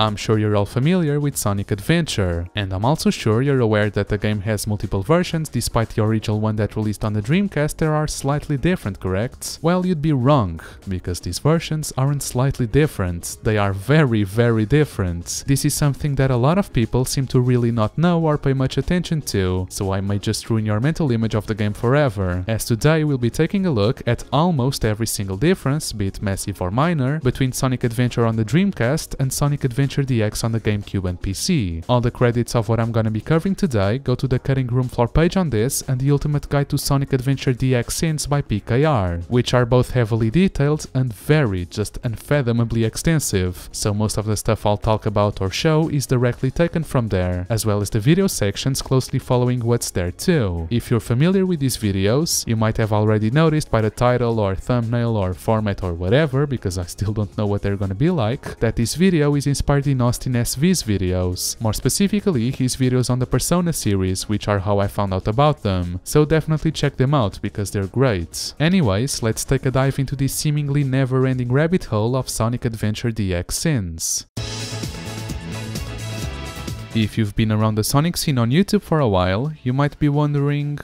I'm sure you're all familiar with Sonic Adventure, and I'm also sure you're aware that the game has multiple versions. Despite the original one that released on the Dreamcast, there are slightly different, correct? Well, you'd be wrong, because these versions aren't slightly different, they are very, very different. This is something that a lot of people seem to really not know or pay much attention to, so I may just ruin your mental image of the game forever, as today we'll be taking a look at almost every single difference, be it massive or minor, between Sonic Adventure on the Dreamcast and Sonic Adventure DX on the GameCube and PC. All the credits of what I'm gonna be covering today go to the Cutting Room Floor page on this and the Ultimate Guide to Sonic Adventure DX Scenes by PKR, which are both heavily detailed and very, just unfathomably extensive, so most of the stuff I'll talk about or show is directly taken from there, as well as the video sections closely following what's there too. If you're familiar with these videos, you might have already noticed by the title or thumbnail or format or whatever, because I still don't know what they're gonna be like, that this video is inspired in Austin SV's videos, more specifically his videos on the Persona series, which are how I found out about them, so definitely check them out because they're great. Anyways, let's take a dive into this seemingly never-ending rabbit hole of Sonic Adventure DX scenes. If you've been around the Sonic scene on YouTube for a while, you might be wondering,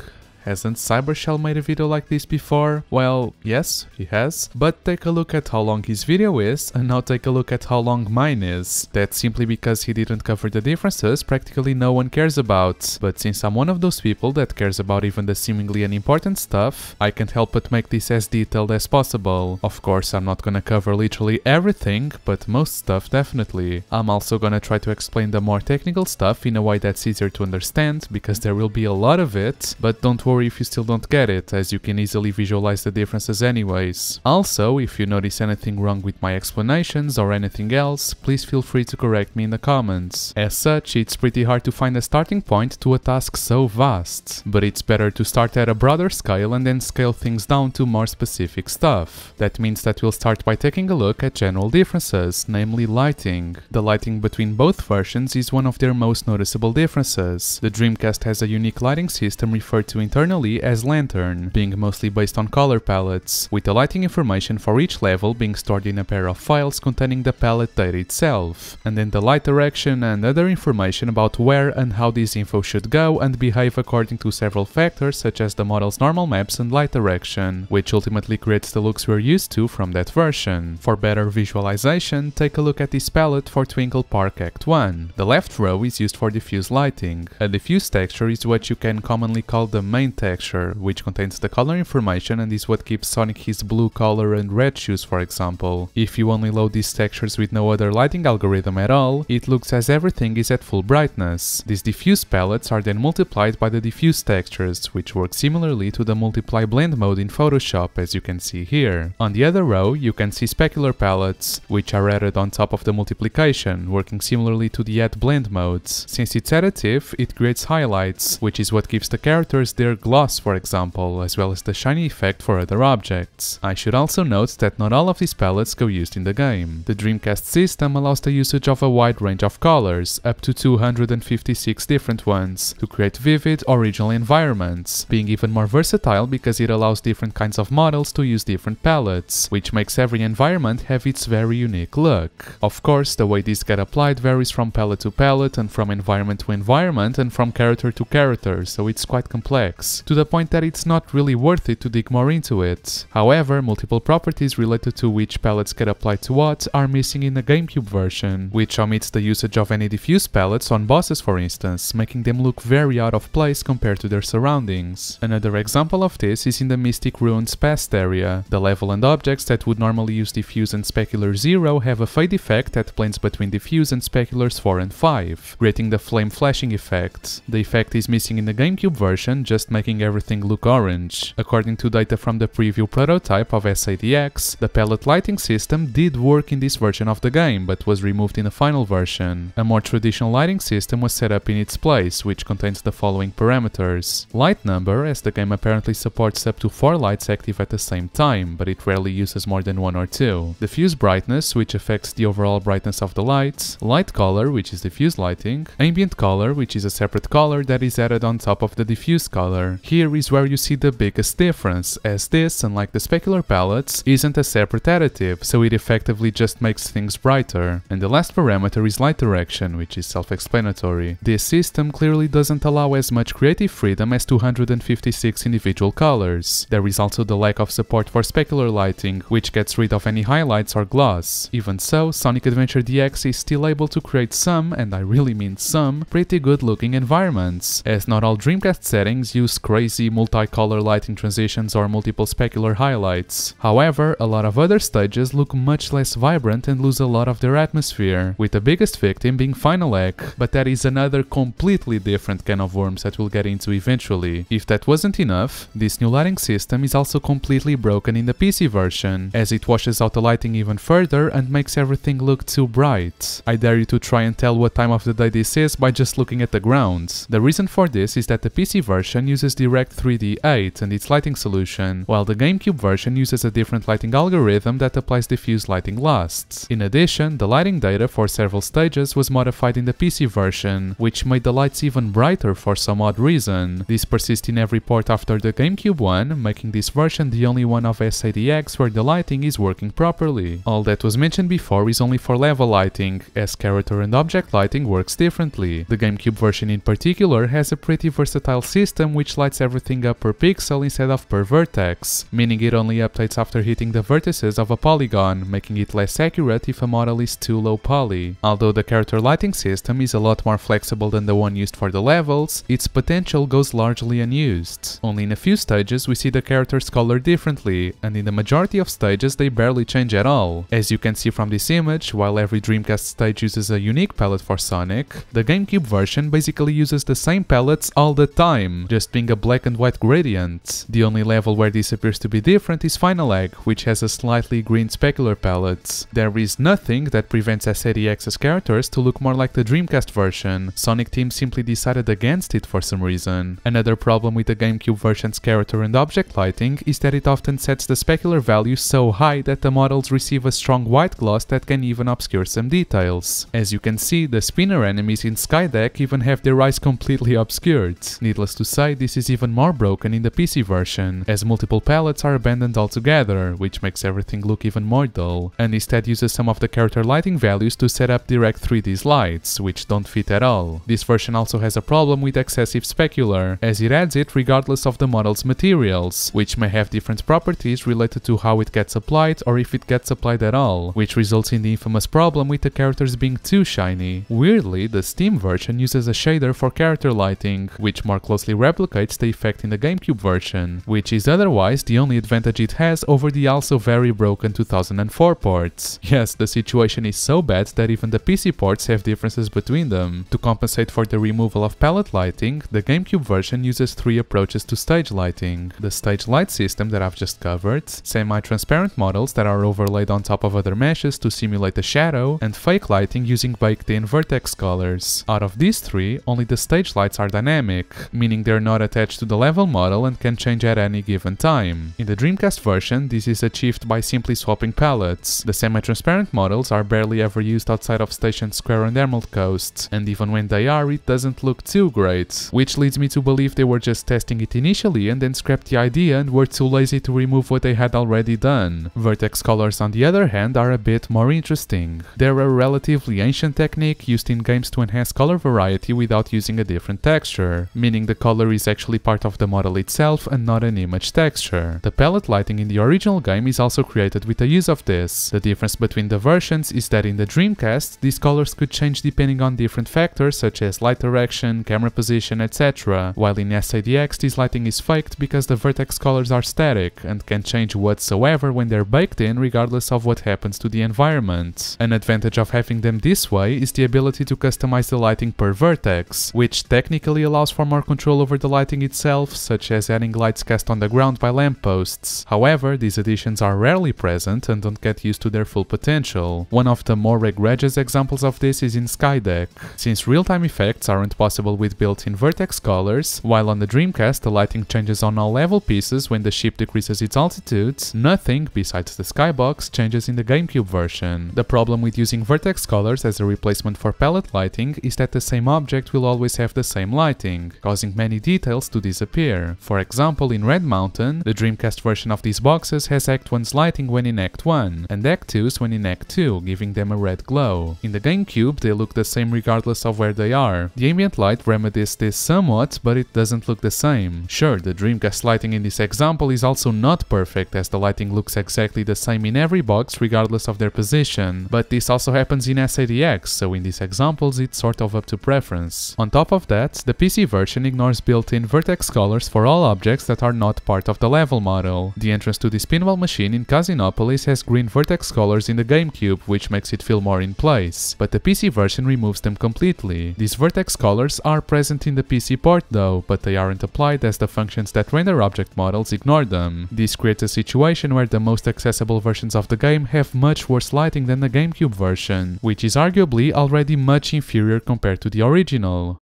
hasn't Cybershell made a video like this before? Well, yes, he has, but take a look at how long his video is, and now take a look at how long mine is. That's simply because he didn't cover the differences practically no one cares about, but since I'm one of those people that cares about even the seemingly unimportant stuff, I can't help but make this as detailed as possible. Of course, I'm not gonna cover literally everything, but most stuff definitely. I'm also gonna try to explain the more technical stuff in a way that's easier to understand, because there will be a lot of it, but don't worry if you still don't get it, as you can easily visualize the differences anyways. Also, if you notice anything wrong with my explanations or anything else, please feel free to correct me in the comments. As such, it's pretty hard to find a starting point to a task so vast, but it's better to start at a broader scale and then scale things down to more specific stuff. That means that we'll start by taking a look at general differences, namely lighting. The lighting between both versions is one of their most noticeable differences. The Dreamcast has a unique lighting system referred to internally as Lantern, being mostly based on color palettes, with the lighting information for each level being stored in a pair of files containing the palette data itself, and then the light direction and other information about where and how this info should go and behave according to several factors such as the model's normal maps and light direction, which ultimately creates the looks we're used to from that version. For better visualization, take a look at this palette for Twinkle Park Act 1. The left row is used for diffuse lighting. A diffuse texture is what you can commonly call the main texture, which contains the color information and is what gives Sonic his blue color and red shoes, for example. If you only load these textures with no other lighting algorithm at all, it looks as everything is at full brightness. These diffuse palettes are then multiplied by the diffuse textures, which work similarly to the multiply blend mode in Photoshop, as you can see here. On the other row, you can see specular palettes, which are added on top of the multiplication, working similarly to the add blend modes. Since it's additive, it creates highlights, which is what gives the characters their gloss, for example, as well as the shiny effect for other objects. I should also note that not all of these palettes go used in the game. The Dreamcast system allows the usage of a wide range of colors, up to 256 different ones, to create vivid, original environments, being even more versatile because it allows different kinds of models to use different palettes, which makes every environment have its very unique look. Of course, the way these get applied varies from palette to palette and from environment to environment and from character to character, so it's quite complex, to the point that it's not really worth it to dig more into it. However, multiple properties related to which palettes get applied to what are missing in the GameCube version, which omits the usage of any diffuse palettes on bosses, for instance, making them look very out of place compared to their surroundings. Another example of this is in the Mystic Ruins past area. The level and objects that would normally use diffuse and specular 0 have a fade effect that blends between diffuse and speculars 4 and 5, creating the flame flashing effect. The effect is missing in the GameCube version, just making everything look orange. According to data from the preview prototype of SADX, the palette lighting system did work in this version of the game, but was removed in the final version. A more traditional lighting system was set up in its place, which contains the following parameters. Light number, as the game apparently supports up to 4 lights active at the same time, but it rarely uses more than 1 or 2. Diffuse brightness, which affects the overall brightness of the lights. Light color, which is diffuse lighting. Ambient color, which is a separate color that is added on top of the diffuse color. specular. Here is where you see the biggest difference, as this, unlike the specular palettes, isn't a separate additive, so it effectively just makes things brighter. And the last parameter is light direction, which is self-explanatory. This system clearly doesn't allow as much creative freedom as 256 individual colors. There is also the lack of support for specular lighting, which gets rid of any highlights or gloss. Even so, Sonic Adventure DX is still able to create some, and I really mean some, pretty good looking environments, as not all Dreamcast settings use crazy multicolor lighting transitions or multiple specular highlights. However, a lot of other stages look much less vibrant and lose a lot of their atmosphere, with the biggest victim being Final Egg, but that is another completely different can of worms that we'll get into eventually. If that wasn't enough, this new lighting system is also completely broken in the PC version, as it washes out the lighting even further and makes everything look too bright. I dare you to try and tell what time of the day this is by just looking at the ground. The reason for this is that the PC version uses Direct 3D 8 and its lighting solution, while the GameCube version uses a different lighting algorithm that applies diffuse lighting last. In addition, the lighting data for several stages was modified in the PC version, which made the lights even brighter for some odd reason. This persists in every port after the GameCube one, making this version the only one of SADX where the lighting is working properly. All that was mentioned before is only for level lighting, as character and object lighting works differently. The GameCube version in particular has a pretty versatile system which lights everything up per pixel instead of per vertex, meaning it only updates after hitting the vertices of a polygon, making it less accurate if a model is too low poly. Although the character lighting system is a lot more flexible than the one used for the levels, its potential goes largely unused. Only in a few stages we see the characters colored differently, and in the majority of stages they barely change at all. As you can see from this image, while every Dreamcast stage uses a unique palette for Sonic, the GameCube version basically uses the same palettes all the time, just being a black and white gradient. The only level where this appears to be different is Final Egg, which has a slightly green specular palette. There is nothing that prevents SADX's characters to look more like the Dreamcast version. Sonic Team simply decided against it for some reason. Another problem with the GameCube version's character and object lighting is that it often sets the specular value so high that the models receive a strong white gloss that can even obscure some details. As you can see, the spinner enemies in Skydeck even have their eyes completely obscured. Needless to say, this is even more broken in the PC version, as multiple palettes are abandoned altogether, which makes everything look even more dull, and instead uses some of the character lighting values to set up Direct 3D's lights, which don't fit at all. This version also has a problem with excessive specular, as it adds it regardless of the model's materials, which may have different properties related to how it gets applied or if it gets applied at all, which results in the infamous problem with the characters being too shiny. Weirdly, the Steam version uses a shader for character lighting, which more closely replicates the effect in the GameCube version, which is otherwise the only advantage it has over the also very broken 2004 ports. Yes, the situation is so bad that even the PC ports have differences between them. To compensate for the removal of palette lighting, the GameCube version uses three approaches to stage lighting: the stage light system that I've just covered, semi-transparent models that are overlaid on top of other meshes to simulate a shadow, and fake lighting using baked-in vertex colors. Out of these three, only the stage lights are dynamic, meaning they're not attached to the level model and can change at any given time. In the Dreamcast version, this is achieved by simply swapping palettes. The semi-transparent models are barely ever used outside of Station Square and Emerald Coast, and even when they are, it doesn't look too great, which leads me to believe they were just testing it initially and then scrapped the idea and were too lazy to remove what they had already done. Vertex colors, on the other hand, are a bit more interesting. They're a relatively ancient technique used in games to enhance color variety without using a different texture, meaning the color is actually part of the model itself and not an image texture. The palette lighting in the original game is also created with the use of this. The difference between the versions is that in the Dreamcast, these colors could change depending on different factors such as light direction, camera position, etc., while in SADX this lighting is faked because the vertex colors are static and can change whatsoever when they're baked in regardless of what happens to the environment. An advantage of having them this way is the ability to customize the lighting per vertex, which technically allows for more control over the lighting itself, such as adding lights cast on the ground by lampposts. However, these additions are rarely present and don't get used to their full potential. One of the more egregious examples of this is in Skydeck. Since real-time effects aren't possible with built-in vertex colors, while on the Dreamcast the lighting changes on all level pieces when the ship decreases its altitude, nothing, besides the skybox, changes in the GameCube version. The problem with using vertex colors as a replacement for palette lighting is that the same object will always have the same lighting, causing many details details to disappear. For example, in Red Mountain, the Dreamcast version of these boxes has Act 1's lighting when in Act 1, and Act 2's when in Act 2, giving them a red glow. In the GameCube, they look the same regardless of where they are. The ambient light remedies this somewhat, but it doesn't look the same. Sure, the Dreamcast lighting in this example is also not perfect, as the lighting looks exactly the same in every box regardless of their position, but this also happens in SADX, so in these examples it's sort of up to preference. On top of that, the PC version ignores built-in vertex colors for all objects that are not part of the level model. The entrance to this pinball machine in Casinopolis has green vertex colors in the GameCube, which makes it feel more in place, but the PC version removes them completely. These vertex colors are present in the PC port though, but they aren't applied as the functions that render object models ignore them. This creates a situation where the most accessible versions of the game have much worse lighting than the GameCube version, which is arguably already much inferior compared to the original.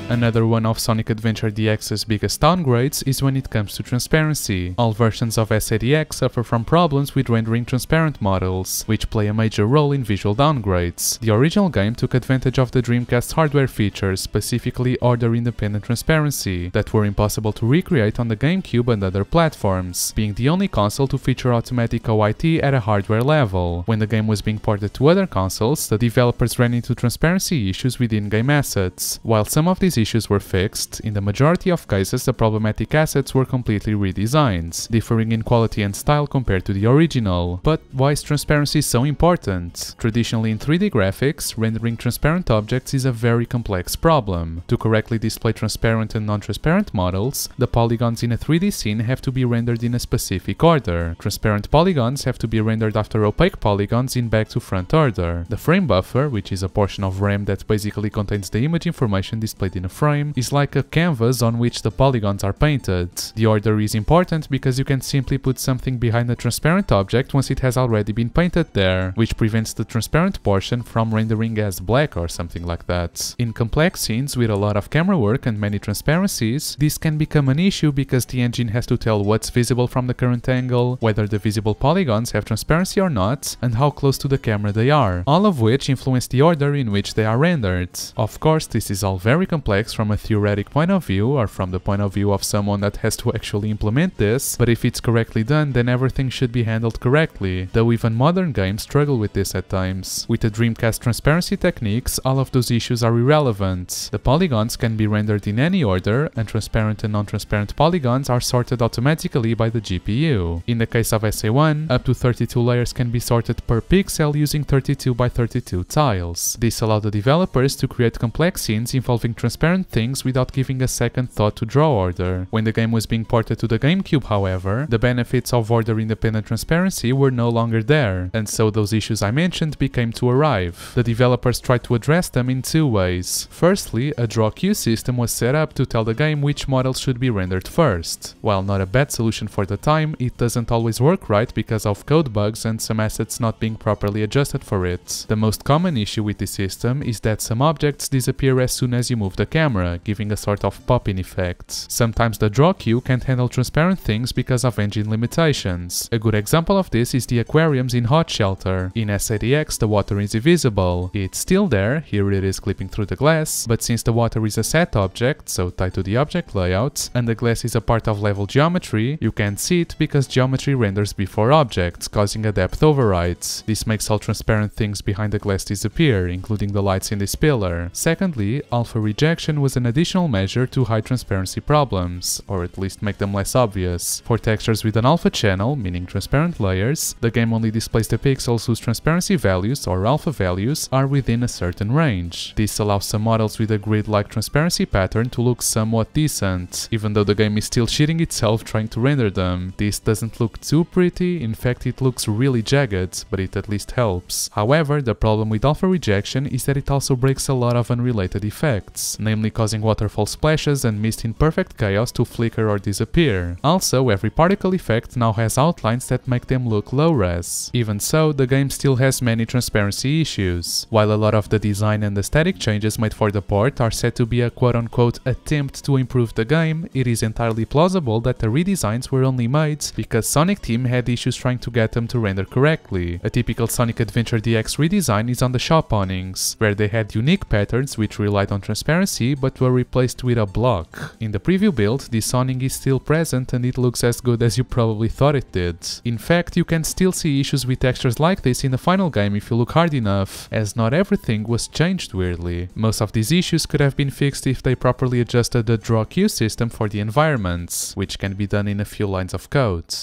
Another one of Sonic Adventure DX's biggest downgrades is when it comes to transparency. All versions of SADX suffer from problems with rendering transparent models, which play a major role in visual downgrades. The original game took advantage of the Dreamcast's hardware features, specifically order-independent transparency, that were impossible to recreate on the GameCube and other platforms, being the only console to feature automatic OIT at a hardware level. When the game was being ported to other consoles, the developers ran into transparency issues with in-game assets. While some of these issues were fixed, in the majority of cases the problematic assets were completely redesigned, differing in quality and style compared to the original. But why is transparency so important? Traditionally in 3D graphics, rendering transparent objects is a very complex problem. To correctly display transparent and non-transparent models, the polygons in a 3D scene have to be rendered in a specific order. Transparent polygons have to be rendered after opaque polygons in back to front order. The frame buffer, which is a portion of RAM that basically contains the image information displayed in a frame, is like a canvas on which the polygons are painted. The order is important because you can simply put something behind a transparent object once it has already been painted there, which prevents the transparent portion from rendering as black or something like that. In complex scenes with a lot of camera work and many transparencies, this can become an issue because the engine has to tell what's visible from the current angle, whether the visible polygons have transparency or not, and how close to the camera they are, all of which influence the order in which they are rendered. Of course, this is all very complex from a theoretic point of view or from the point of view of someone that has to actually implement this, but if it's correctly done, then everything should be handled correctly, though even modern games struggle with this at times. With the Dreamcast transparency techniques, all of those issues are irrelevant. The polygons can be rendered in any order, and transparent and non-transparent polygons are sorted automatically by the GPU. In the case of SA1, up to 32 layers can be sorted per pixel using 32 by 32 tiles. This allowed the developers to create complex scenes involving transparent things without giving a second thought to draw order. When the game was being ported to the GameCube, however, the benefits of order-independent transparency were no longer there, and so those issues I mentioned became to arrive. The developers tried to address them in two ways. Firstly, a draw queue system was set up to tell the game which models should be rendered first. While not a bad solution for the time, it doesn't always work right because of code bugs and some assets not being properly adjusted for it. The most common issue with this system is that some objects disappear as soon as you move the camera, giving a sort of pop-in effect. Sometimes the draw queue can't handle transparent things because of engine limitations. A good example of this is the aquariums in Hot Shelter. In SADX, the water is invisible. It's still there, here it is clipping through the glass, but since the water is a set object, so tied to the object layout, and the glass is a part of level geometry, you can't see it because geometry renders before objects, causing a depth override. This makes all transparent things behind the glass disappear, including the lights in this pillar. Secondly, alpha rejection was an additional measure to hide transparency problems, or at least make them less obvious. For textures with an alpha channel, meaning transparent layers, the game only displays the pixels whose transparency values, or alpha values, are within a certain range. This allows some models with a grid-like transparency pattern to look somewhat decent, even though the game is still cheating itself trying to render them. This doesn't look too pretty, in fact it looks really jagged, but it at least helps. However, the problem with alpha rejection is that it also breaks a lot of unrelated effects, namely causing waterfall splashes and mist in perfect chaos to flicker or disappear. Also, every particle effect now has outlines that make them look low-res. Even so, the game still has many transparency issues. While a lot of the design and aesthetic changes made for the port are said to be a quote-unquote attempt to improve the game, it is entirely plausible that the redesigns were only made because Sonic Team had issues trying to get them to render correctly. A typical Sonic Adventure DX redesign is on the shop awnings, where they had unique patterns which relied on transparency PC but were replaced with a block. In the preview build, this awning is still present and it looks as good as you probably thought it did. In fact, you can still see issues with textures like this in the final game if you look hard enough, as not everything was changed weirdly. Most of these issues could have been fixed if they properly adjusted the draw queue system for the environments, which can be done in a few lines of code.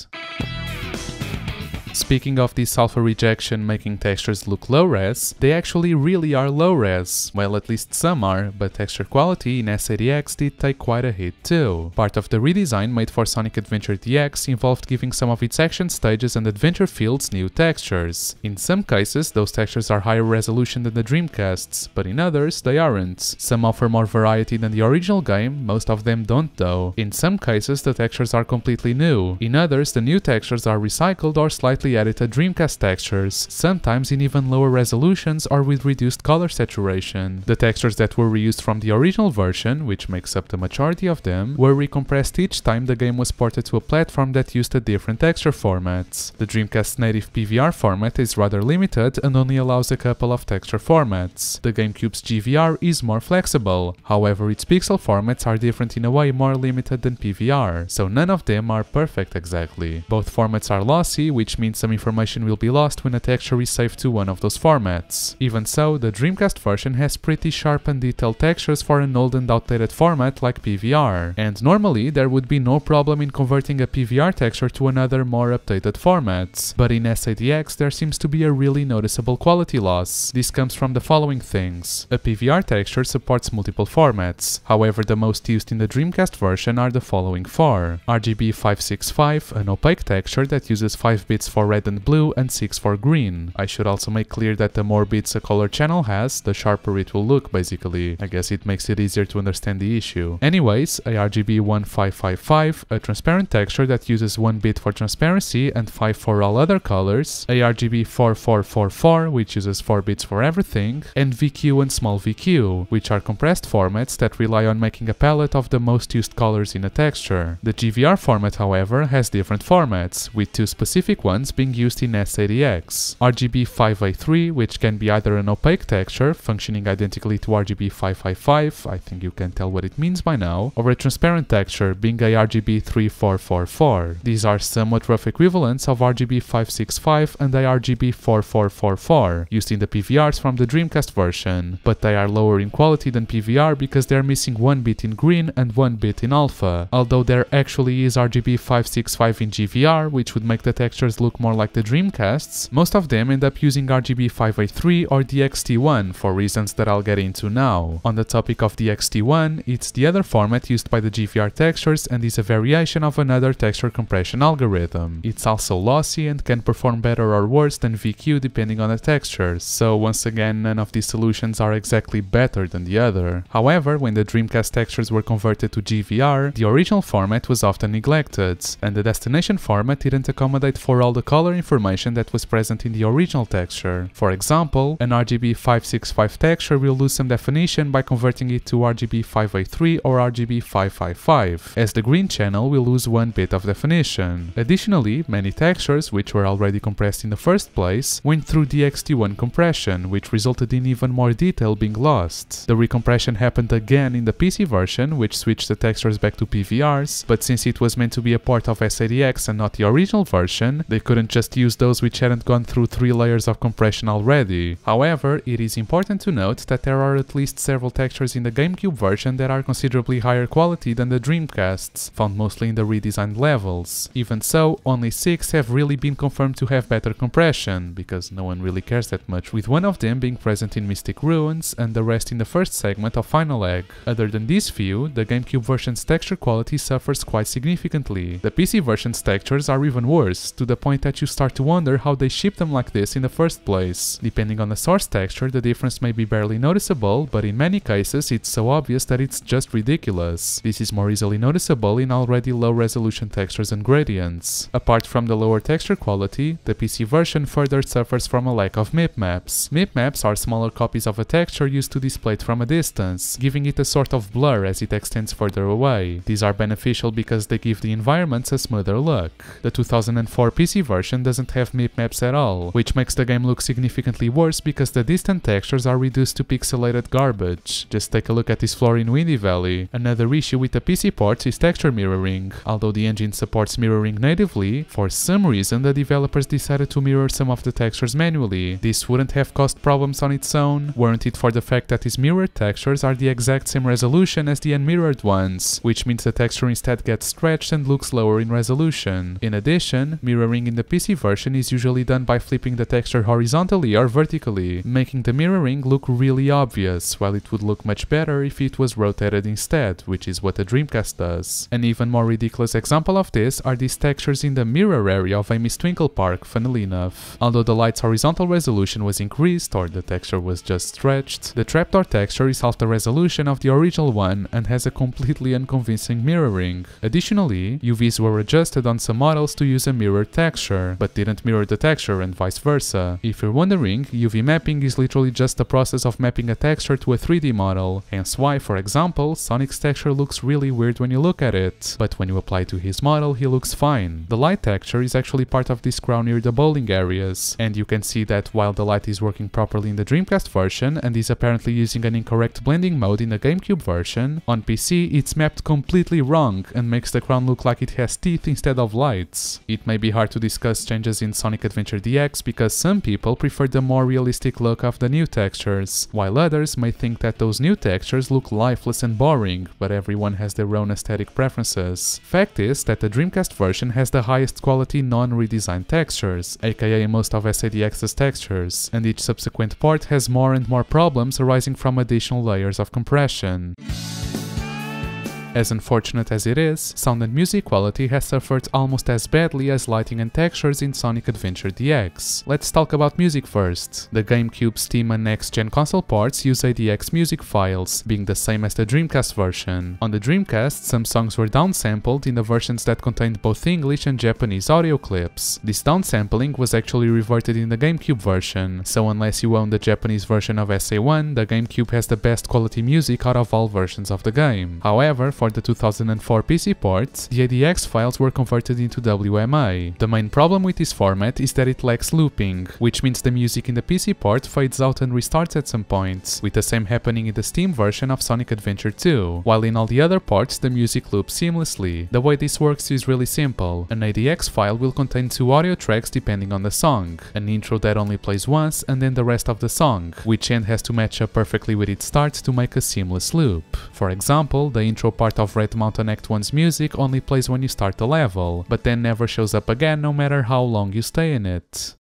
Speaking of this alpha rejection making textures look low-res, they actually really are low-res. Well, at least some are, but texture quality in SADX did take quite a hit too. Part of the redesign made for Sonic Adventure DX involved giving some of its action stages and adventure fields new textures. In some cases, those textures are higher resolution than the Dreamcast's, but in others, they aren't. Some offer more variety than the original game, most of them don't though. In some cases, the textures are completely new. In others, the new textures are recycled or slightly edited Dreamcast textures, sometimes in even lower resolutions or with reduced color saturation. The textures that were reused from the original version, which makes up the majority of them, were recompressed each time the game was ported to a platform that used a different texture format. The Dreamcast's native PVR format is rather limited and only allows a couple of texture formats. The GameCube's GVR is more flexible, however its pixel formats are different in a way more limited than PVR, so none of them are perfect exactly. Both formats are lossy, which means some information will be lost when a texture is saved to one of those formats. Even so, the Dreamcast version has pretty sharp and detailed textures for an old and outdated format like PVR, and normally there would be no problem in converting a PVR texture to another more updated format. But in SADX there seems to be a really noticeable quality loss. This comes from the following things. A PVR texture supports multiple formats, however the most used in the Dreamcast version are the following four. RGB 565, an opaque texture that uses 5 bits for red and blue and 6 for green. I should also make clear that the more bits a color channel has, the sharper it will look basically. I guess it makes it easier to understand the issue. Anyways, a RGB 1555, a transparent texture that uses 1 bit for transparency and 5 for all other colors, a RGB 4444, which uses 4 bits for everything, and VQ and small VQ, which are compressed formats that rely on making a palette of the most used colors in a texture. The GVR format, however, has different formats, with two specific ones being used in SADX. RGB 5A3, which can be either an opaque texture, functioning identically to RGB 555, I think you can tell what it means by now, or a transparent texture, being a RGB 3444. These are somewhat rough equivalents of RGB 565 and a RGB 4444, used in the PVRs from the Dreamcast version, but they are lower in quality than PVR because they're missing 1 bit in green and 1 bit in alpha, although there actually is RGB 565 in GVR, which would make the textures look more like the Dreamcasts. Most of them end up using RGB 5A3 or DXT1 for reasons that I'll get into now. On the topic of DXT1, it's the other format used by the GVR textures and is a variation of another texture compression algorithm. It's also lossy and can perform better or worse than VQ depending on the textures, so once again none of these solutions are exactly better than the other. However, when the Dreamcast textures were converted to GVR, the original format was often neglected, and the destination format didn't accommodate for all the color information that was present in the original texture. For example, an RGB 565 texture will lose some definition by converting it to RGB 5A3 or RGB 555, as the green channel will lose 1 bit of definition. Additionally, many textures, which were already compressed in the first place, went through DXT1 compression, which resulted in even more detail being lost. The recompression happened again in the PC version, which switched the textures back to PVRs, but since it was meant to be a port of SADX and not the original version, they couldn't just use those which hadn't gone through 3 layers of compression already. However, it is important to note that there are at least several textures in the GameCube version that are considerably higher quality than the Dreamcasts, found mostly in the redesigned levels. Even so, only 6 have really been confirmed to have better compression, because no one really cares that much, with one of them being present in Mystic Ruins and the rest in the first segment of Final Egg. Other than these few, the GameCube version's texture quality suffers quite significantly. The PC version's textures are even worse, to the point that you start to wonder how they shipped them like this in the first place. Depending on the source texture, the difference may be barely noticeable, but in many cases it's so obvious that it's just ridiculous. This is more easily noticeable in already low resolution textures and gradients. Apart from the lower texture quality, the PC version further suffers from a lack of MIP maps. MIP maps are smaller copies of a texture used to display it from a distance, giving it a sort of blur as it extends further away. These are beneficial because they give the environments a smoother look. The 2004 PC version version doesn't have MIP maps at all, which makes the game look significantly worse because the distant textures are reduced to pixelated garbage. Just take a look at this floor in Windy Valley. Another issue with the PC ports is texture mirroring. Although the engine supports mirroring natively, for some reason the developers decided to mirror some of the textures manually. This wouldn't have caused problems on its own, weren't it for the fact that these mirrored textures are the exact same resolution as the unmirrored ones, which means the texture instead gets stretched and looks lower in resolution. In addition, mirroring in the PC version is usually done by flipping the texture horizontally or vertically, making the mirroring look really obvious, while it would look much better if it was rotated instead, which is what the Dreamcast does. An even more ridiculous example of this are these textures in the mirror area of Amy's Twinkle Park, funnily enough. Although the light's horizontal resolution was increased, or the texture was just stretched, the trapdoor texture is half the resolution of the original one and has a completely unconvincing mirroring. Additionally, UVs were adjusted on some models to use a mirrored texture, but didn't mirror the texture and vice versa. If you're wondering, UV mapping is literally just the process of mapping a texture to a 3D model, hence why, for example, Sonic's texture looks really weird when you look at it, but when you apply it to his model, he looks fine. The light texture is actually part of this crown near the bowling areas, and you can see that while the light is working properly in the Dreamcast version and is apparently using an incorrect blending mode in the GameCube version, on PC it's mapped completely wrong and makes the crown look like it has teeth instead of lights. It may be hard to discuss changes in Sonic Adventure DX because some people prefer the more realistic look of the new textures, while others may think that those new textures look lifeless and boring, but everyone has their own aesthetic preferences. Fact is that the Dreamcast version has the highest quality non-redesigned textures, aka most of SADX's textures, and each subsequent port has more and more problems arising from additional layers of compression. As unfortunate as it is, sound and music quality has suffered almost as badly as lighting and textures in Sonic Adventure DX. Let's talk about music first. The GameCube, Steam and next-gen console ports use ADX music files, being the same as the Dreamcast version. On the Dreamcast, some songs were downsampled in the versions that contained both English and Japanese audio clips. This downsampling was actually reverted in the GameCube version, so unless you own the Japanese version of SA1, the GameCube has the best quality music out of all versions of the game. However, for the 2004 PC ports, the ADX files were converted into WMA. The main problem with this format is that it lacks looping, which means the music in the PC port fades out and restarts at some points, with the same happening in the Steam version of Sonic Adventure 2, while in all the other ports the music loops seamlessly. The way this works is really simple. An ADX file will contain 2 audio tracks depending on the song, an intro that only plays once and then the rest of the song, which end has to match up perfectly with its start to make a seamless loop. For example, the intro part of Red Mountain Act 1's music only plays when you start the level, but then never shows up again no matter how long you stay in it.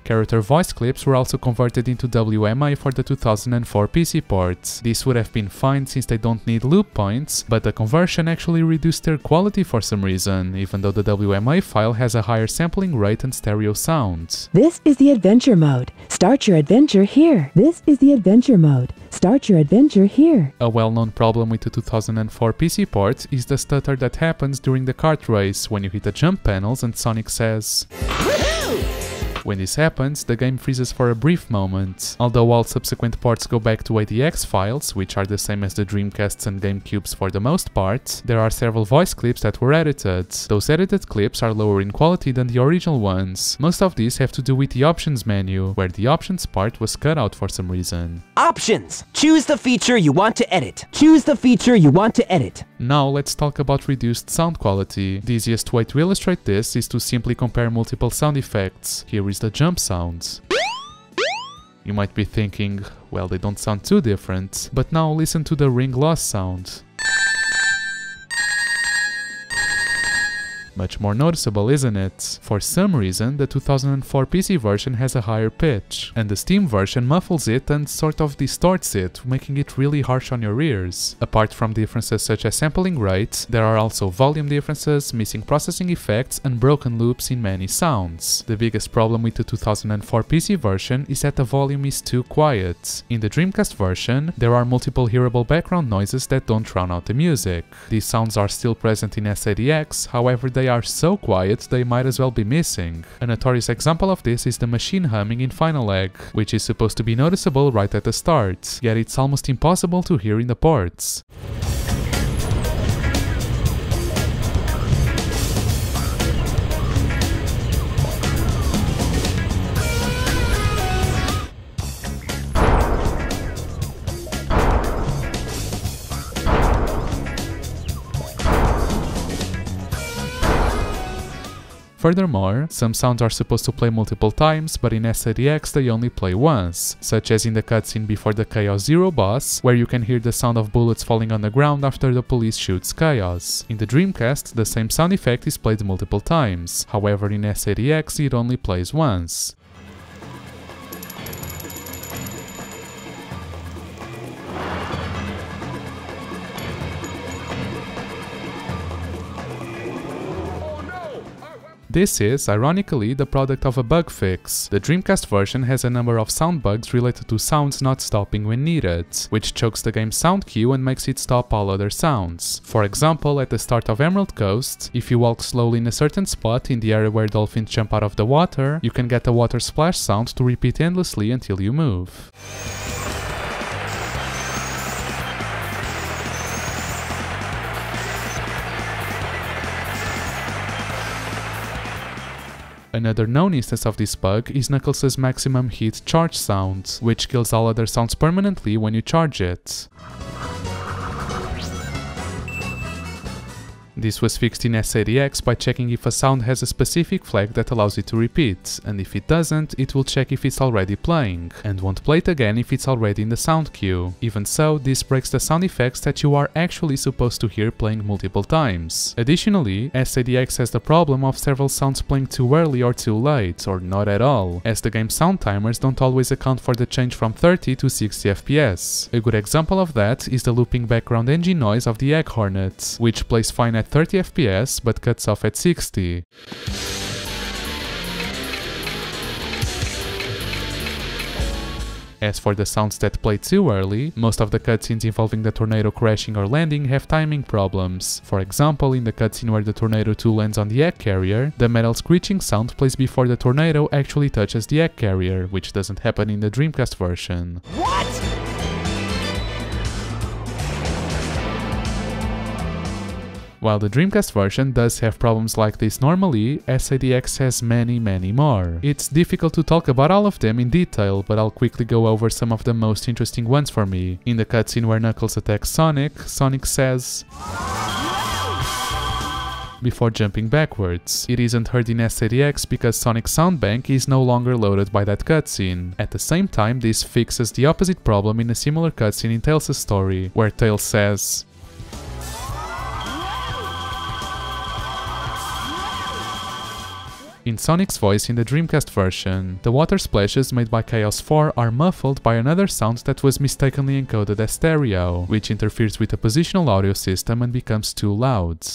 Character voice clips were also converted into WMA for the 2004 PC ports. This would have been fine since they don't need loop points, but the conversion actually reduced their quality for some reason, even though the WMA file has a higher sampling rate and stereo sound. This is the adventure mode. Start your adventure here. This is the adventure mode. Start your adventure here. A well-known problem with the 2004 PC port is the stutter that happens during the kart race when you hit the jump panels and Sonic says When this happens, the game freezes for a brief moment. Although all subsequent ports go back to ADX files, which are the same as the Dreamcasts and GameCubes for the most part, there are several voice clips that were edited. Those edited clips are lower in quality than the original ones. Most of these have to do with the options menu, where the options part was cut out for some reason. Options! Choose the feature you want to edit. Choose the feature you want to edit. Now let's talk about reduced sound quality. The easiest way to illustrate this is to simply compare multiple sound effects. Here is the jump sound. You might be thinking, well, they don't sound too different, but now listen to the ring loss sound. Much more noticeable, isn't it? For some reason, the 2004 PC version has a higher pitch, and the Steam version muffles it and sort of distorts it, making it really harsh on your ears. Apart from differences such as sampling rates, there are also volume differences, missing processing effects, and broken loops in many sounds. The biggest problem with the 2004 PC version is that the volume is too quiet. In the Dreamcast version, there are multiple hearable background noises that don't drown out the music. These sounds are still present in SADX, however they are so quiet they might as well be missing. A notorious example of this is the machine humming in Final Egg, which is supposed to be noticeable right at the start, yet it's almost impossible to hear in the ports. Furthermore, some sounds are supposed to play multiple times, but in SADX they only play once, such as in the cutscene before the Chaos Zero boss, where you can hear the sound of bullets falling on the ground after the police shoots Chaos. In the Dreamcast, the same sound effect is played multiple times, however in SADX it only plays once. This is, ironically, the product of a bug fix. The Dreamcast version has a number of sound bugs related to sounds not stopping when needed, which chokes the game's sound cue and makes it stop all other sounds. For example, at the start of Emerald Coast, if you walk slowly in a certain spot in the area where dolphins jump out of the water, you can get a water splash sound to repeat endlessly until you move. Another known instance of this bug is Knuckles' maximum heat charge sound, which kills all other sounds permanently when you charge it. This was fixed in SADX by checking if a sound has a specific flag that allows it to repeat, and if it doesn't, it will check if it's already playing, and won't play it again if it's already in the sound queue. Even so, this breaks the sound effects that you are actually supposed to hear playing multiple times. Additionally, SADX has the problem of several sounds playing too early or too late, or not at all, as the game's sound timers don't always account for the change from 30 to 60 FPS. A good example of that is the looping background engine noise of the Egg Hornet, which plays fine at 30 FPS but cuts off at 60. As for the sounds that play too early, most of the cutscenes involving the tornado crashing or landing have timing problems. For example, in the cutscene where the Tornado 2 lands on the egg carrier, the metal screeching sound plays before the tornado actually touches the egg carrier, which doesn't happen in the Dreamcast version. What? While the Dreamcast version does have problems like this normally, SADX has many more. It's difficult to talk about all of them in detail, but I'll quickly go over some of the most interesting ones for me. In the cutscene where Knuckles attacks Sonic, Sonic says before jumping backwards. It isn't heard in SADX because Sonic's sound bank is no longer loaded by that cutscene. At the same time, this fixes the opposite problem in a similar cutscene in Tails' story, where Tails says in Sonic's voice in the Dreamcast version. The water splashes made by Chaos 4 are muffled by another sound that was mistakenly encoded as stereo, which interferes with the positional audio system and becomes too loud.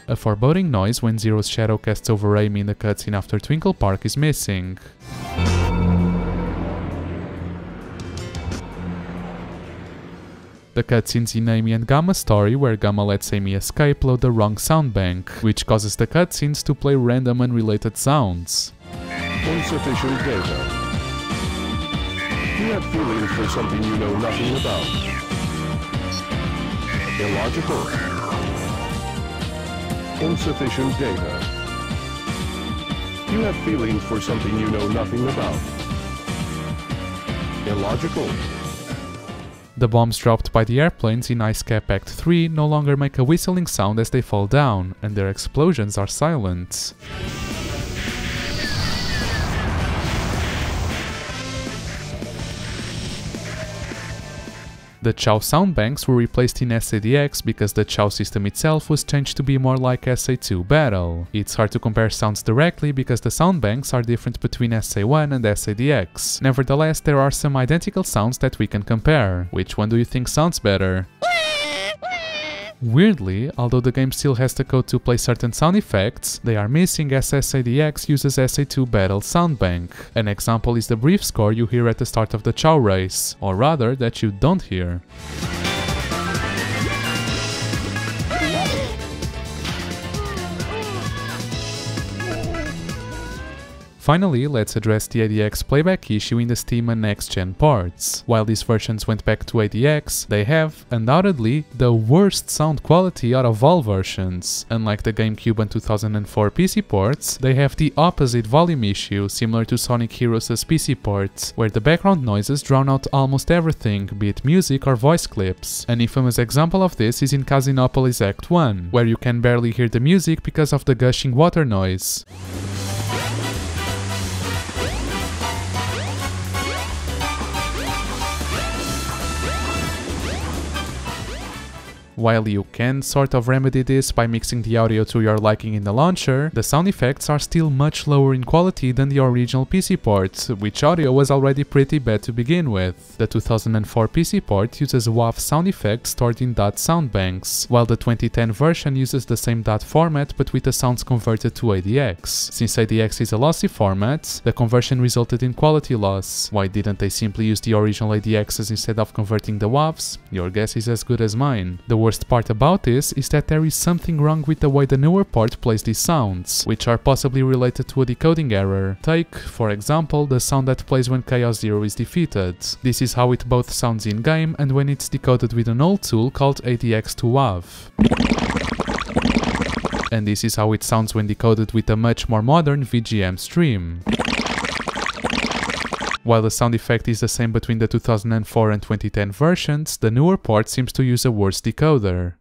A foreboding noise when Zero's shadow casts over Amy in the cutscene after Twinkle Park is missing. The cutscenes in Amy and Gamma's story where Gamma lets Amy escape load the wrong sound bank, which causes the cutscenes to play random unrelated sounds. Insufficient data. You have feelings for something you know nothing about. Illogical. Insufficient data. You have feelings for something you know nothing about. Illogical. The bombs dropped by the airplanes in Ice Cap Act 3 no longer make a whistling sound as they fall down, and their explosions are silent. The Chao sound banks were replaced in SADX because the Chao system itself was changed to be more like SA2 Battle. It's hard to compare sounds directly because the sound banks are different between SA1 and SADX. Nevertheless, there are some identical sounds that we can compare. Which one do you think sounds better? Weirdly, although the game still has the code to play certain sound effects, they are missing as SADX uses SA2 Battle sound bank. An example is the brief score you hear at the start of the Chao race, or rather that you don't hear. Finally, let's address the ADX playback issue in the Steam and next-gen ports. While these versions went back to ADX, they have, undoubtedly, the worst sound quality out of all versions. Unlike the GameCube and 2004 PC ports, they have the opposite volume issue, similar to Sonic Heroes' PC ports, where the background noises drown out almost everything, be it music or voice clips. An infamous example of this is in Casinopolis Act 1, where you can barely hear the music because of the gushing water noise. While you can sort of remedy this by mixing the audio to your liking in the launcher, the sound effects are still much lower in quality than the original PC port, which audio was already pretty bad to begin with. The 2004 PC port uses WAV sound effects stored in DOT sound banks, while the 2010 version uses the same DOT format but with the sounds converted to ADX. Since ADX is a lossy format, the conversion resulted in quality loss. Why didn't they simply use the original ADXs instead of converting the WAVs? Your guess is as good as mine. The worst part about this is that there is something wrong with the way the newer port plays these sounds, which are possibly related to a decoding error. Take, for example, the sound that plays when Chaos Zero is defeated. This is how it both sounds in-game and when it's decoded with an old tool called ADX to WAV. And this is how it sounds when decoded with a much more modern VGM stream. While the sound effect is the same between the 2004 and 2010 versions, the newer port seems to use a worse decoder.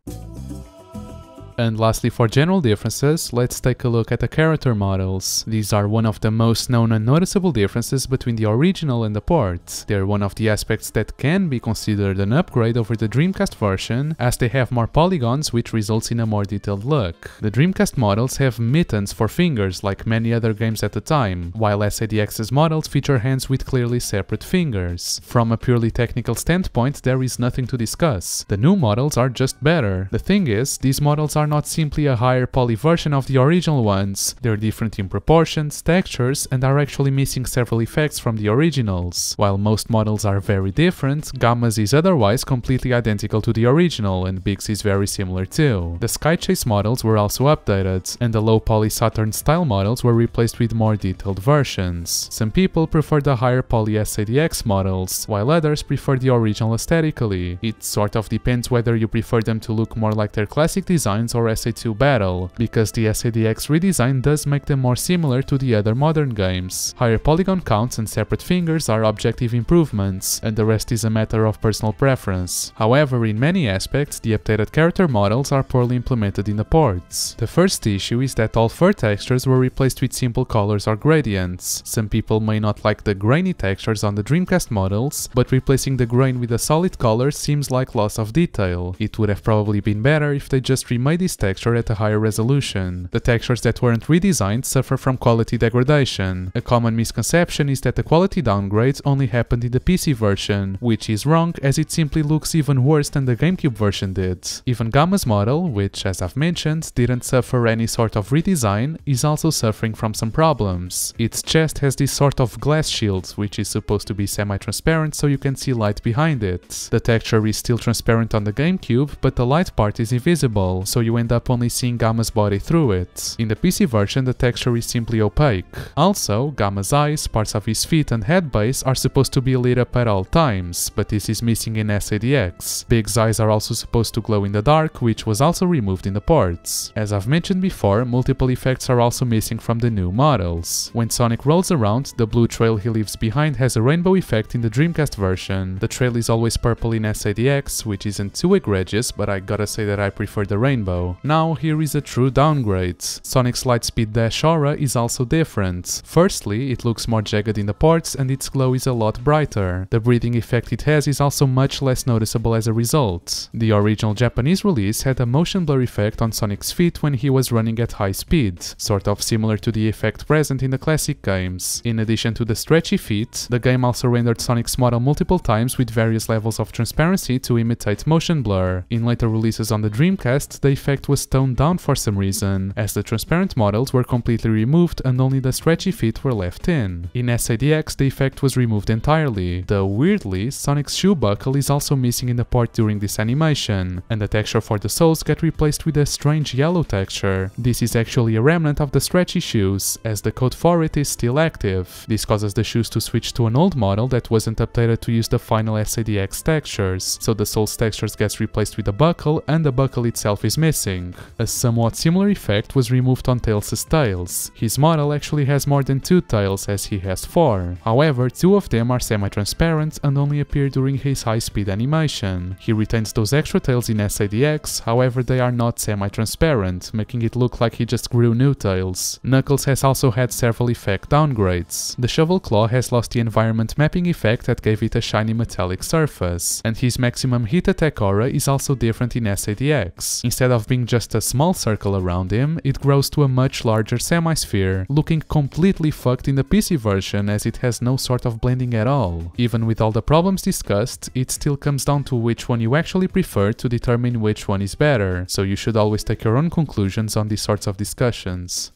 And lastly, for general differences, let's take a look at the character models. These are one of the most known and noticeable differences between the original and the port. They're one of the aspects that can be considered an upgrade over the Dreamcast version, as they have more polygons, which results in a more detailed look. The Dreamcast models have mittens for fingers, like many other games at the time, while SADX's models feature hands with clearly separate fingers. From a purely technical standpoint, there is nothing to discuss. The new models are just better. The thing is, these models are not simply a higher poly version of the original ones. They're different in proportions, textures, and are actually missing several effects from the originals. While most models are very different, Gamma's is otherwise completely identical to the original, and Big's is very similar too. The Skychase models were also updated, and the low poly Saturn style models were replaced with more detailed versions. Some people prefer the higher poly SADX models, while others prefer the original aesthetically. It sort of depends whether you prefer them to look more like their classic designs or SA2 Battle, because the SADX redesign does make them more similar to the other modern games. Higher polygon counts and separate fingers are objective improvements, and the rest is a matter of personal preference. However, in many aspects, the updated character models are poorly implemented in the ports. The first issue is that all fur textures were replaced with simple colors or gradients. Some people may not like the grainy textures on the Dreamcast models, but replacing the grain with a solid color seems like loss of detail. It would have probably been better if they just remade this texture at a higher resolution. The textures that weren't redesigned suffer from quality degradation. A common misconception is that the quality downgrades only happened in the PC version, which is wrong as it simply looks even worse than the GameCube version did. Even Gamma's model, which as I've mentioned didn't suffer any sort of redesign, is also suffering from some problems. Its chest has this sort of glass shield, which is supposed to be semi-transparent so you can see light behind it. The texture is still transparent on the GameCube, but the light part is invisible, so you end up only seeing Gamma's body through it. In the PC version, the texture is simply opaque. Also, Gamma's eyes, parts of his feet and head base are supposed to be lit up at all times, but this is missing in SADX. Big's eyes are also supposed to glow in the dark, which was also removed in the ports. As I've mentioned before, multiple effects are also missing from the new models. When Sonic rolls around, the blue trail he leaves behind has a rainbow effect in the Dreamcast version. The trail is always purple in SADX, which isn't too egregious, but I gotta say that I prefer the rainbow. though. Now here is a true downgrade. Sonic's Lightspeed Dash aura is also different. Firstly, it looks more jagged in the parts and its glow is a lot brighter. The breathing effect it has is also much less noticeable as a result. The original Japanese release had a motion blur effect on Sonic's feet when he was running at high speed, sort of similar to the effect present in the classic games. In addition to the stretchy feet, the game also rendered Sonic's model multiple times with various levels of transparency to imitate motion blur. In later releases on the Dreamcast, the effect was toned down for some reason, as the transparent models were completely removed and only the stretchy feet were left in. In SADX, the effect was removed entirely, though weirdly, Sonic's shoe buckle is also missing in the port during this animation, and the texture for the soles get replaced with a strange yellow texture. This is actually a remnant of the stretchy shoes, as the code for it is still active. This causes the shoes to switch to an old model that wasn't updated to use the final SADX textures, so the sole's textures gets replaced with the buckle and the buckle itself is missing. A somewhat similar effect was removed on Tails' tails. His model actually has more than 2 tails, as he has 4. However, 2 of them are semi-transparent and only appear during his high-speed animation. He retains those extra tails in SADX, however they are not semi-transparent, making it look like he just grew new tails. Knuckles has also had several effect downgrades. The Shovel Claw has lost the environment mapping effect that gave it a shiny metallic surface, and his maximum hit attack aura is also different in SADX. Instead of being just a small circle around him, it grows to a much larger semi-sphere, looking completely fucked in the PC version as it has no sort of blending at all. Even with all the problems discussed, it still comes down to which one you actually prefer to determine which one is better, so you should always take your own conclusions on these sorts of discussions.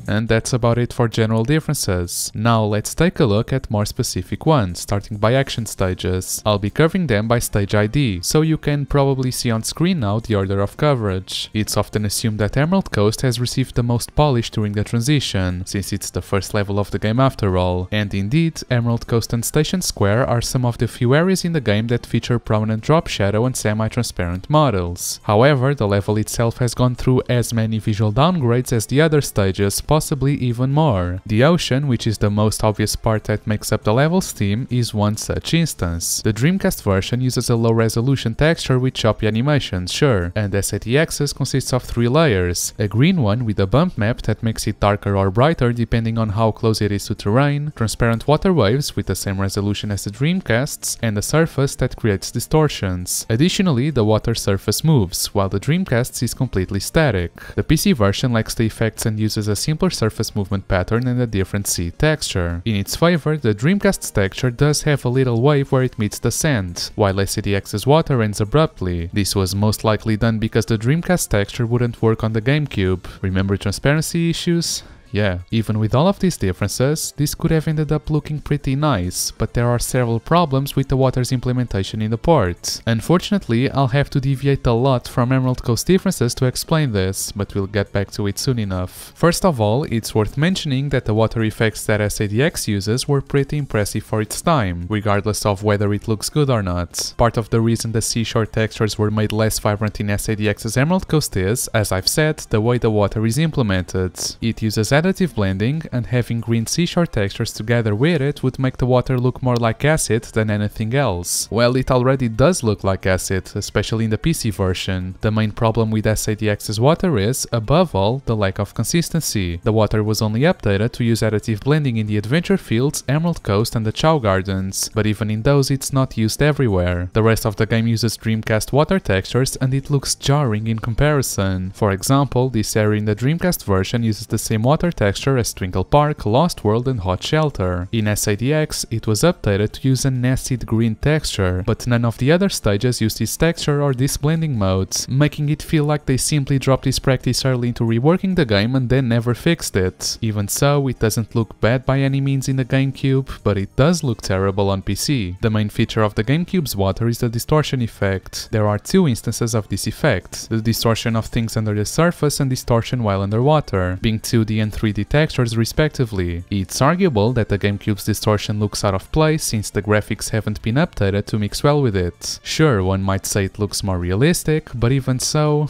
And that's about it for general differences. Now let's take a look at more specific ones, starting by action stages. I'll be covering them by stage ID, so you can probably see on screen now the order of coverage. It's often assumed that Emerald Coast has received the most polish during the transition, since it's the first level of the game after all. And indeed, Emerald Coast and Station Square are some of the few areas in the game that feature prominent drop shadow and semi-transparent models. However, the level itself has gone through as many visual downgrades as the other stages, possibly even more. The ocean, which is the most obvious part that makes up the level's theme, is one such instance. The Dreamcast version uses a low-resolution texture with choppy animations, sure, and SADX's consists of 3 layers, a green one with a bump map that makes it darker or brighter depending on how close it is to terrain, transparent water waves with the same resolution as the Dreamcast's, and a surface that creates distortions. Additionally, the water surface moves, while the Dreamcast's is completely static. The PC version lacks the effects and uses a simpler surface movement pattern and a different sea texture. In its favor, the Dreamcast's texture does have a little wave where it meets the sand, while SADX's water ends abruptly. This was most likely done because the Dreamcast texture wouldn't work on the GameCube. Remember transparency issues? Yeah, even with all of these differences, this could have ended up looking pretty nice, but there are several problems with the water's implementation in the port. Unfortunately, I'll have to deviate a lot from Emerald Coast differences to explain this, but we'll get back to it soon enough. First of all, it's worth mentioning that the water effects that SADX uses were pretty impressive for its time, regardless of whether it looks good or not. Part of the reason the seashore textures were made less vibrant in SADX's Emerald Coast is, as I've said, the way the water is implemented. It uses additive blending, and having green seashore textures together with it would make the water look more like acid than anything else. Well, it already does look like acid, especially in the PC version. The main problem with SADX's water is, above all, the lack of consistency. The water was only updated to use additive blending in the Adventure Fields, Emerald Coast and the Chao Gardens, but even in those it's not used everywhere. The rest of the game uses Dreamcast water textures and it looks jarring in comparison. For example, this area in the Dreamcast version uses the same water texture as Twinkle Park, Lost World and Hot Shelter. In SADX, it was updated to use an acid green texture, but none of the other stages used this texture or this blending modes, making it feel like they simply dropped this practice early into reworking the game and then never fixed it. Even so, it doesn't look bad by any means in the GameCube, but it does look terrible on PC. The main feature of the GameCube's water is the distortion effect. There are 2 instances of this effect, the distortion of things under the surface and distortion while underwater, being 2D and 3D textures respectively. It's arguable that the GameCube's distortion looks out of place since the graphics haven't been updated to mix well with it. Sure, one might say it looks more realistic, but even so,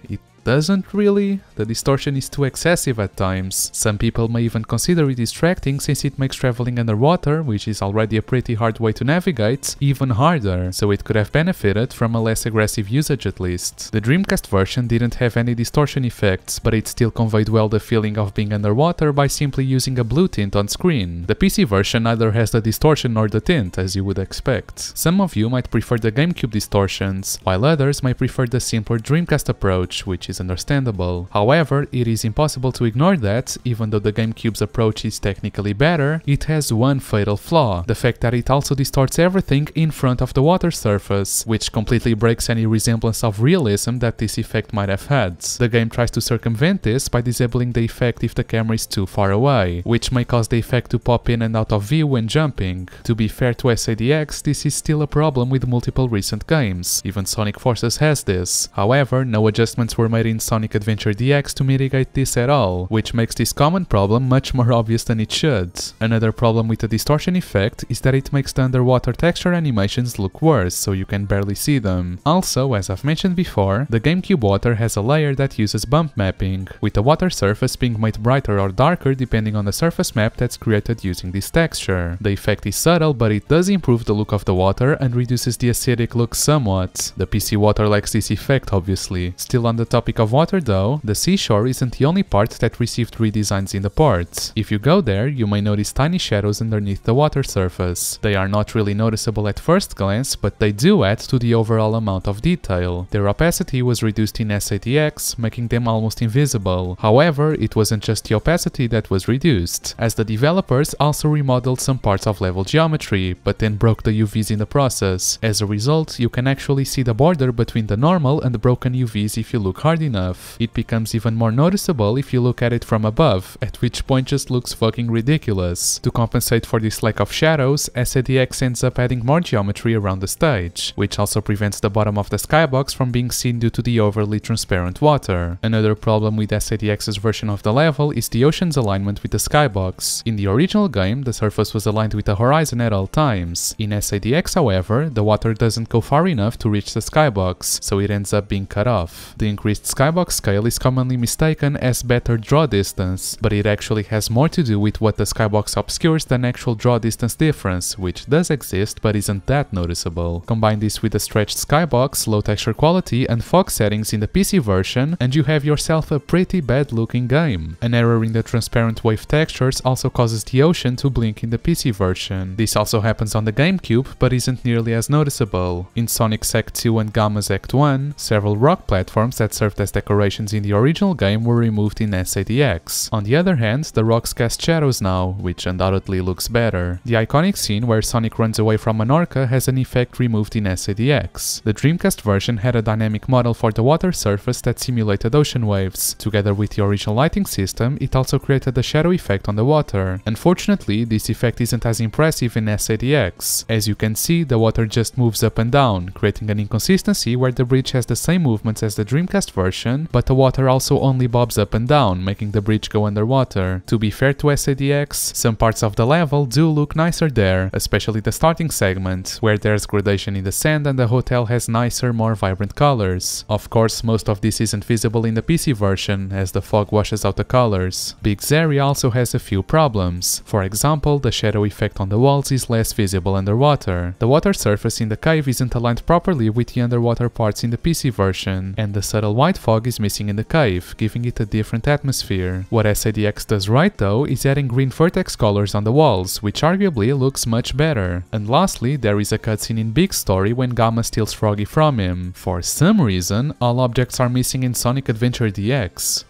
it doesn't really. The distortion is too excessive at times. Some people may even consider it distracting since it makes traveling underwater, which is already a pretty hard way to navigate, even harder, so it could have benefited from a less aggressive usage at least. The Dreamcast version didn't have any distortion effects, but it still conveyed well the feeling of being underwater by simply using a blue tint on screen. The PC version neither has the distortion nor the tint, as you would expect. Some of you might prefer the GameCube distortions, while others might prefer the simpler Dreamcast approach, which is understandable. However, it is impossible to ignore that, even though the GameCube's approach is technically better, it has one fatal flaw, the fact that it also distorts everything in front of the water surface, which completely breaks any resemblance of realism that this effect might have had. The game tries to circumvent this by disabling the effect if the camera is too far away, which may cause the effect to pop in and out of view when jumping. To be fair to SADX, this is still a problem with multiple recent games, even Sonic Forces has this. However, no adjustments were made in Sonic Adventure DX to mitigate this at all, which makes this common problem much more obvious than it should. Another problem with the distortion effect is that it makes the underwater texture animations look worse, so you can barely see them. Also, as I've mentioned before, the GameCube water has a layer that uses bump mapping, with the water surface being made brighter or darker depending on the surface map that's created using this texture. The effect is subtle, but it does improve the look of the water and reduces the acidic look somewhat. The PC water lacks this effect, obviously. Still on the topic of water though, the seashore isn't the only part that received redesigns in the port. If you go there, you may notice tiny shadows underneath the water surface. They are not really noticeable at first glance, but they do add to the overall amount of detail. Their opacity was reduced in SADX, making them almost invisible. However, it wasn't just the opacity that was reduced, as the developers also remodeled some parts of level geometry, but then broke the UVs in the process. As a result, you can actually see the border between the normal and the broken UVs if you look hard enough. It becomes even more noticeable if you look at it from above, at which point just looks fucking ridiculous. To compensate for this lack of shadows, SADX ends up adding more geometry around the stage, which also prevents the bottom of the skybox from being seen due to the overly transparent water. Another problem with SADX's version of the level is the ocean's alignment with the skybox. In the original game, the surface was aligned with the horizon at all times. In SADX, however, the water doesn't go far enough to reach the skybox, so it ends up being cut off. The increased skybox scale is commonly mistaken as better draw distance, but it actually has more to do with what the skybox obscures than actual draw distance difference, which does exist but isn't that noticeable. Combine this with a stretched skybox, low texture quality and fog settings in the PC version, and you have yourself a pretty bad looking game. An error in the transparent wave textures also causes the ocean to blink in the PC version. This also happens on the GameCube, but isn't nearly as noticeable. In Sonic's Act 2 and Gamma's Act 1, several rock platforms that served as decorations in the original game were removed in SADX. On the other hand, the rocks cast shadows now, which undoubtedly looks better. The iconic scene where Sonic runs away from an orca has an effect removed in SADX. The Dreamcast version had a dynamic model for the water surface that simulated ocean waves. Together with the original lighting system, it also created a shadow effect on the water. Unfortunately, this effect isn't as impressive in SADX. As you can see, the water just moves up and down, creating an inconsistency where the bridge has the same movements as the Dreamcast version, but the water also only bobs up and down, making the bridge go underwater. To be fair to SADX, some parts of the level do look nicer there, especially the starting segment, where there's gradation in the sand and the hotel has nicer, more vibrant colors. Of course, most of this isn't visible in the PC version, as the fog washes out the colors. Big's area also has a few problems. For example, the shadow effect on the walls is less visible underwater. The water surface in the cave isn't aligned properly with the underwater parts in the PC version, and the subtle white fog is missing in the cave, giving it a different atmosphere. What SADX does right though is adding green vertex colors on the walls, which arguably looks much better. And lastly, there is a cutscene in Big's story when Gamma steals Froggy from him. For some reason, all objects are missing in Sonic Adventure DX.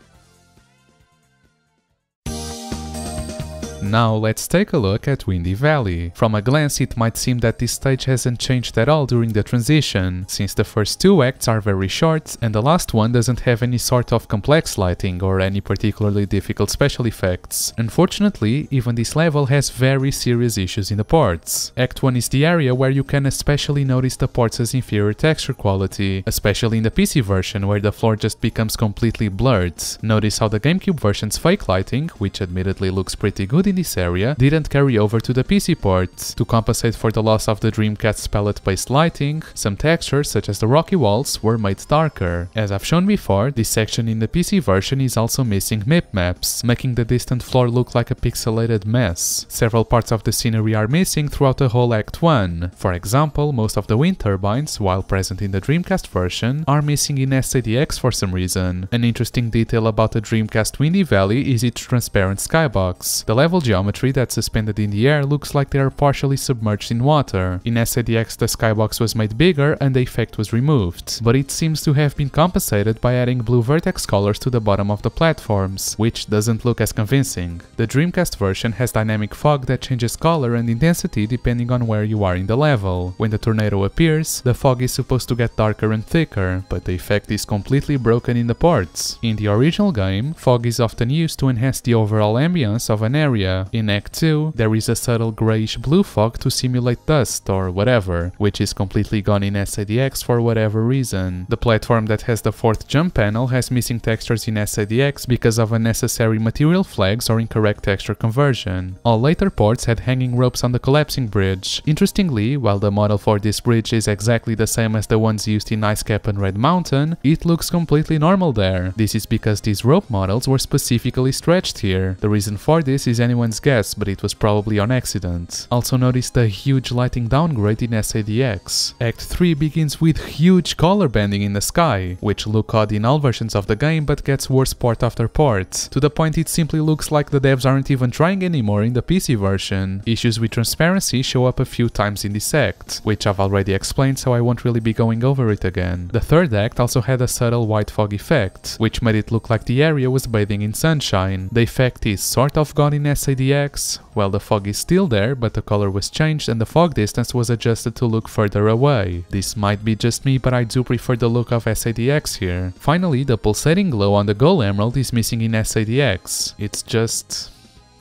Now let's take a look at Windy Valley. From a glance it might seem that this stage hasn't changed at all during the transition, since the first two acts are very short and the last one doesn't have any sort of complex lighting or any particularly difficult special effects. Unfortunately, even this level has very serious issues in the ports. Act 1 is the area where you can especially notice the ports' inferior texture quality, especially in the PC version where the floor just becomes completely blurred. Notice how the GameCube version's fake lighting, which admittedly looks pretty good in in this area didn't carry over to the PC port. To compensate for the loss of the Dreamcast's palette-based lighting, some textures such as the rocky walls were made darker. As I've shown before, this section in the PC version is also missing MIP maps, making the distant floor look like a pixelated mess. Several parts of the scenery are missing throughout the whole Act 1. For example, most of the wind turbines, while present in the Dreamcast version, are missing in SADX for some reason. An interesting detail about the Dreamcast Windy Valley is its transparent skybox. The level geometry that's suspended in the air looks like they are partially submerged in water. In SADX the skybox was made bigger and the effect was removed, but it seems to have been compensated by adding blue vertex colors to the bottom of the platforms, which doesn't look as convincing. The Dreamcast version has dynamic fog that changes color and intensity depending on where you are in the level. When the tornado appears, the fog is supposed to get darker and thicker, but the effect is completely broken in the ports. In the original game, fog is often used to enhance the overall ambience of an area. In Act 2, there is a subtle grayish-blue fog to simulate dust or whatever, which is completely gone in SADX for whatever reason. The platform that has the fourth jump panel has missing textures in SADX because of unnecessary material flags or incorrect texture conversion. All later ports had hanging ropes on the collapsing bridge. Interestingly, while the model for this bridge is exactly the same as the ones used in Ice Cap and Red Mountain, it looks completely normal there. This is because these rope models were specifically stretched here. The reason for this is anyone's guess, but it was probably on accident. Also notice the huge lighting downgrade in SADX. Act 3 begins with huge color banding in the sky, which look odd in all versions of the game but gets worse port after port, to the point it simply looks like the devs aren't even trying anymore in the PC version. Issues with transparency show up a few times in this act, which I've already explained so I won't really be going over it again. The third act also had a subtle white fog effect, which made it look like the area was bathing in sunshine. The effect is sort of gone in SADX. Well, the fog is still there, but the color was changed and the fog distance was adjusted to look further away. This might be just me, but I do prefer the look of SADX here. Finally, the pulsating glow on the Gold Emerald is missing in SADX. It's just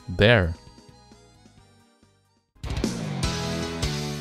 there.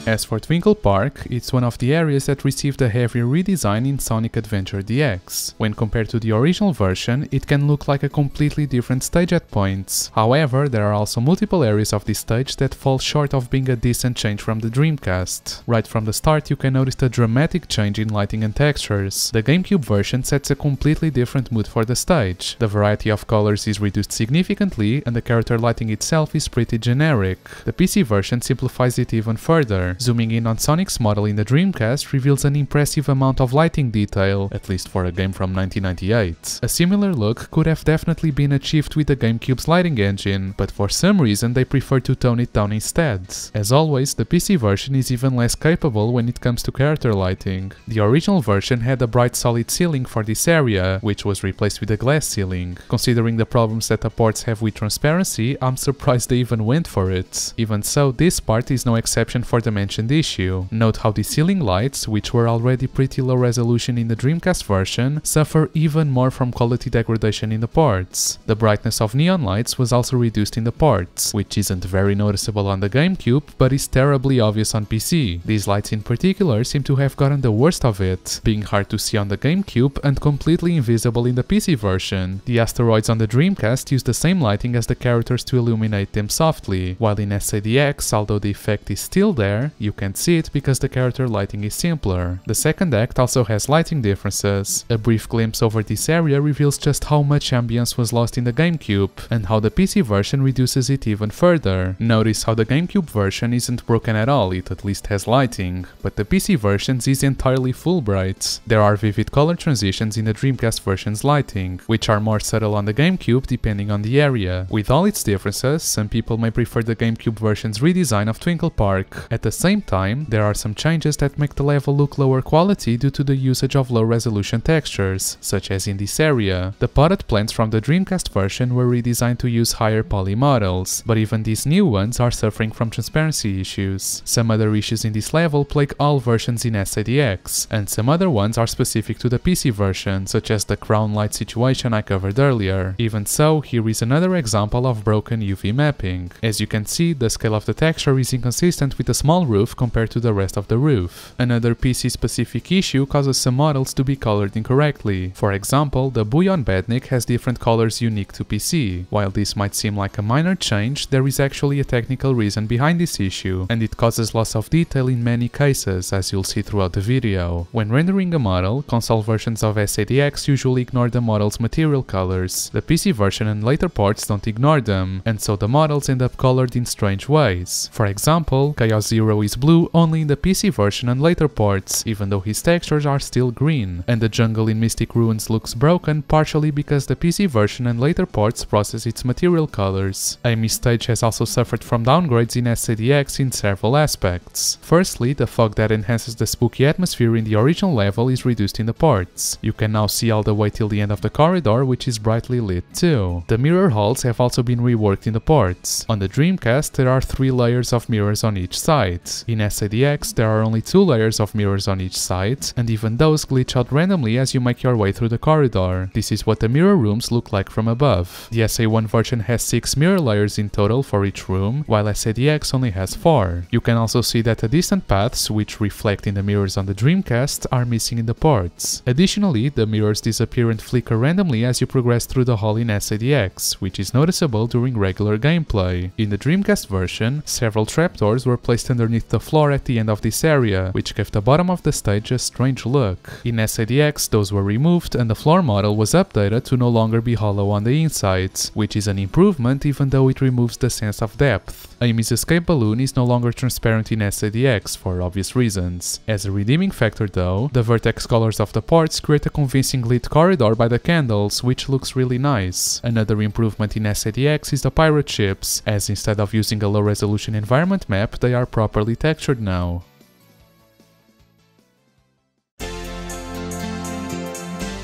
As for Twinkle Park, it's one of the areas that received a heavier redesign in Sonic Adventure DX. When compared to the original version, it can look like a completely different stage at points. However, there are also multiple areas of this stage that fall short of being a decent change from the Dreamcast. Right from the start, you can notice a dramatic change in lighting and textures. The GameCube version sets a completely different mood for the stage. The variety of colors is reduced significantly, and the character lighting itself is pretty generic. The PC version simplifies it even further. Zooming in on Sonic's model in the Dreamcast reveals an impressive amount of lighting detail, at least for a game from 1998. A similar look could have definitely been achieved with the GameCube's lighting engine, but for some reason they prefer to tone it down instead. As always, the PC version is even less capable when it comes to character lighting. The original version had a bright solid ceiling for this area, which was replaced with a glass ceiling. Considering the problems that the ports have with transparency, I'm surprised they even went for it. Even so, this part is no exception for the mentioned issue. Note how the ceiling lights, which were already pretty low resolution in the Dreamcast version, suffer even more from quality degradation in the ports. The brightness of neon lights was also reduced in the ports, which isn't very noticeable on the GameCube, but is terribly obvious on PC. These lights in particular seem to have gotten the worst of it, being hard to see on the GameCube and completely invisible in the PC version. The asteroids on the Dreamcast use the same lighting as the characters to illuminate them softly, while in SADX, although the effect is still there, you can't see it because the character lighting is simpler. The second act also has lighting differences. A brief glimpse over this area reveals just how much ambience was lost in the GameCube, and how the PC version reduces it even further. Notice how the GameCube version isn't broken at all, it at least has lighting, but the PC version is entirely full bright. There are vivid color transitions in the Dreamcast version's lighting, which are more subtle on the GameCube depending on the area. With all its differences, some people may prefer the GameCube version's redesign of Twinkle Park. At the same time, there are some changes that make the level look lower quality due to the usage of low-resolution textures, such as in this area. The potted plants from the Dreamcast version were redesigned to use higher poly models, but even these new ones are suffering from transparency issues. Some other issues in this level plague all versions in SADX, and some other ones are specific to the PC version, such as the crown light situation I covered earlier. Even so, here is another example of broken UV mapping. As you can see, the scale of the texture is inconsistent with the small roof compared to the rest of the roof. Another PC-specific issue causes some models to be colored incorrectly. For example, the Bouillon Badnik has different colors unique to PC. While this might seem like a minor change, there is actually a technical reason behind this issue, and it causes loss of detail in many cases, as you'll see throughout the video. When rendering a model, console versions of SADX usually ignore the model's material colors. The PC version and later ports don't ignore them, and so the models end up colored in strange ways. For example, Chaos Zero is blue only in the PC version and later ports, even though his textures are still green, and the jungle in Mystic Ruins looks broken partially because the PC version and later ports process its material colors. Amy's stage has also suffered from downgrades in SADX in several aspects. Firstly, the fog that enhances the spooky atmosphere in the original level is reduced in the ports. You can now see all the way till the end of the corridor, which is brightly lit too. The mirror halls have also been reworked in the ports. On the Dreamcast, there are 3 layers of mirrors on each side. In SADX, there are only 2 layers of mirrors on each side, and even those glitch out randomly as you make your way through the corridor. This is what the mirror rooms look like from above. The SA1 version has 6 mirror layers in total for each room, while SADX only has 4. You can also see that the distant paths, which reflect in the mirrors on the Dreamcast, are missing in the ports. Additionally, the mirrors disappear and flicker randomly as you progress through the hall in SADX, which is noticeable during regular gameplay. In the Dreamcast version, several trapdoors were placed underneath the floor at the end of this area, which gave the bottom of the stage a strange look. In SADX, those were removed and the floor model was updated to no longer be hollow on the insides, which is an improvement even though it removes the sense of depth. Amy's escape balloon is no longer transparent in SADX for obvious reasons. As a redeeming factor though, the vertex colors of the ports create a convincing lit corridor by the candles, which looks really nice. Another improvement in SADX is the pirate ships, as instead of using a low resolution environment map, they are properly textured now.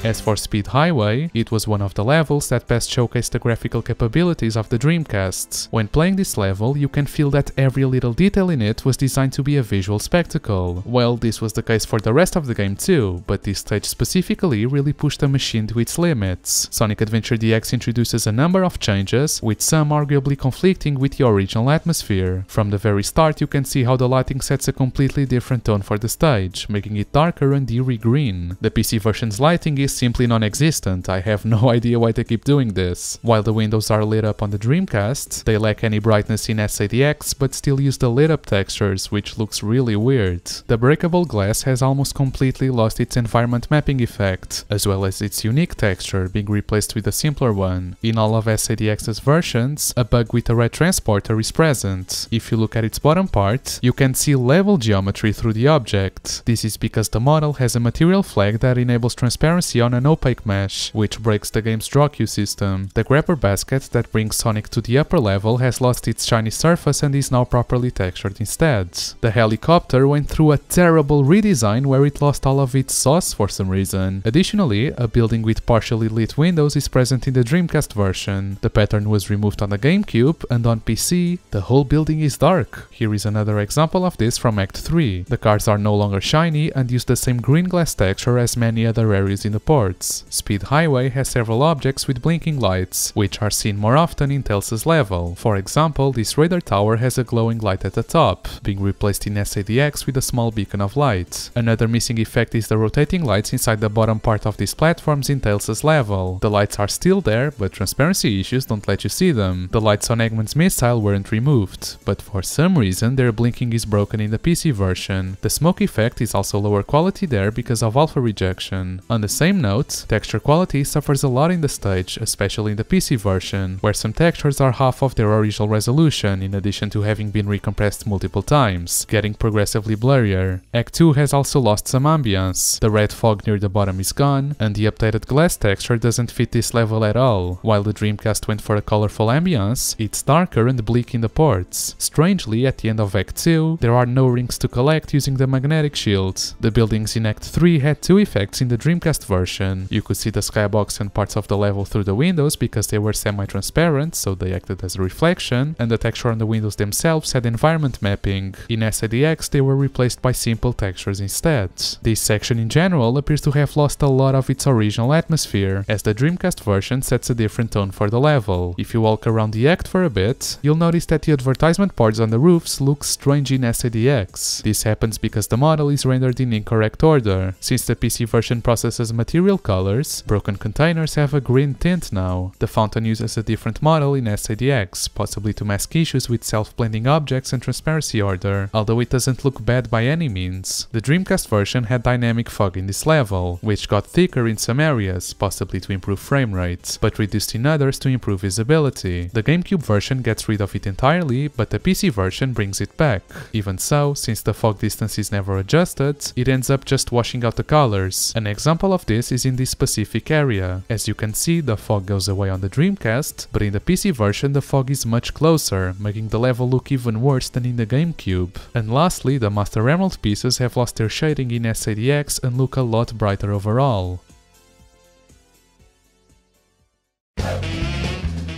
As for Speed Highway, it was one of the levels that best showcased the graphical capabilities of the Dreamcast. When playing this level, you can feel that every little detail in it was designed to be a visual spectacle. Well, this was the case for the rest of the game too, but this stage specifically really pushed the machine to its limits. Sonic Adventure DX introduces a number of changes, with some arguably conflicting with the original atmosphere. From the very start, you can see how the lighting sets a completely different tone for the stage, making it darker and eerie green. The PC version's lighting is simply non-existent. I have no idea why they keep doing this. While the windows are lit up on the Dreamcast, they lack any brightness in SADX but still use the lit up textures, which looks really weird. The breakable glass has almost completely lost its environment mapping effect, as well as its unique texture being replaced with a simpler one. In all of SADX's versions, a bug with a red transporter is present. If you look at its bottom part, you can see level geometry through the object. This is because the model has a material flag that enables transparency on an opaque mesh, which breaks the game's draw queue system. The grabber basket that brings Sonic to the upper level has lost its shiny surface and is now properly textured instead. The helicopter went through a terrible redesign where it lost all of its sauce for some reason. Additionally, a building with partially lit windows is present in the Dreamcast version. The pattern was removed on the GameCube, and on PC, the whole building is dark. Here is another example of this from Act 3. The cars are no longer shiny and use the same green glass texture as many other areas in the ports. Speed Highway has several objects with blinking lights, which are seen more often in Tails' level. For example, this radar tower has a glowing light at the top, being replaced in SADX with a small beacon of light. Another missing effect is the rotating lights inside the bottom part of these platforms in Tails' level. The lights are still there, but transparency issues don't let you see them. The lights on Eggman's missile weren't removed, but for some reason their blinking is broken in the PC version. The smoke effect is also lower quality there because of alpha rejection. On the same note, texture quality suffers a lot in the stage, especially in the PC version, where some textures are half of their original resolution in addition to having been recompressed multiple times, getting progressively blurrier. Act 2 has also lost some ambience. The red fog near the bottom is gone, and the updated glass texture doesn't fit this level at all. While the Dreamcast went for a colorful ambience, it's darker and bleak in the ports. Strangely, at the end of Act 2, there are no rings to collect using the magnetic shield. The buildings in Act 3 had 2 effects in the Dreamcast version, version. You could see the skybox and parts of the level through the windows because they were semi-transparent, so they acted as a reflection, and the texture on the windows themselves had environment mapping. In SADX, they were replaced by simple textures instead. This section in general appears to have lost a lot of its original atmosphere, as the Dreamcast version sets a different tone for the level. If you walk around the act for a bit, you'll notice that the advertisement boards on the roofs look strange in SADX. This happens because the model is rendered in incorrect order. Since the PC version processes material colors, broken containers have a green tint now. The fountain uses a different model in SADX, possibly to mask issues with self-blending objects and transparency order, although it doesn't look bad by any means. The Dreamcast version had dynamic fog in this level, which got thicker in some areas, possibly to improve frame rate, but reduced in others to improve visibility. The GameCube version gets rid of it entirely, but the PC version brings it back. Even so, since the fog distance is never adjusted, it ends up just washing out the colors. An example of this is in this specific area. As you can see, the fog goes away on the Dreamcast, but in the PC version the fog is much closer, making the level look even worse than in the GameCube. And lastly, the Master Emerald pieces have lost their shading in SADX and look a lot brighter overall.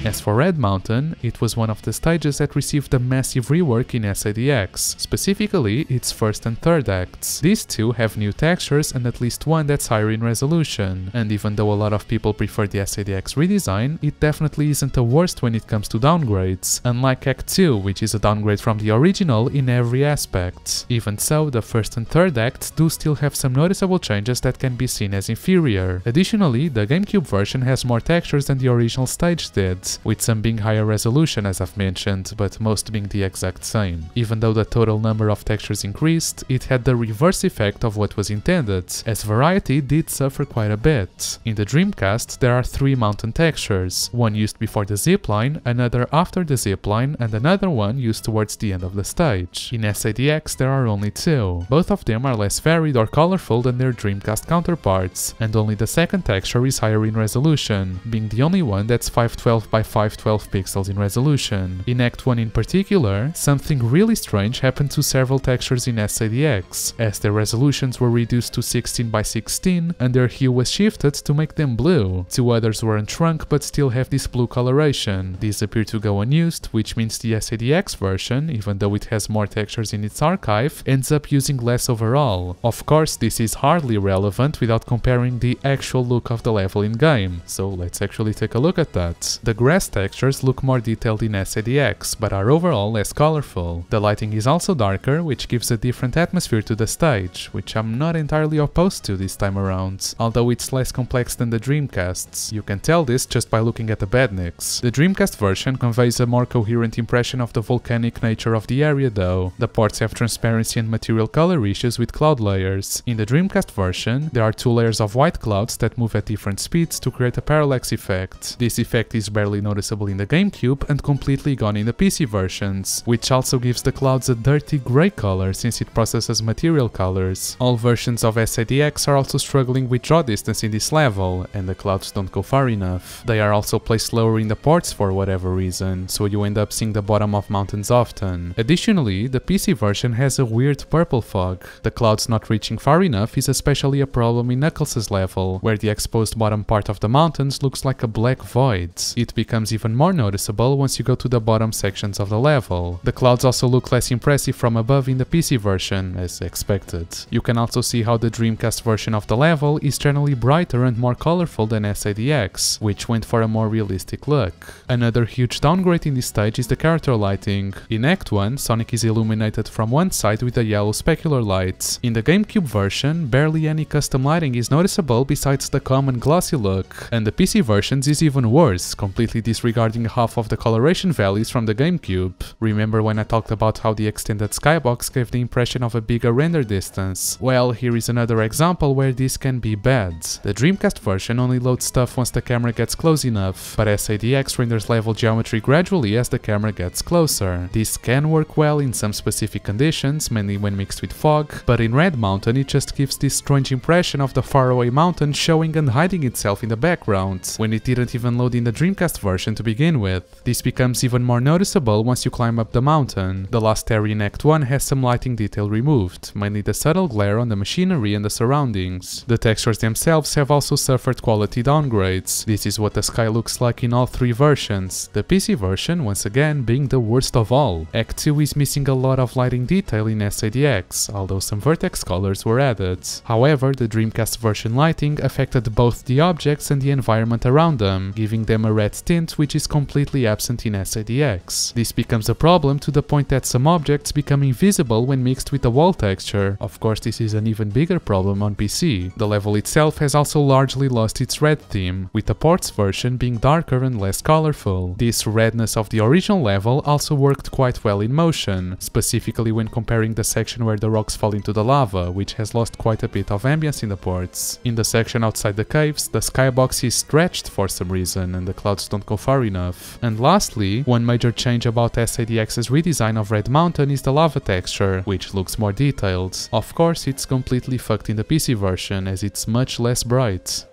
As for Red Mountain, it was one of the stages that received a massive rework in SADX, specifically its first and third acts. These two have new textures and at least one that's higher in resolution, and even though a lot of people prefer the SADX redesign, it definitely isn't the worst when it comes to downgrades, unlike Act 2, which is a downgrade from the original in every aspect. Even so, the first and third acts do still have some noticeable changes that can be seen as inferior. Additionally, the GameCube version has more textures than the original stage did, with some being higher resolution as I've mentioned, but most being the exact same. Even though the total number of textures increased, it had the reverse effect of what was intended, as variety did suffer quite a bit. In the Dreamcast, there are 3 mountain textures, one used before the zipline, another after the zipline, and another one used towards the end of the stage. In SADX, there are only 2. Both of them are less varied or colorful than their Dreamcast counterparts, and only the second texture is higher in resolution, being the only one that's 512 by 512 pixels in resolution. In Act 1 in particular, something really strange happened to several textures in SADX, as their resolutions were reduced to 16 by 16 and their hue was shifted to make them blue. 2 others weren't shrunk but still have this blue coloration. These appear to go unused, which means the SADX version, even though it has more textures in its archive, ends up using less overall. Of course, this is hardly relevant without comparing the actual look of the level in-game, so let's actually take a look at that. The grass textures look more detailed in SADX, but are overall less colorful. The lighting is also darker, which gives a different atmosphere to the stage, which I'm not entirely opposed to this time around, although it's less complex than the Dreamcast's. You can tell this just by looking at the bednicks. The Dreamcast version conveys a more coherent impression of the volcanic nature of the area though. The ports have transparency and material color issues with cloud layers. In the Dreamcast version, there are 2 layers of white clouds that move at different speeds to create a parallax effect. This effect is barely noticeable in the GameCube and completely gone in the PC versions, which also gives the clouds a dirty grey color since it processes material colors. All versions of SADX are also struggling with draw distance in this level, and the clouds don't go far enough. They are also placed lower in the ports for whatever reason, so you end up seeing the bottom of mountains often. Additionally, the PC version has a weird purple fog. The clouds not reaching far enough is especially a problem in Knuckles' level, where the exposed bottom part of the mountains looks like a black void. It becomes even more noticeable once you go to the bottom sections of the level. The clouds also look less impressive from above in the PC version, as expected. You can also see how the Dreamcast version of the level is generally brighter and more colorful than SADX, which went for a more realistic look. Another huge downgrade in this stage is the character lighting. In Act 1, Sonic is illuminated from one side with a yellow specular light. In the GameCube version, barely any custom lighting is noticeable besides the common glossy look, and the PC versions is even worse, completely disregarding half of the coloration values from the GameCube. Remember when I talked about how the extended skybox gave the impression of a bigger render distance? Well, here is another example where this can be bad. The Dreamcast version only loads stuff once the camera gets close enough, but SADX renders level geometry gradually as the camera gets closer. This can work well in some specific conditions, mainly when mixed with fog, but in Red Mountain it just gives this strange impression of the faraway mountain showing and hiding itself in the background, when it didn't even load in the Dreamcast version to begin with. This becomes even more noticeable once you climb up the mountain. The last area in Act 1 has some lighting detail removed, mainly the subtle glare on the machinery and the surroundings. The textures themselves have also suffered quality downgrades. This is what the sky looks like in all three versions, the PC version once again being the worst of all. Act 2 is missing a lot of lighting detail in SADX, although some vertex colors were added. However, the Dreamcast version lighting affected both the objects and the environment around them, giving them a red tint which is completely absent in SADX. This becomes a problem to the point that some objects become invisible when mixed with the wall texture. Of course, this is an even bigger problem on PC. The level itself has also largely lost its red theme, with the ports version being darker and less colorful. This redness of the original level also worked quite well in motion, specifically when comparing the section where the rocks fall into the lava, which has lost quite a bit of ambience in the ports. In the section outside the caves, the skybox is stretched for some reason and the clouds don't go far enough. And lastly, one major change about SADX's redesign of Red Mountain is the lava texture, which looks more detailed. Of course, it's completely fucked in the PC version as it's much less bright.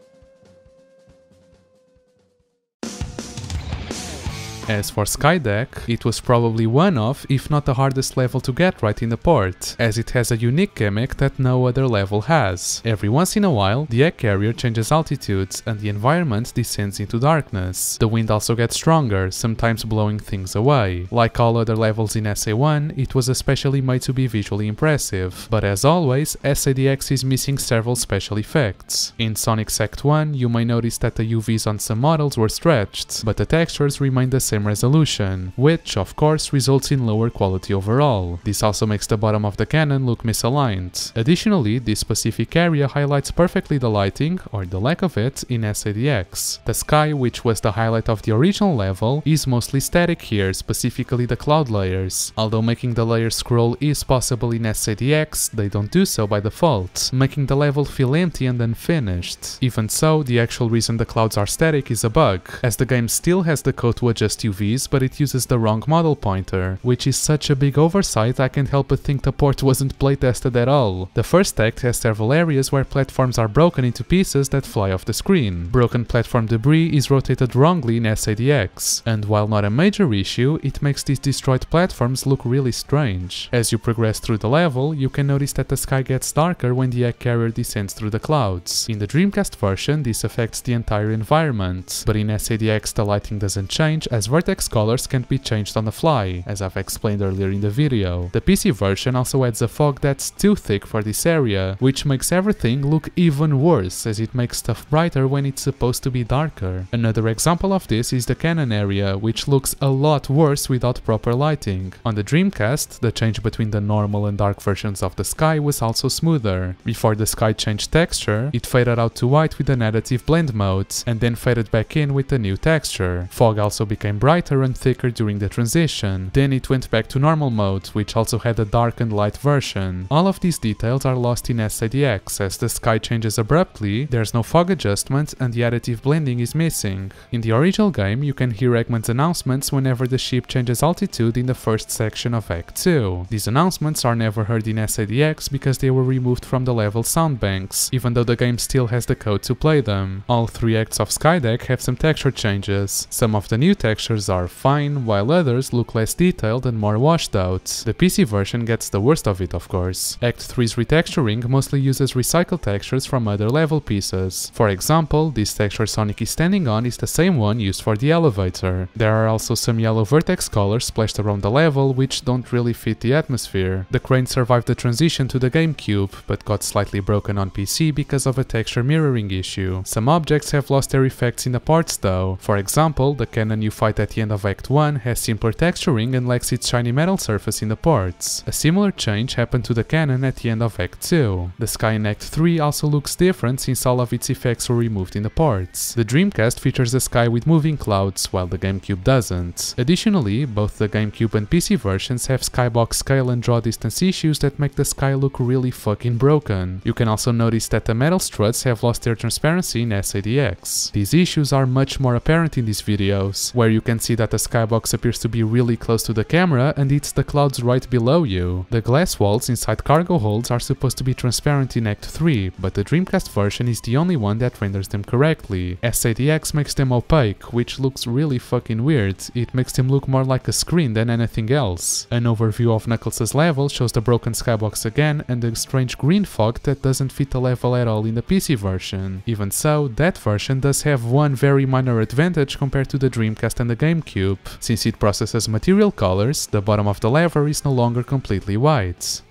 As for Skydeck, it was probably one of, if not the hardest level to get right in the port, as it has a unique gimmick that no other level has. Every once in a while, the egg carrier changes altitudes and the environment descends into darkness. The wind also gets stronger, sometimes blowing things away. Like all other levels in SA1, it was especially made to be visually impressive, but as always, SADX is missing several special effects. In Sonic's Act 1, you may notice that the UVs on some models were stretched, but the textures remain the same resolution, which of course results in lower quality overall. This also makes the bottom of the cannon look misaligned. Additionally, this specific area highlights perfectly the lighting, or the lack of it, in SADX. The sky, which was the highlight of the original level, is mostly static here, specifically the cloud layers. Although making the layers scroll is possible in SADX, they don't do so by default, making the level feel empty and unfinished. Even so, the actual reason the clouds are static is a bug, as the game still has the code to adjust UVs, but it uses the wrong model pointer, which is such a big oversight I can't help but think the port wasn't playtested at all. The first act has several areas where platforms are broken into pieces that fly off the screen. Broken platform debris is rotated wrongly in SADX, and while not a major issue, it makes these destroyed platforms look really strange. As you progress through the level, you can notice that the sky gets darker when the egg carrier descends through the clouds. In the Dreamcast version, this affects the entire environment, but in SADX the lighting doesn't change as vertex colors can't be changed on the fly, as I've explained earlier in the video. The PC version also adds a fog that's too thick for this area, which makes everything look even worse as it makes stuff brighter when it's supposed to be darker. Another example of this is the cannon area, which looks a lot worse without proper lighting. On the Dreamcast, the change between the normal and dark versions of the sky was also smoother. Before the sky changed texture, it faded out to white with the additive blend mode, and then faded back in with the new texture. Fog also became brighter and thicker during the transition. Then it went back to normal mode, which also had a dark and light version. All of these details are lost in SADX, as the sky changes abruptly, there's no fog adjustment, and the additive blending is missing. In the original game, you can hear Eggman's announcements whenever the ship changes altitude in the first section of Act 2. These announcements are never heard in SADX because they were removed from the level sound banks, even though the game still has the code to play them. All three acts of Skydeck have some texture changes. Some of the new textures are fine, while others look less detailed and more washed out. The PC version gets the worst of it, of course. Act 3's retexturing mostly uses recycled textures from other level pieces. For example, this texture Sonic is standing on is the same one used for the elevator. There are also some yellow vertex colors splashed around the level which don't really fit the atmosphere. The crane survived the transition to the GameCube, but got slightly broken on PC because of a texture mirroring issue. Some objects have lost their effects in the parts though. For example, the cannon you fight at the end of Act 1 has simpler texturing and lacks its shiny metal surface in the parts. A similar change happened to the cannon at the end of Act 2. The sky in Act 3 also looks different since all of its effects were removed in the parts. The Dreamcast features a sky with moving clouds, while the GameCube doesn't. Additionally, both the GameCube and PC versions have skybox scale and draw distance issues that make the sky look really fucking broken. You can also notice that the metal struts have lost their transparency in SADX. These issues are much more apparent in these videos, where you can see that the skybox appears to be really close to the camera and it's the clouds right below you. The glass walls inside cargo holds are supposed to be transparent in Act 3, but the Dreamcast version is the only one that renders them correctly. SADX makes them opaque, which looks really fucking weird. It makes them look more like a screen than anything else. An overview of Knuckles' level shows the broken skybox again and the strange green fog that doesn't fit the level at all in the PC version. Even so, that version does have one very minor advantage compared to the Dreamcast and the GameCube. Since it processes material colors, the bottom of the lever is no longer completely white.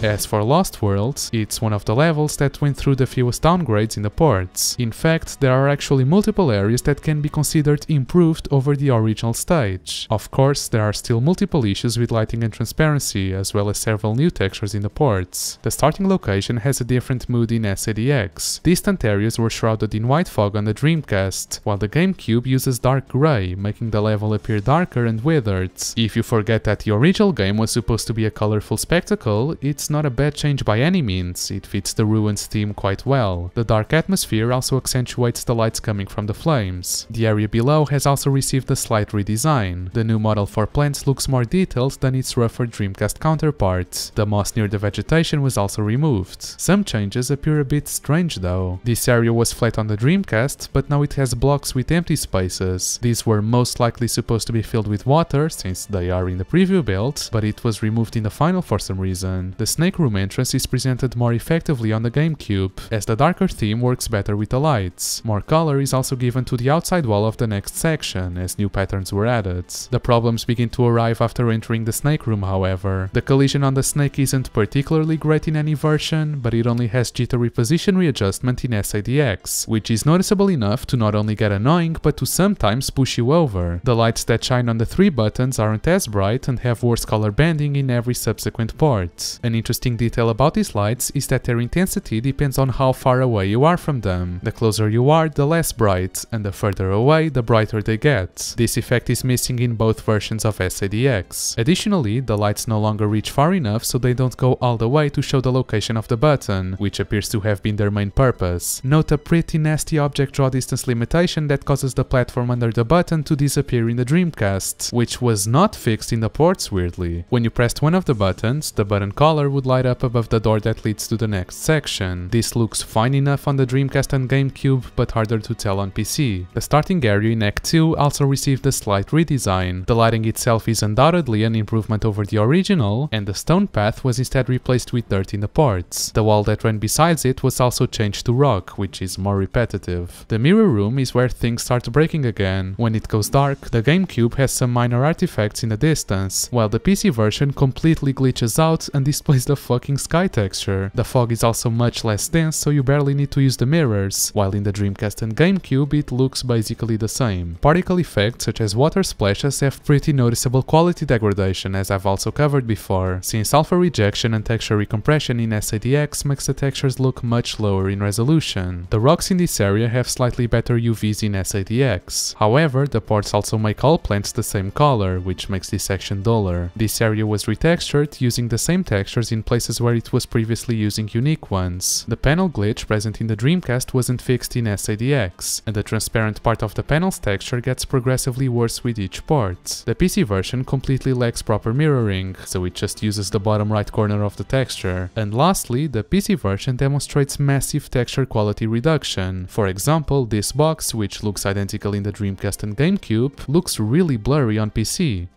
As for Lost Worlds, it's one of the levels that went through the fewest downgrades in the ports. In fact, there are actually multiple areas that can be considered improved over the original stage. Of course, there are still multiple issues with lighting and transparency, as well as several new textures in the ports. The starting location has a different mood in SADX. Distant areas were shrouded in white fog on the Dreamcast, while the GameCube uses dark grey, making the level appear darker and withered. If you forget that the original game was supposed to be a colorful spectacle, it's not a bad change by any means, it fits the Ruins theme quite well. The dark atmosphere also accentuates the lights coming from the flames. The area below has also received a slight redesign. The new model for plants looks more detailed than its rougher Dreamcast counterpart. The moss near the vegetation was also removed. Some changes appear a bit strange though. This area was flat on the Dreamcast, but now it has blocks with empty spaces. These were most likely supposed to be filled with water, since they are in the preview build, but it was removed in the final for some reason. The Snake Room entrance is presented more effectively on the GameCube, as the darker theme works better with the lights. More color is also given to the outside wall of the next section, as new patterns were added. The problems begin to arrive after entering the Snake Room, however. The collision on the snake isn't particularly great in any version, but it only has jittery position readjustment in SADX, which is noticeable enough to not only get annoying, but to sometimes push you over. The lights that shine on the 3 buttons aren't as bright and have worse color banding in every subsequent port. An interesting detail about these lights is that their intensity depends on how far away you are from them. The closer you are, the less bright, and the further away, the brighter they get. This effect is missing in both versions of SADX. Additionally, the lights no longer reach far enough so they don't go all the way to show the location of the button, which appears to have been their main purpose. Note a pretty nasty object draw distance limitation that causes the platform under the button to disappear in the Dreamcast, which was not fixed in the ports weirdly. When you pressed one of the buttons, the button color would light up above the door that leads to the next section. This looks fine enough on the Dreamcast and GameCube, but harder to tell on PC. The starting area in Act 2 also received a slight redesign. The lighting itself is undoubtedly an improvement over the original, and the stone path was instead replaced with dirt in the ports. The wall that ran besides it was also changed to rock, which is more repetitive. The mirror room is where things start breaking again. When it goes dark, the GameCube has some minor artifacts in the distance, while the PC version completely glitches out and displays the fucking sky texture. The fog is also much less dense, so you barely need to use the mirrors, while in the Dreamcast and GameCube it looks basically the same. Particle effects such as water splashes have pretty noticeable quality degradation, as I've also covered before, since alpha rejection and texture recompression in SADX makes the textures look much lower in resolution. The rocks in this area have slightly better UVs in SADX. However, the ports also make all plants the same color, which makes this section duller. This area was retextured using the same textures in places where it was previously using unique ones. The panel glitch present in the Dreamcast wasn't fixed in SADX, and the transparent part of the panel's texture gets progressively worse with each port. The PC version completely lacks proper mirroring, so it just uses the bottom right corner of the texture. And lastly, the PC version demonstrates massive texture quality reduction. For example, this box, which looks identical in the Dreamcast and GameCube, looks really blurry on PC.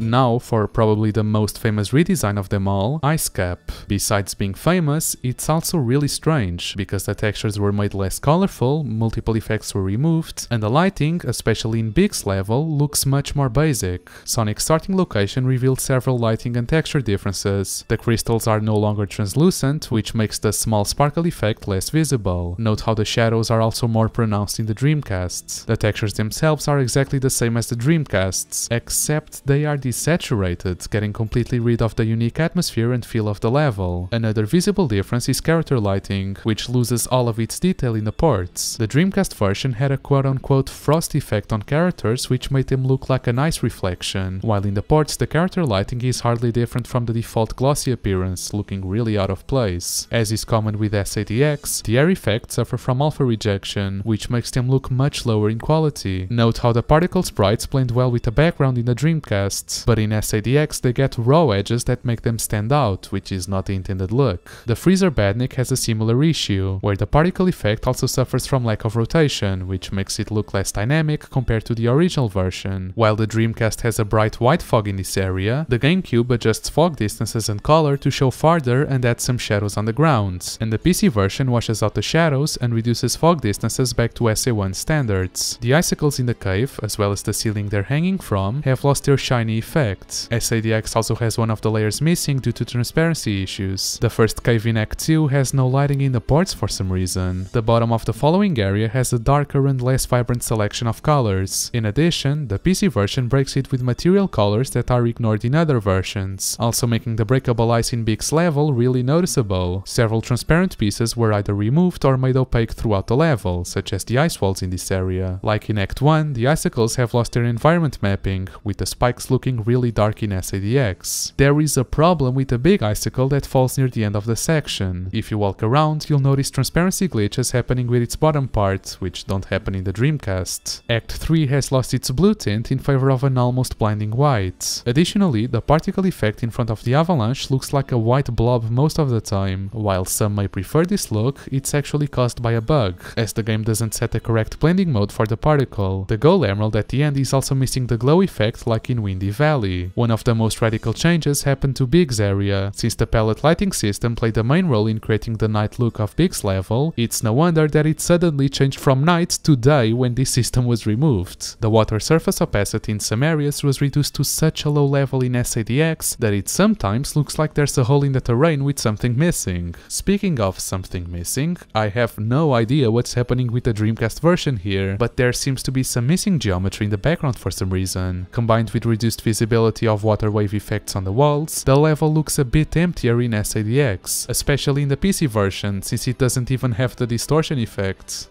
Now for probably the most famous redesign of them all, Ice Cap. Besides being famous, it's also really strange, because the textures were made less colorful, multiple effects were removed, and the lighting, especially in Big's level, looks much more basic. Sonic's starting location revealed several lighting and texture differences. The crystals are no longer translucent, which makes the small sparkle effect less visible. Note how the shadows are also more pronounced in the Dreamcasts. The textures themselves are exactly the same as the Dreamcasts, except they are is saturated, getting completely rid of the unique atmosphere and feel of the level. Another visible difference is character lighting, which loses all of its detail in the ports. The Dreamcast version had a quote-unquote frost effect on characters which made them look like an ice reflection, while in the ports the character lighting is hardly different from the default glossy appearance, looking really out of place. As is common with SADX, the air effects suffer from alpha rejection, which makes them look much lower in quality. Note how the particle sprites blend well with the background in the Dreamcast, but in SADX they get raw edges that make them stand out, which is not the intended look. The Freezer Badnik has a similar issue, where the particle effect also suffers from lack of rotation, which makes it look less dynamic compared to the original version. While the Dreamcast has a bright white fog in this area, the GameCube adjusts fog distances and color to show farther and adds some shadows on the ground, and the PC version washes out the shadows and reduces fog distances back to SA1 standards. The icicles in the cave, as well as the ceiling they're hanging from, have lost their shiny effect. SADX also has one of the layers missing due to transparency issues. The first cave in Act 2 has no lighting in the ports for some reason. The bottom of the following area has a darker and less vibrant selection of colors. In addition, the PC version breaks it with material colors that are ignored in other versions, also making the breakable ice in Big's level really noticeable. Several transparent pieces were either removed or made opaque throughout the level, such as the ice walls in this area. Like in Act 1, the icicles have lost their environment mapping, with the spikes looking really dark in SADX. There is a problem with the big icicle that falls near the end of the section. If you walk around, you'll notice transparency glitches happening with its bottom part, which don't happen in the Dreamcast. Act 3 has lost its blue tint in favor of an almost blinding white. Additionally, the particle effect in front of the avalanche looks like a white blob most of the time. While some may prefer this look, it's actually caused by a bug, as the game doesn't set the correct blending mode for the particle. The gold emerald at the end is also missing the glow effect like in Windy Valley. One of the most radical changes happened to Big's area. Since the palette lighting system played a main role in creating the night look of Big's level, it's no wonder that it suddenly changed from night to day when this system was removed. The water surface opacity in some areas was reduced to such a low level in SADX that it sometimes looks like there's a hole in the terrain with something missing. Speaking of something missing, I have no idea what's happening with the Dreamcast version here, but there seems to be some missing geometry in the background for some reason. Combined with reduced visibility of water wave effects on the walls, the level looks a bit emptier in SADX, especially in the PC version, since it doesn't even have the distortion effect.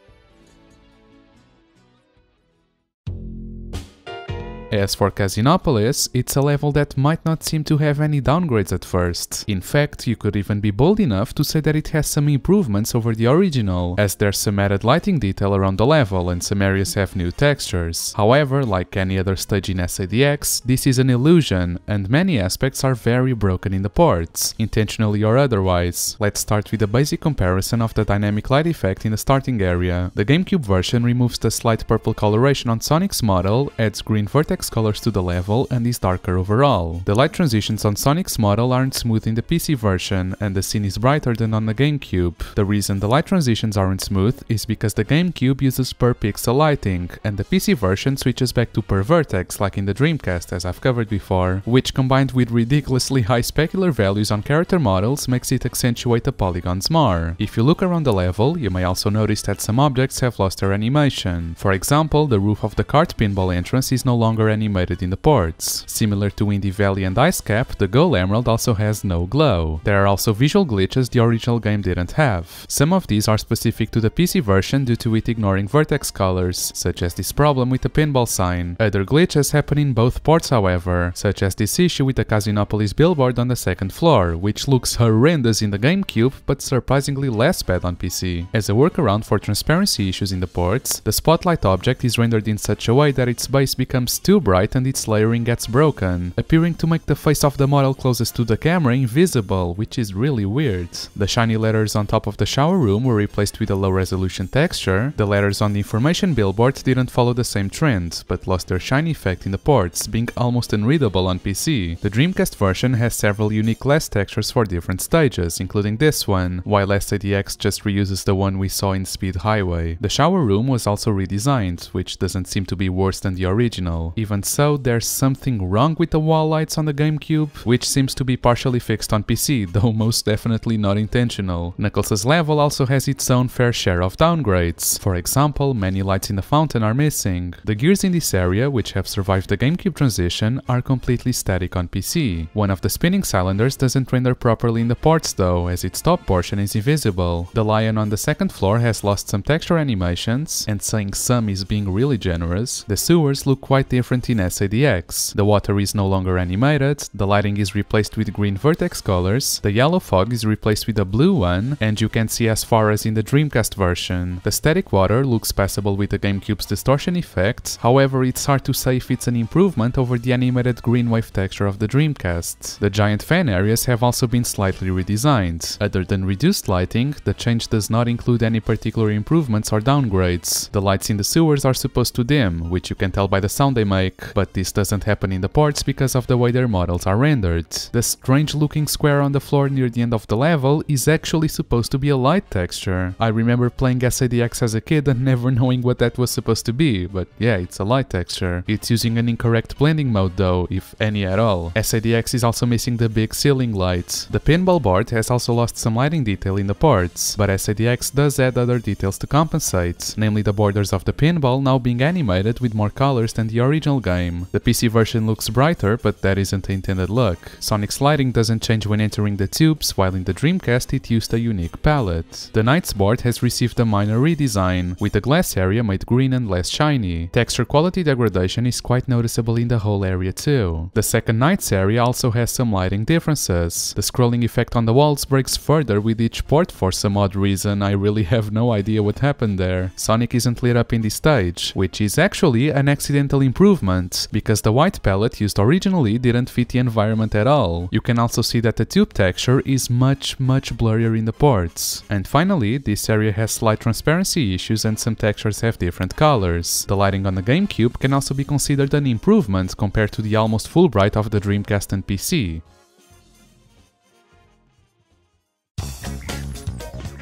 As for Casinopolis, it's a level that might not seem to have any downgrades at first. In fact, you could even be bold enough to say that it has some improvements over the original, as there's some added lighting detail around the level and some areas have new textures. However, like any other stage in SADX, this is an illusion, and many aspects are very broken in the ports, intentionally or otherwise. Let's start with a basic comparison of the dynamic light effect in the starting area. The GameCube version removes the slight purple coloration on Sonic's model, adds green vertex colors to the level, and is darker overall. The light transitions on Sonic's model aren't smooth in the PC version, and the scene is brighter than on the GameCube. The reason the light transitions aren't smooth is because the GameCube uses per pixel lighting, and the PC version switches back to per vertex like in the Dreamcast, as I've covered before, which combined with ridiculously high specular values on character models makes it accentuate the polygons more. If you look around the level, you may also notice that some objects have lost their animation. For example, the roof of the kart pinball entrance is no longer animated in the ports. Similar to Windy Valley and Ice Cap, the Gold Emerald also has no glow. There are also visual glitches the original game didn't have. Some of these are specific to the PC version due to it ignoring vertex colors, such as this problem with the pinball sign. Other glitches happen in both ports however, such as this issue with the Casinopolis billboard on the second floor, which looks horrendous in the GameCube but surprisingly less bad on PC. As a workaround for transparency issues in the ports, the spotlight object is rendered in such a way that its base becomes too bright and its layering gets broken, appearing to make the face of the model closest to the camera invisible, which is really weird. The shiny letters on top of the shower room were replaced with a low resolution texture. The letters on the information billboard didn't follow the same trend, but lost their shiny effect in the ports, being almost unreadable on PC. The Dreamcast version has several unique glass textures for different stages, including this one, while SADX just reuses the one we saw in Speed Highway. The shower room was also redesigned, which doesn't seem to be worse than the original. Even Even so, there's something wrong with the wall lights on the GameCube, which seems to be partially fixed on PC, though most definitely not intentional. Knuckles' level also has its own fair share of downgrades. For example, many lights in the fountain are missing. The gears in this area, which have survived the GameCube transition, are completely static on PC. One of the spinning cylinders doesn't render properly in the ports though, as its top portion is invisible. The lion on the second floor has lost some texture animations, and saying some is being really generous. The sewers look quite different in SADX. The water is no longer animated, the lighting is replaced with green vertex colors, the yellow fog is replaced with a blue one, and you can see as far as in the Dreamcast version. The static water looks passable with the GameCube's distortion effect, however it's hard to say if it's an improvement over the animated green wave texture of the Dreamcast. The giant fan areas have also been slightly redesigned. Other than reduced lighting, the change does not include any particular improvements or downgrades. The lights in the sewers are supposed to dim, which you can tell by the sound they make, but this doesn't happen in the ports because of the way their models are rendered. The strange looking square on the floor near the end of the level is actually supposed to be a light texture. I remember playing SADX as a kid and never knowing what that was supposed to be, but yeah, it's a light texture. It's using an incorrect blending mode though, if any at all. SADX is also missing the big ceiling light. The pinball board has also lost some lighting detail in the ports, but SADX does add other details to compensate, namely the borders of the pinball now being animated with more colors than the original game. The PC version looks brighter, but that isn't the intended look. Sonic's lighting doesn't change when entering the tubes, while in the Dreamcast it used a unique palette. The Knights board has received a minor redesign, with the glass area made green and less shiny. Texture quality degradation is quite noticeable in the whole area too. The second Knights area also has some lighting differences. The scrolling effect on the walls breaks further with each port for some odd reason. I really have no idea what happened there. Sonic isn't lit up in this stage, which is actually an accidental improvement, because the white palette used originally didn't fit the environment at all. You can also see that the tube texture is much blurrier in the ports. And finally, this area has slight transparency issues and some textures have different colors. The lighting on the GameCube can also be considered an improvement compared to the almost full bright of the Dreamcast and PC.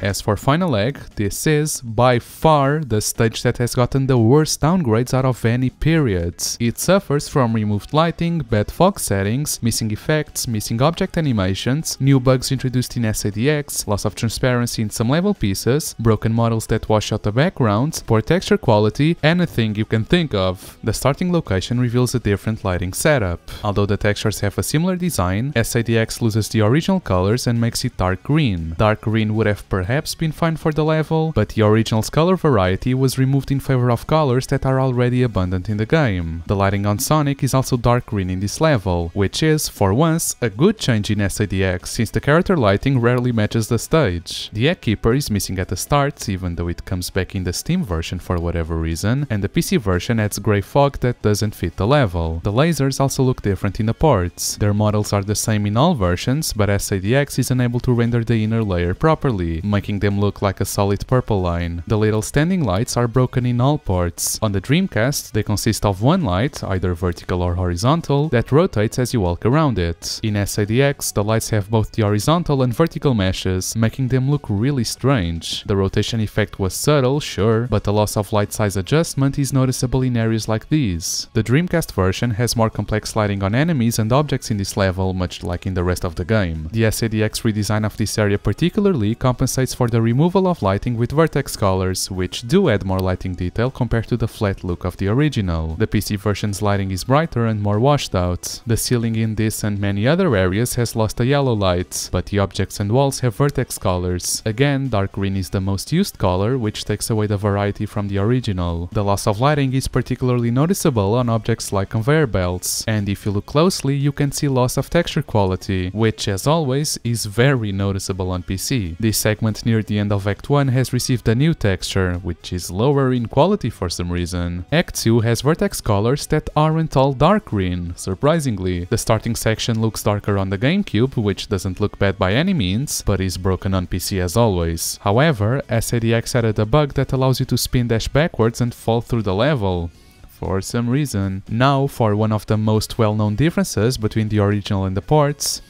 As for Final Egg, this is, by far, the stage that has gotten the worst downgrades out of any period. It suffers from removed lighting, bad fog settings, missing effects, missing object animations, new bugs introduced in SADX, loss of transparency in some level pieces, broken models that wash out the background, poor texture quality, anything you can think of. The starting location reveals a different lighting setup. Although the textures have a similar design, SADX loses the original colors and makes it dark green. Dark green would have perhaps been fine for the level, but the original's color variety was removed in favor of colors that are already abundant in the game. The lighting on Sonic is also dark green in this level, which is, for once, a good change in SADX, since the character lighting rarely matches the stage. The Egg Keeper is missing at the start, even though it comes back in the Steam version for whatever reason, and the PC version adds grey fog that doesn't fit the level. The lasers also look different in the ports. Their models are the same in all versions, but SADX is unable to render the inner layer properly, making them look like a solid purple line. The little standing lights are broken in all ports. On the Dreamcast, they consist of one light, either vertical or horizontal, that rotates as you walk around it. In SADX, the lights have both the horizontal and vertical meshes, making them look really strange. The rotation effect was subtle, sure, but the loss of light size adjustment is noticeable in areas like these. The Dreamcast version has more complex lighting on enemies and objects in this level, much like in the rest of the game. The SADX redesign of this area particularly compensates for the removal of lighting with vertex colors, which do add more lighting detail compared to the flat look of the original. The PC version's lighting is brighter and more washed out. The ceiling in this and many other areas has lost a yellow light, but the objects and walls have vertex colors. Again, dark green is the most used color, which takes away the variety from the original. The loss of lighting is particularly noticeable on objects like conveyor belts, and if you look closely you can see loss of texture quality, which as always is very noticeable on PC. This segment near the end of Act 1 has received a new texture, which is lower in quality for some reason. Act 2 has vertex colors that aren't all dark green, surprisingly. The starting section looks darker on the GameCube, which doesn't look bad by any means, but is broken on PC as always. However, SADX added a bug that allows you to spin dash backwards and fall through the level. For some reason. Now for one of the most well-known differences between the original and the ports.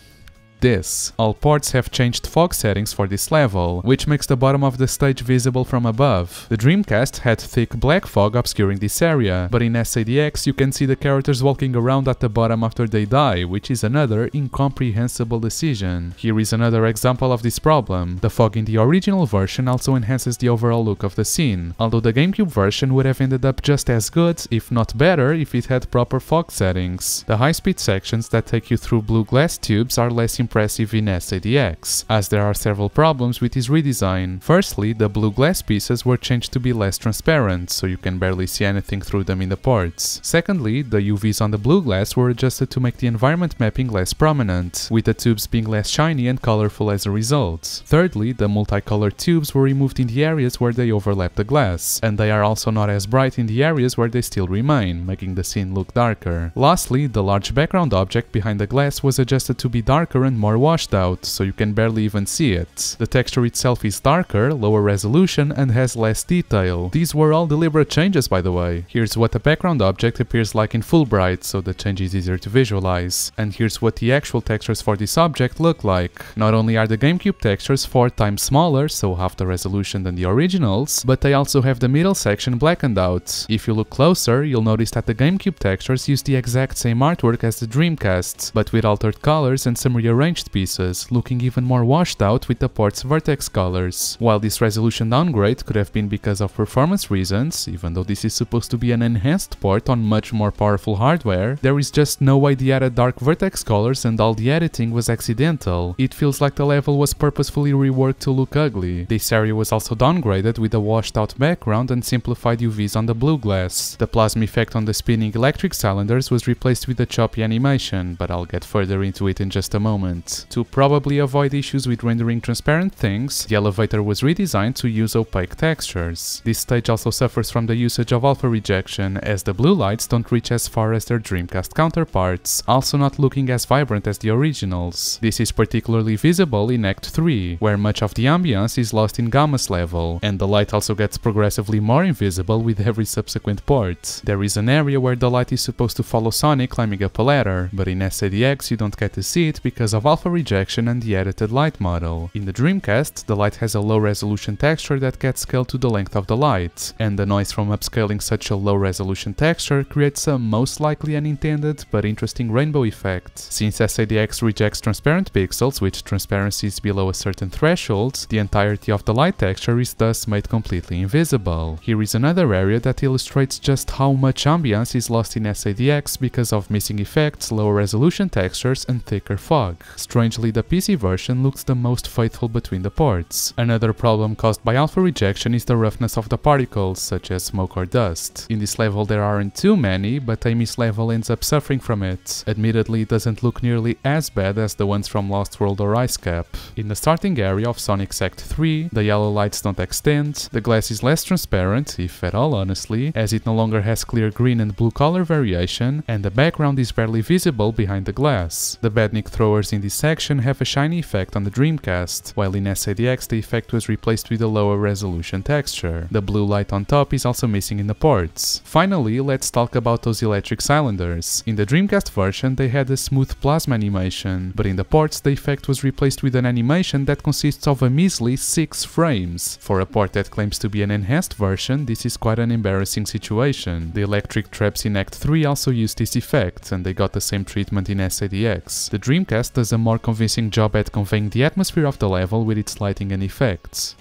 this. All ports have changed fog settings for this level, which makes the bottom of the stage visible from above. The Dreamcast had thick black fog obscuring this area, but in SADX you can see the characters walking around at the bottom after they die, which is another incomprehensible decision. Here is another example of this problem. The fog in the original version also enhances the overall look of the scene, although the GameCube version would have ended up just as good, if not better, if it had proper fog settings. The high-speed sections that take you through blue glass tubes are less impressive in SADX, as there are several problems with this redesign. Firstly, the blue glass pieces were changed to be less transparent, so you can barely see anything through them in the ports. Secondly, the UVs on the blue glass were adjusted to make the environment mapping less prominent, with the tubes being less shiny and colorful as a result. Thirdly, the multicolored tubes were removed in the areas where they overlap the glass, and they are also not as bright in the areas where they still remain, making the scene look darker. Lastly, the large background object behind the glass was adjusted to be darker and more washed out, so you can barely even see it. The texture itself is darker, lower resolution, and has less detail. These were all deliberate changes, by the way. Here's what the background object appears like in full bright, so the change is easier to visualize. And here's what the actual textures for this object look like. Not only are the GameCube textures 4 times smaller, so half the resolution than the originals, but they also have the middle section blackened out. If you look closer, you'll notice that the GameCube textures use the exact same artwork as the Dreamcast, but with altered colors and some rearranged pieces, looking even more washed out with the port's vertex colors. While this resolution downgrade could have been because of performance reasons, even though this is supposed to be an enhanced port on much more powerful hardware, there is just no way the added dark vertex colors and all the editing was accidental. It feels like the level was purposefully reworked to look ugly. This area was also downgraded with a washed out background and simplified UVs on the blue glass. The plasma effect on the spinning electric cylinders was replaced with a choppy animation, but I'll get further into it in just a moment. To probably avoid issues with rendering transparent things, the elevator was redesigned to use opaque textures. This stage also suffers from the usage of alpha rejection, as the blue lights don't reach as far as their Dreamcast counterparts, also not looking as vibrant as the originals. This is particularly visible in Act 3, where much of the ambience is lost in Gamma's level, and the light also gets progressively more invisible with every subsequent port. There is an area where the light is supposed to follow Sonic climbing up a ladder, but in SADX you don't get to see it because of alpha rejection and the edited light model. In the Dreamcast, the light has a low resolution texture that gets scaled to the length of the light, and the noise from upscaling such a low resolution texture creates a most likely unintended but interesting rainbow effect. Since SADX rejects transparent pixels with transparencies below a certain threshold, the entirety of the light texture is thus made completely invisible. Here is another area that illustrates just how much ambience is lost in SADX because of missing effects, lower resolution textures, and thicker fog. Strangely, the PC version looks the most faithful between the ports. Another problem caused by alpha rejection is the roughness of the particles, such as smoke or dust. In this level there aren't too many, but Amy's level ends up suffering from it. Admittedly, it doesn't look nearly as bad as the ones from Lost World or Ice Cap. In the starting area of Sonic's Act 3, the yellow lights don't extend, the glass is less transparent, if at all honestly, as it no longer has clear green and blue color variation, and the background is barely visible behind the glass. The badnik throwers in this section have a shiny effect on the Dreamcast, while in SADX the effect was replaced with a lower resolution texture. The blue light on top is also missing in the ports. Finally, let's talk about those electric cylinders. In the Dreamcast version they had a smooth plasma animation, but in the ports the effect was replaced with an animation that consists of a measly 6 frames. For a port that claims to be an enhanced version, this is quite an embarrassing situation. The electric traps in Act 3 also used this effect, and they got the same treatment in SADX. The Dreamcast does a more convincing job at conveying the atmosphere of the level with its lighting and effects.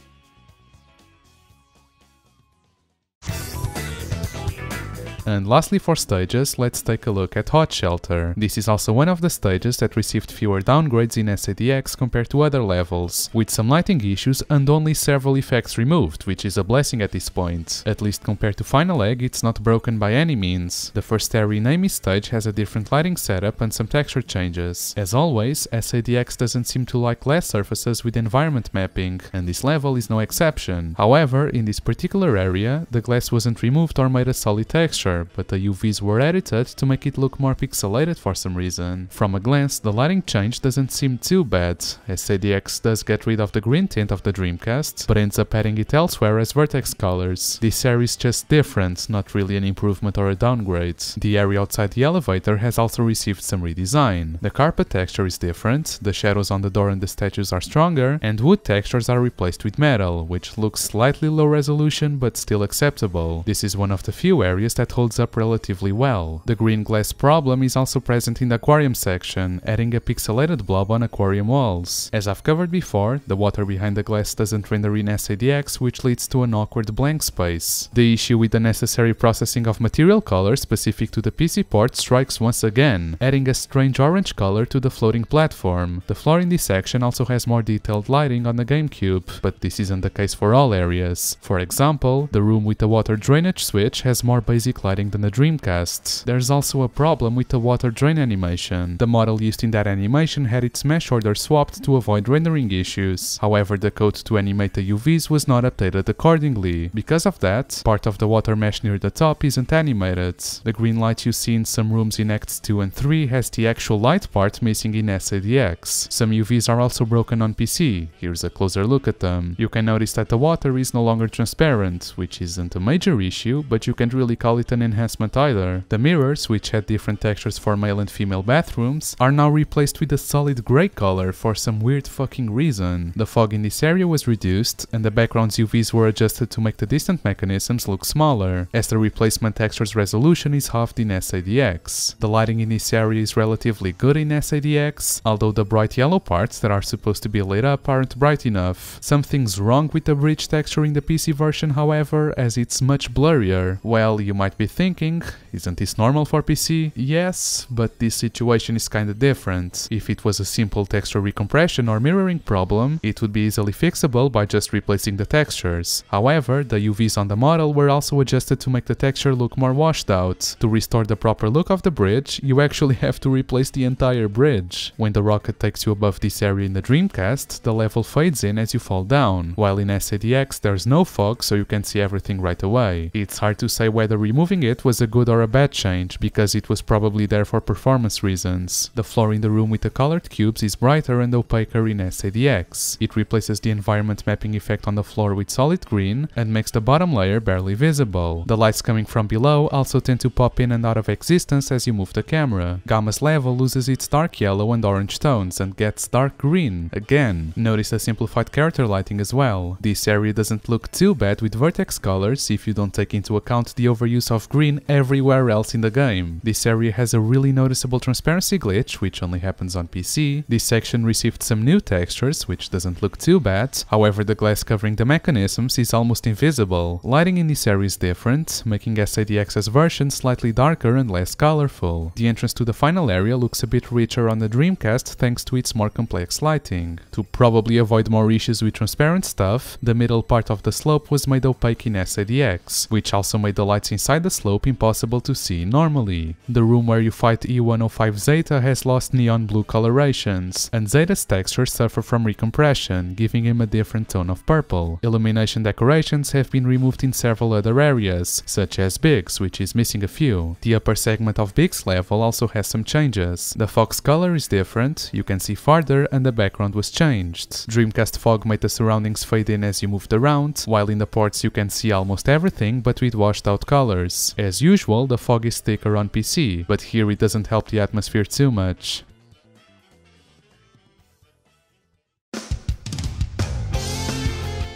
And lastly for stages, let's take a look at Hot Shelter. This is also one of the stages that received fewer downgrades in SADX compared to other levels, with some lighting issues and only several effects removed, which is a blessing at this point. At least compared to Final Egg, it's not broken by any means. The first area in Amy's stage has a different lighting setup and some texture changes. As always, SADX doesn't seem to like glass surfaces with environment mapping, and this level is no exception. However, in this particular area, the glass wasn't removed or made a solid texture, similar, but the UVs were edited to make it look more pixelated for some reason. From a glance, the lighting change doesn't seem too bad, as SADX does get rid of the green tint of the Dreamcast, but ends up adding it elsewhere as vertex colors. This area is just different, not really an improvement or a downgrade. The area outside the elevator has also received some redesign. The carpet texture is different, the shadows on the door and the statues are stronger, and wood textures are replaced with metal, which looks slightly low resolution but still acceptable. This is one of the few areas that holds up relatively well. The green glass problem is also present in the aquarium section, adding a pixelated blob on aquarium walls. As I've covered before, the water behind the glass doesn't render in SADX, which leads to an awkward blank space. The issue with the necessary processing of material color specific to the PC port strikes once again, adding a strange orange color to the floating platform. The floor in this section also has more detailed lighting on the GameCube, but this isn't the case for all areas. For example, the room with the water drainage switch has more basic lighting than the Dreamcast. There's also a problem with the water drain animation. The model used in that animation had its mesh order swapped to avoid rendering issues. However, the code to animate the UVs was not updated accordingly. Because of that, part of the water mesh near the top isn't animated. The green light you see in some rooms in Acts 2 and 3 has the actual light part missing in SADX. Some UVs are also broken on PC. Here's a closer look at them. You can notice that the water is no longer transparent, which isn't a major issue, but you can't really call it an enhancement either. The mirrors, which had different textures for male and female bathrooms, are now replaced with a solid grey color for some weird fucking reason. The fog in this area was reduced, and the background's UVs were adjusted to make the distant mechanisms look smaller, as the replacement texture's resolution is halved in SADX. The lighting in this area is relatively good in SADX, although the bright yellow parts that are supposed to be lit up aren't bright enough. Something's wrong with the bridge texture in the PC version, however, as it's much blurrier. Well, you might be thinking, isn't this normal for PC? Yes, but this situation is kinda different. If it was a simple texture recompression or mirroring problem, it would be easily fixable by just replacing the textures. However, the UVs on the model were also adjusted to make the texture look more washed out. To restore the proper look of the bridge, you actually have to replace the entire bridge. When the rocket takes you above this area in the Dreamcast, the level fades in as you fall down, while in SADX there's no fog, so you can see everything right away. It's hard to say whether removing it was a good or a bad change, because it was probably there for performance reasons. The floor in the room with the colored cubes is brighter and opaquer in SADX. It replaces the environment mapping effect on the floor with solid green and makes the bottom layer barely visible. The lights coming from below also tend to pop in and out of existence as you move the camera. Gamma's level loses its dark yellow and orange tones and gets dark green again. Notice the simplified character lighting as well. This area doesn't look too bad with vertex colors if you don't take into account the overuse of green everywhere else in the game. This area has a really noticeable transparency glitch, which only happens on PC. This section received some new textures, which doesn't look too bad. However, the glass covering the mechanisms is almost invisible. Lighting in this area is different, making SADX's version slightly darker and less colorful. The entrance to the final area looks a bit richer on the Dreamcast thanks to its more complex lighting. To probably avoid more issues with transparent stuff, the middle part of the slope was made opaque in SADX, which also made the lights inside the slope impossible to see normally. The room where you fight E105 Zeta has lost neon blue colorations, and Zeta's textures suffer from recompression, giving him a different tone of purple. Illumination decorations have been removed in several other areas, such as Biggs, which is missing a few. The upper segment of Biggs level also has some changes. The fog's color is different, you can see farther, and the background was changed. Dreamcast fog made the surroundings fade in as you moved around, while in the ports you can see almost everything but with washed out colors. As usual, the fog is thicker on PC, but here it doesn't help the atmosphere too much.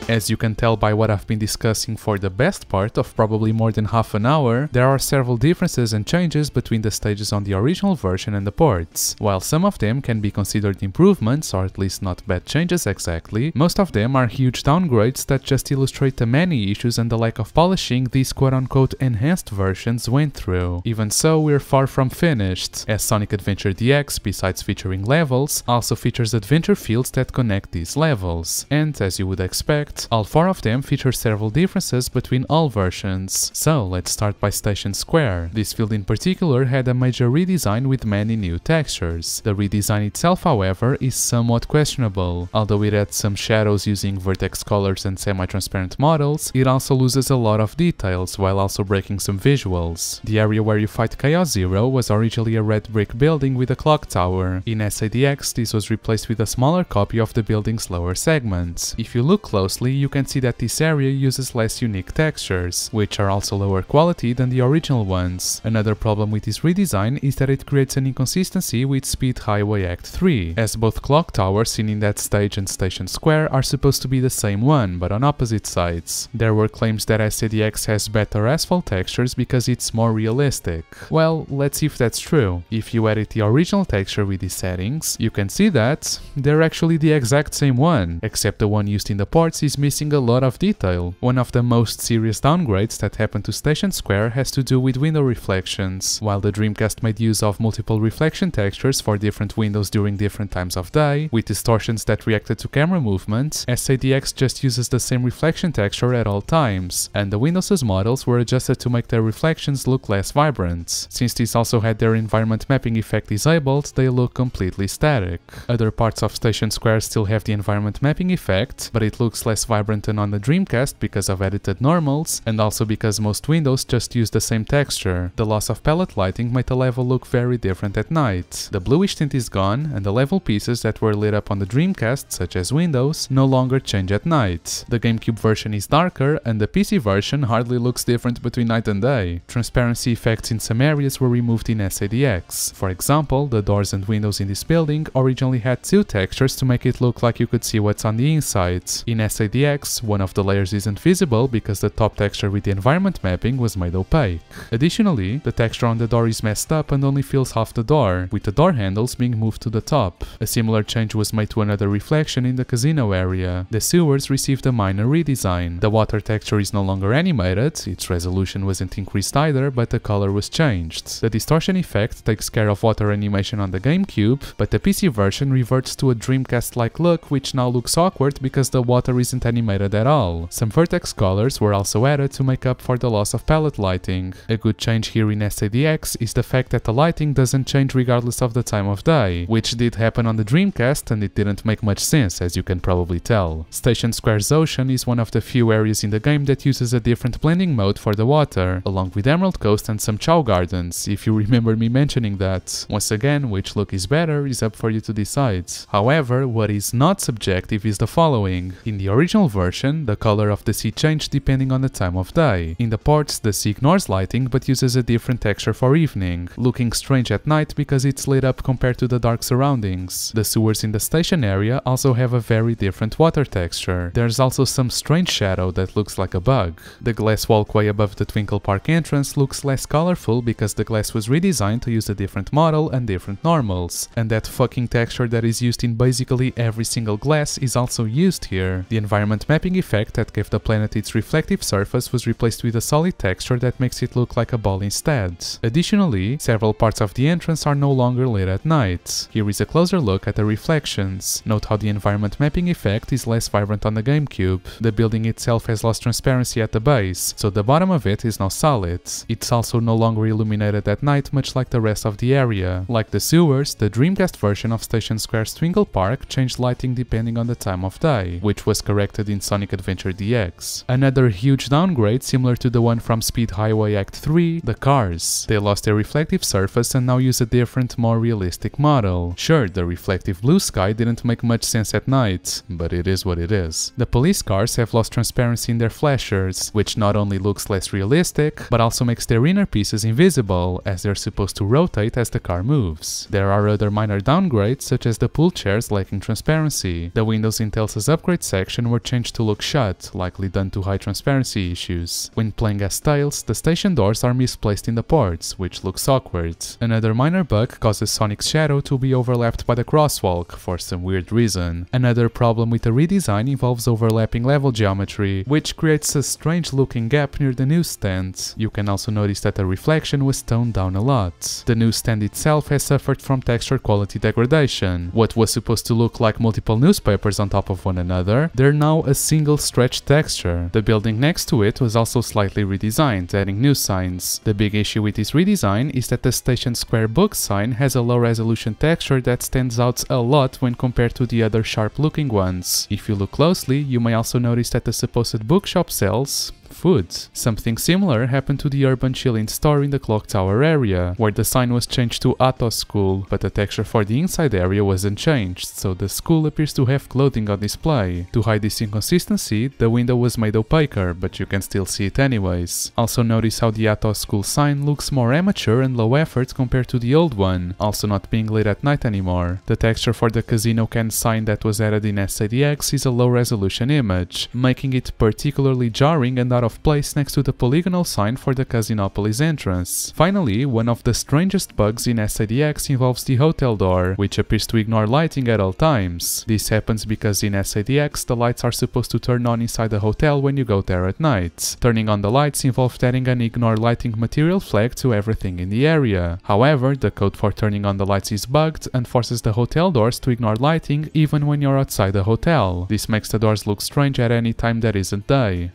As you can tell by what I've been discussing for the best part of probably more than half an hour, there are several differences and changes between the stages on the original version and the ports. While some of them can be considered improvements, or at least not bad changes exactly, most of them are huge downgrades that just illustrate the many issues and the lack of polishing these quote-unquote enhanced versions went through. Even so, we're far from finished, as Sonic Adventure DX, besides featuring levels, also features adventure fields that connect these levels. And, as you would expect, but all 4 of them feature several differences between all versions. So let's start by Station Square. This field in particular had a major redesign with many new textures. The redesign itself, however, is somewhat questionable. Although it adds some shadows using vertex colors and semi-transparent models, it also loses a lot of details while also breaking some visuals. The area where you fight Chaos Zero was originally a red brick building with a clock tower. In SADX, this was replaced with a smaller copy of the building's lower segments. If you look closely, you can see that this area uses less unique textures, which are also lower quality than the original ones. Another problem with this redesign is that it creates an inconsistency with Speed Highway Act 3, as both clock towers seen in that stage and Station Square are supposed to be the same one, but on opposite sides. There were claims that SADX has better asphalt textures because it's more realistic. Well, let's see if that's true. If you edit the original texture with these settings, you can see that they're actually the exact same one, except the one used in the ports is missing a lot of detail. One of the most serious downgrades that happened to Station Square has to do with window reflections. While the Dreamcast made use of multiple reflection textures for different windows during different times of day, with distortions that reacted to camera movement, SADX just uses the same reflection texture at all times, and the Windows' models were adjusted to make their reflections look less vibrant. Since these also had their environment mapping effect disabled, they look completely static. Other parts of Station Square still have the environment mapping effect, but it looks less vibrant than on the Dreamcast because of edited normals, and also because most windows just use the same texture. The loss of palette lighting made the level look very different at night. The bluish tint is gone, and the level pieces that were lit up on the Dreamcast, such as windows, no longer change at night. The GameCube version is darker, and the PC version hardly looks different between night and day. Transparency effects in some areas were removed in SADX. For example, the doors and windows in this building originally had 2 textures to make it look like you could see what's on the inside. In SADX, one of the layers isn't visible because the top texture with the environment mapping was made opaque. Additionally, the texture on the door is messed up and only fills half the door, with the door handles being moved to the top. A similar change was made to another reflection in the casino area. The sewers received a minor redesign. The water texture is no longer animated, its resolution wasn't increased either, but the color was changed. The distortion effect takes care of water animation on the GameCube, but the PC version reverts to a Dreamcast-like look, which now looks awkward because the water isn't animated at all. Some vertex colors were also added to make up for the loss of palette lighting. A good change here in SADX is the fact that the lighting doesn't change regardless of the time of day, which did happen on the Dreamcast and it didn't make much sense, as you can probably tell. Station Square's ocean is one of the few areas in the game that uses a different blending mode for the water, along with Emerald Coast and some Chao Gardens, if you remember me mentioning that. Once again, which look is better is up for you to decide. However, what is not subjective is the following. In the original version, the color of the sea changed depending on the time of day. In the ports, the sea ignores lighting but uses a different texture for evening, looking strange at night because it's lit up compared to the dark surroundings. The sewers in the station area also have a very different water texture. There's also some strange shadow that looks like a bug. The glass walkway above the Twinkle Park entrance looks less colorful because the glass was redesigned to use a different model and different normals, and that fucking texture that is used in basically every single glass is also used here. The environment mapping effect that gave the planet its reflective surface was replaced with a solid texture that makes it look like a ball instead. Additionally, several parts of the entrance are no longer lit at night. Here is a closer look at the reflections. Note how the environment mapping effect is less vibrant on the GameCube. The building itself has lost transparency at the base, so the bottom of it is now solid. It's also no longer illuminated at night, much like the rest of the area. Like the sewers, the Dreamcast version of Station Square's Twinkle Park changed lighting depending on the time of day, which was corrected in Sonic Adventure DX. Another huge downgrade, similar to the one from Speed Highway Act 3, the cars. They lost their reflective surface and now use a different, more realistic model. Sure, the reflective blue sky didn't make much sense at night, but it is what it is. The police cars have lost transparency in their flashers, which not only looks less realistic, but also makes their inner pieces invisible, as they're supposed to rotate as the car moves. There are other minor downgrades, such as the pool chairs lacking transparency. The windows in Tales' upgrade section were changed to look shut, likely due to high transparency issues. When playing as Tails, the station doors are misplaced in the ports, which looks awkward. Another minor bug causes Sonic's shadow to be overlapped by the crosswalk, for some weird reason. Another problem with the redesign involves overlapping level geometry, which creates a strange looking gap near the newsstand. You can also notice that the reflection was toned down a lot. The newsstand itself has suffered from texture quality degradation. What was supposed to look like multiple newspapers on top of one another, they're now now a single stretch texture. The building next to it was also slightly redesigned, adding new signs. The big issue with this redesign is that the Station Square book sign has a low resolution texture that stands out a lot when compared to the other sharp looking ones. If you look closely, you may also notice that the supposed bookshop sells food. Something similar happened to the Urban Chilling store in the Clock Tower area, where the sign was changed to Atos School, but the texture for the inside area wasn't changed, so the school appears to have clothing on display. To hide this inconsistency, the window was made opaquer, but you can still see it anyways. Also notice how the Atos School sign looks more amateur and low effort compared to the old one, also not being lit at night anymore. The texture for the Casino Can sign that was added in SADX is a low resolution image, making it particularly jarring and out of place next to the polygonal sign for the Casinopolis entrance. Finally, one of the strangest bugs in SADX involves the hotel door, which appears to ignore lighting at all times. This happens because in SADX the lights are supposed to turn on inside the hotel when you go there at night. Turning on the lights involves adding an ignore lighting material flag to everything in the area. However, the code for turning on the lights is bugged and forces the hotel doors to ignore lighting even when you're outside the hotel. This makes the doors look strange at any time that isn't day.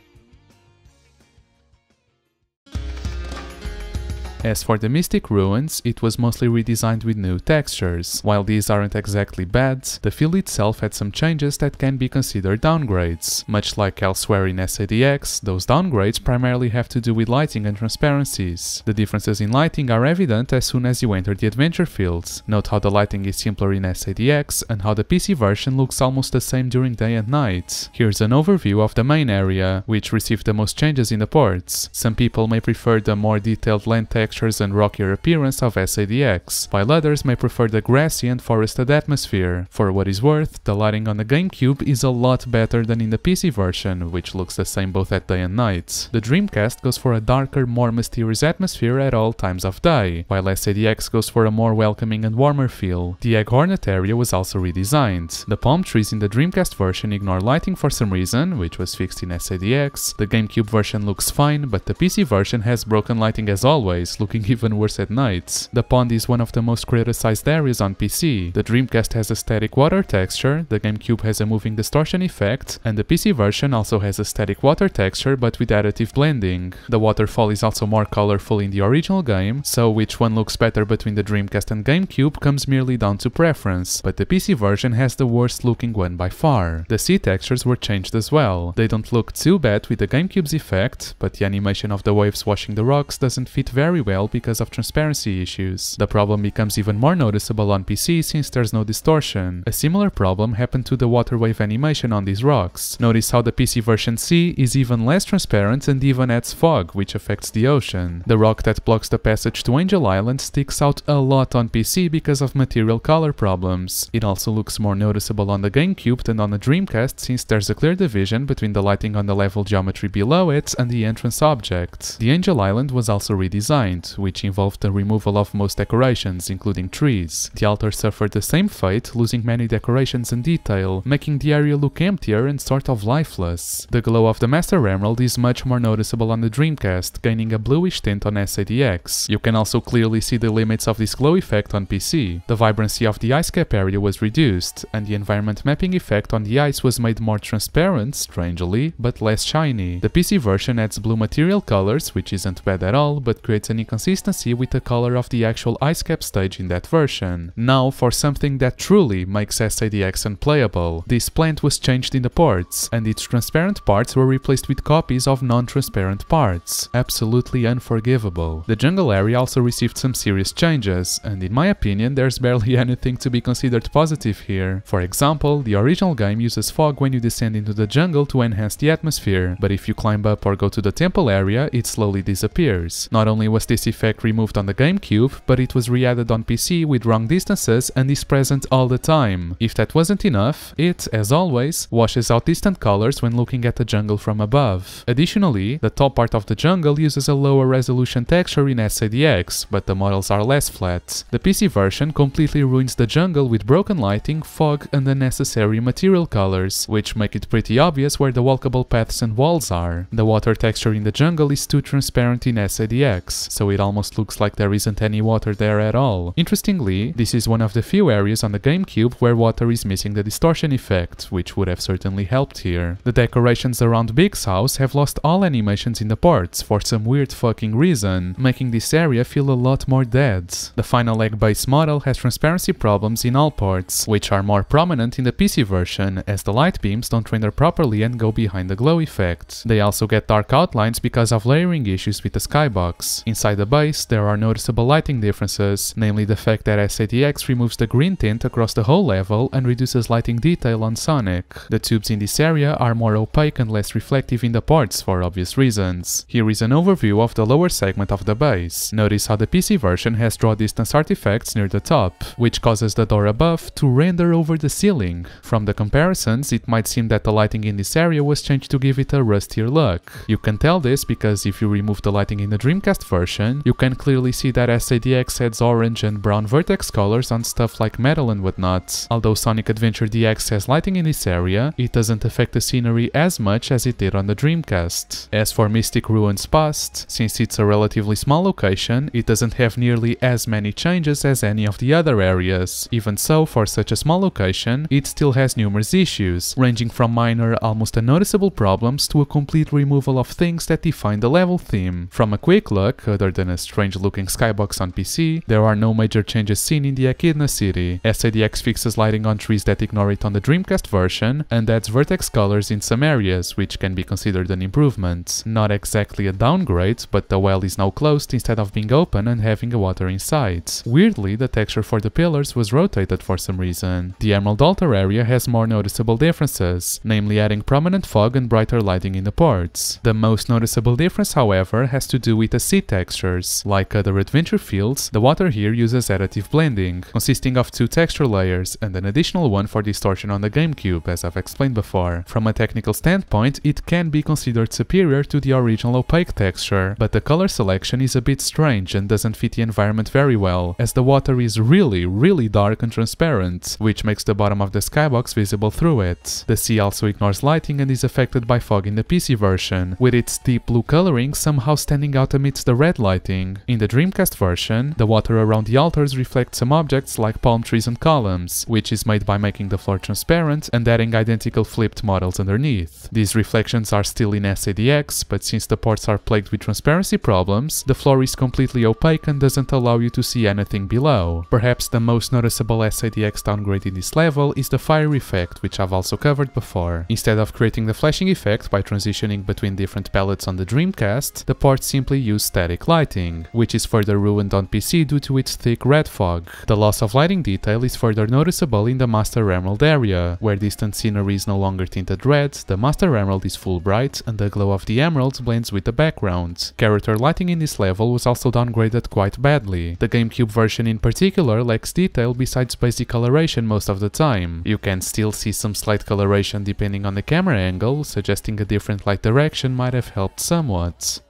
As for the Mystic Ruins, it was mostly redesigned with new textures. While these aren't exactly bad, the field itself had some changes that can be considered downgrades. Much like elsewhere in SADX, those downgrades primarily have to do with lighting and transparencies. The differences in lighting are evident as soon as you enter the adventure fields. Note how the lighting is simpler in SADX and how the PC version looks almost the same during day and night. Here's an overview of the main area, which received the most changes in the ports. Some people may prefer the more detailed land texture and rockier appearance of SADX, while others may prefer the grassy and forested atmosphere. For what is worth, the lighting on the GameCube is a lot better than in the PC version, which looks the same both at day and night. The Dreamcast goes for a darker, more mysterious atmosphere at all times of day, while SADX goes for a more welcoming and warmer feel. The Egg Hornet area was also redesigned. The palm trees in the Dreamcast version ignore lighting for some reason, which was fixed in SADX. The GameCube version looks fine, but the PC version has broken lighting as always, looking even worse at night. The pond is one of the most criticized areas on PC. The Dreamcast has a static water texture, the GameCube has a moving distortion effect, and the PC version also has a static water texture but with additive blending. The waterfall is also more colorful in the original game, so which one looks better between the Dreamcast and GameCube comes merely down to preference, but the PC version has the worst looking one by far. The sea textures were changed as well. They don't look too bad with the GameCube's effect, but the animation of the waves washing the rocks doesn't fit very well because of transparency issues. The problem becomes even more noticeable on PC since there's no distortion. A similar problem happened to the water wave animation on these rocks. Notice how the PC version C is even less transparent and even adds fog, which affects the ocean. The rock that blocks the passage to Angel Island sticks out a lot on PC because of material color problems. It also looks more noticeable on the GameCube than on the Dreamcast since there's a clear division between the lighting on the level geometry below it and the entrance object. The Angel Island was also redesigned, which involved the removal of most decorations, including trees. The altar suffered the same fate, losing many decorations and detail, making the area look emptier and sort of lifeless. The glow of the Master Emerald is much more noticeable on the Dreamcast, gaining a bluish tint on SADX. You can also clearly see the limits of this glow effect on PC. The vibrancy of the ice cap area was reduced, and the environment mapping effect on the ice was made more transparent, strangely, but less shiny. The PC version adds blue material colors, which isn't bad at all, but creates an inconsistency with the color of the actual ice cap stage in that version. Now for something that truly makes SADX unplayable. This plant was changed in the ports, and its transparent parts were replaced with copies of non-transparent parts. Absolutely unforgivable. The jungle area also received some serious changes, and in my opinion there's barely anything to be considered positive here. For example, the original game uses fog when you descend into the jungle to enhance the atmosphere, but if you climb up or go to the temple area, it slowly disappears. Not only was this effect removed on the GameCube, but it was re-added on PC with wrong distances and is present all the time. If that wasn't enough, it, as always, washes out distant colors when looking at the jungle from above. Additionally, the top part of the jungle uses a lower resolution texture in SADX, but the models are less flat. The PC version completely ruins the jungle with broken lighting, fog and unnecessary material colors, which make it pretty obvious where the walkable paths and walls are. The water texture in the jungle is too transparent in SADX, so so it almost looks like there isn't any water there at all. Interestingly, this is one of the few areas on the GameCube where water is missing the distortion effect, which would have certainly helped here. The decorations around Big's house have lost all animations in the ports for some weird fucking reason, making this area feel a lot more dead. The final egg base model has transparency problems in all ports, which are more prominent in the PC version, as the light beams don't render properly and go behind the glow effect. They also get dark outlines because of layering issues with the skybox. Inside the base, there are noticeable lighting differences, namely the fact that SADX removes the green tint across the whole level and reduces lighting detail on Sonic. The tubes in this area are more opaque and less reflective in the ports for obvious reasons. Here is an overview of the lower segment of the base. Notice how the PC version has draw distance artifacts near the top, which causes the door above to render over the ceiling. From the comparisons, it might seem that the lighting in this area was changed to give it a rustier look. You can tell this because if you remove the lighting in the Dreamcast version, you can clearly see that SADX adds orange and brown vertex colors on stuff like metal and whatnot. Although Sonic Adventure DX has lighting in this area, it doesn't affect the scenery as much as it did on the Dreamcast. As for Mystic Ruins Past, since it's a relatively small location, it doesn't have nearly as many changes as any of the other areas. Even so, for such a small location, it still has numerous issues, ranging from minor, almost unnoticeable problems to a complete removal of things that define the level theme. From a quick look, other than a strange looking skybox on PC, there are no major changes seen in the Echidna city. SADX fixes lighting on trees that ignore it on the Dreamcast version, and adds vertex colors in some areas, which can be considered an improvement. Not exactly a downgrade, but the well is now closed instead of being open and having a water inside. Weirdly, the texture for the pillars was rotated for some reason. The Emerald Altar area has more noticeable differences, namely adding prominent fog and brighter lighting in the ports. The most noticeable difference, however, has to do with the sea textures. Like other adventure fields, the water here uses additive blending, consisting of 2 texture layers and an additional one for distortion on the GameCube, as I've explained before. From a technical standpoint, it can be considered superior to the original opaque texture, but the color selection is a bit strange and doesn't fit the environment very well, as the water is really dark and transparent, which makes the bottom of the skybox visible through it. The sea also ignores lighting and is affected by fog in the PC version, with its deep blue coloring somehow standing out amidst the red lighting. In the Dreamcast version, the water around the altars reflects some objects like palm trees and columns, which is made by making the floor transparent and adding identical flipped models underneath. These reflections are still in SADX, but since the ports are plagued with transparency problems, the floor is completely opaque and doesn't allow you to see anything below. Perhaps the most noticeable SADX downgrade in this level is the fire effect, which I've also covered before. Instead of creating the flashing effect by transitioning between different palettes on the Dreamcast, the ports simply use static lighting, which is further ruined on PC due to its thick red fog. The loss of lighting detail is further noticeable in the Master Emerald area, where distant scenery is no longer tinted red, the Master Emerald is full bright, and the glow of the emeralds blends with the background. Character lighting in this level was also downgraded quite badly. The GameCube version in particular lacks detail besides basic coloration most of the time. You can still see some slight coloration depending on the camera angle, suggesting a different light direction might have helped somewhat.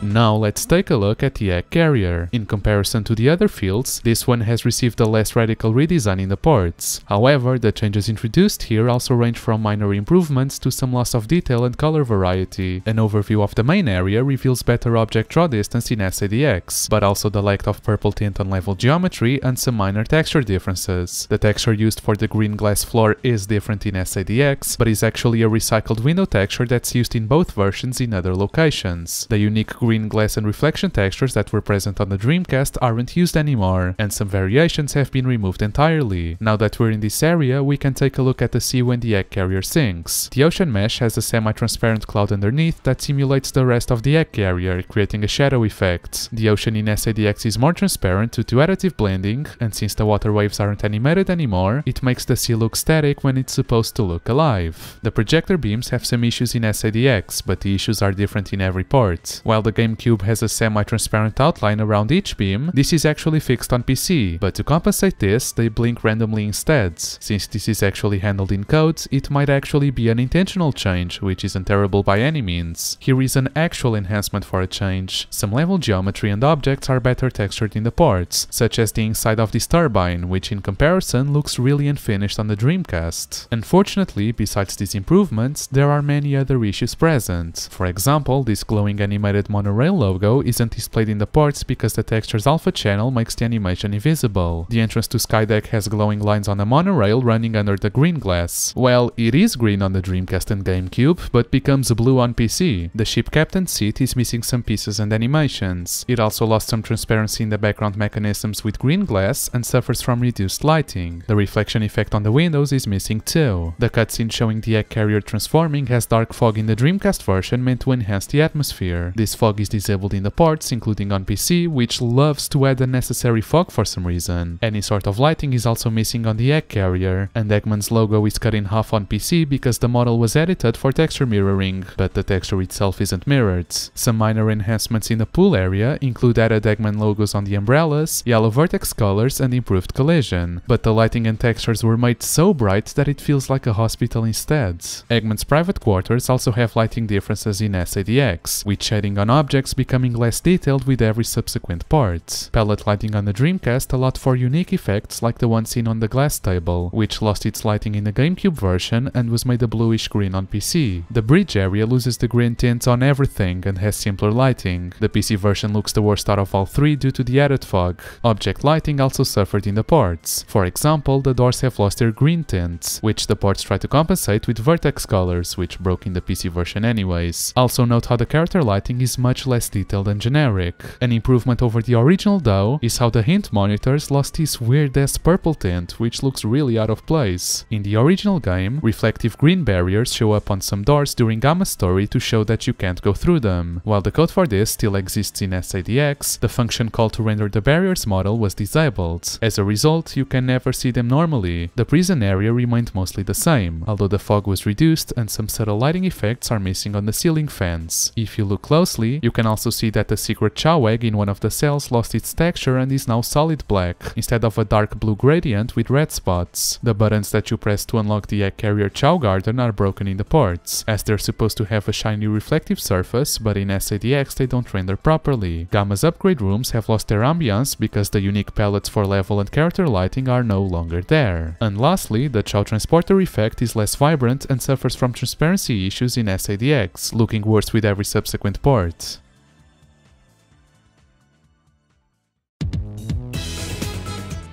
Now let's take a look at the egg carrier. In comparison to the other fields, this one has received a less radical redesign in the ports. However, the changes introduced here also range from minor improvements to some loss of detail and color variety. An overview of the main area reveals better object draw distance in SADX, but also the lack of purple tint on level geometry and some minor texture differences. The texture used for the green glass floor is different in SADX, but is actually a recycled window texture that's used in both versions in other locations. The unique green glass and reflection textures that were present on the Dreamcast aren't used anymore, and some variations have been removed entirely. Now that we're in this area, we can take a look at the sea when the egg carrier sinks. The ocean mesh has a semi-transparent cloud underneath that simulates the rest of the egg carrier, creating a shadow effect. The ocean in SADX is more transparent due to additive blending, and since the water waves aren't animated anymore, it makes the sea look static when it's supposed to look alive. The projector beams have some issues in SADX, but the issues are different in every port. While the GameCube has a semi-transparent outline around each beam, this is actually fixed on PC, but to compensate this, they blink randomly instead. Since this is actually handled in code, it might actually be an intentional change, which isn't terrible by any means. Here is an actual enhancement for a change. Some level geometry and objects are better textured in the ports, such as the inside of this turbine, which in comparison looks really unfinished on the Dreamcast. Unfortunately, besides these improvements, there are many other issues present. For example, this glowing animated monorail logo isn't displayed in the ports because the texture's alpha channel makes the animation invisible. The entrance to Skydeck has glowing lines on the monorail running under the green glass. Well, it is green on the Dreamcast and GameCube, but becomes blue on PC. The ship captain's seat is missing some pieces and animations. It also lost some transparency in the background mechanisms with green glass and suffers from reduced lighting. The reflection effect on the windows is missing too. The cutscene showing the egg carrier transforming has dark fog in the Dreamcast version meant to enhance the atmosphere. This fog is disabled in the ports, including on PC, which loves to add unnecessary fog for some reason. Any sort of lighting is also missing on the egg carrier, and Eggman's logo is cut in half on PC because the model was edited for texture mirroring, but the texture itself isn't mirrored. Some minor enhancements in the pool area include added Eggman logos on the umbrellas, yellow vertex colors, and improved collision, but the lighting and textures were made so bright that it feels like a hospital instead. Eggman's private quarters also have lighting differences in SADX, with shading on objects becoming less detailed with every subsequent part. Palette lighting on the Dreamcast allowed for unique effects like the one seen on the glass table, which lost its lighting in the GameCube version and was made a bluish green on PC. The bridge area loses the green tint on everything and has simpler lighting. The PC version looks the worst out of all three due to the added fog. Object lighting also suffered in the ports. For example, the doors have lost their green tint, which the ports try to compensate with vertex colors, which broke in the PC version anyways. Also note how the character lighting is much less detailed and generic. An improvement over the original though is how the hint monitors lost this weird ass purple tint, which looks really out of place. In the original game, reflective green barriers show up on some doors during Gamma's story to show that you can't go through them. While the code for this still exists in SADX, the function called to render the barriers model was disabled. As a result, you can never see them normally. The prison area remained mostly the same, although the fog was reduced and some subtle lighting effects are missing on the ceiling fans. If you look closely, you can also see that the secret Chao egg in one of the cells lost its texture and is now solid black, instead of a dark blue gradient with red spots. The buttons that you press to unlock the egg carrier Chao Garden are broken in the ports, as they're supposed to have a shiny reflective surface, but in SADX they don't render properly. Gamma's upgrade rooms have lost their ambiance because the unique palettes for level and character lighting are no longer there. And lastly, the Chao transporter effect is less vibrant and suffers from transparency issues in SADX, looking worse with every subsequent port.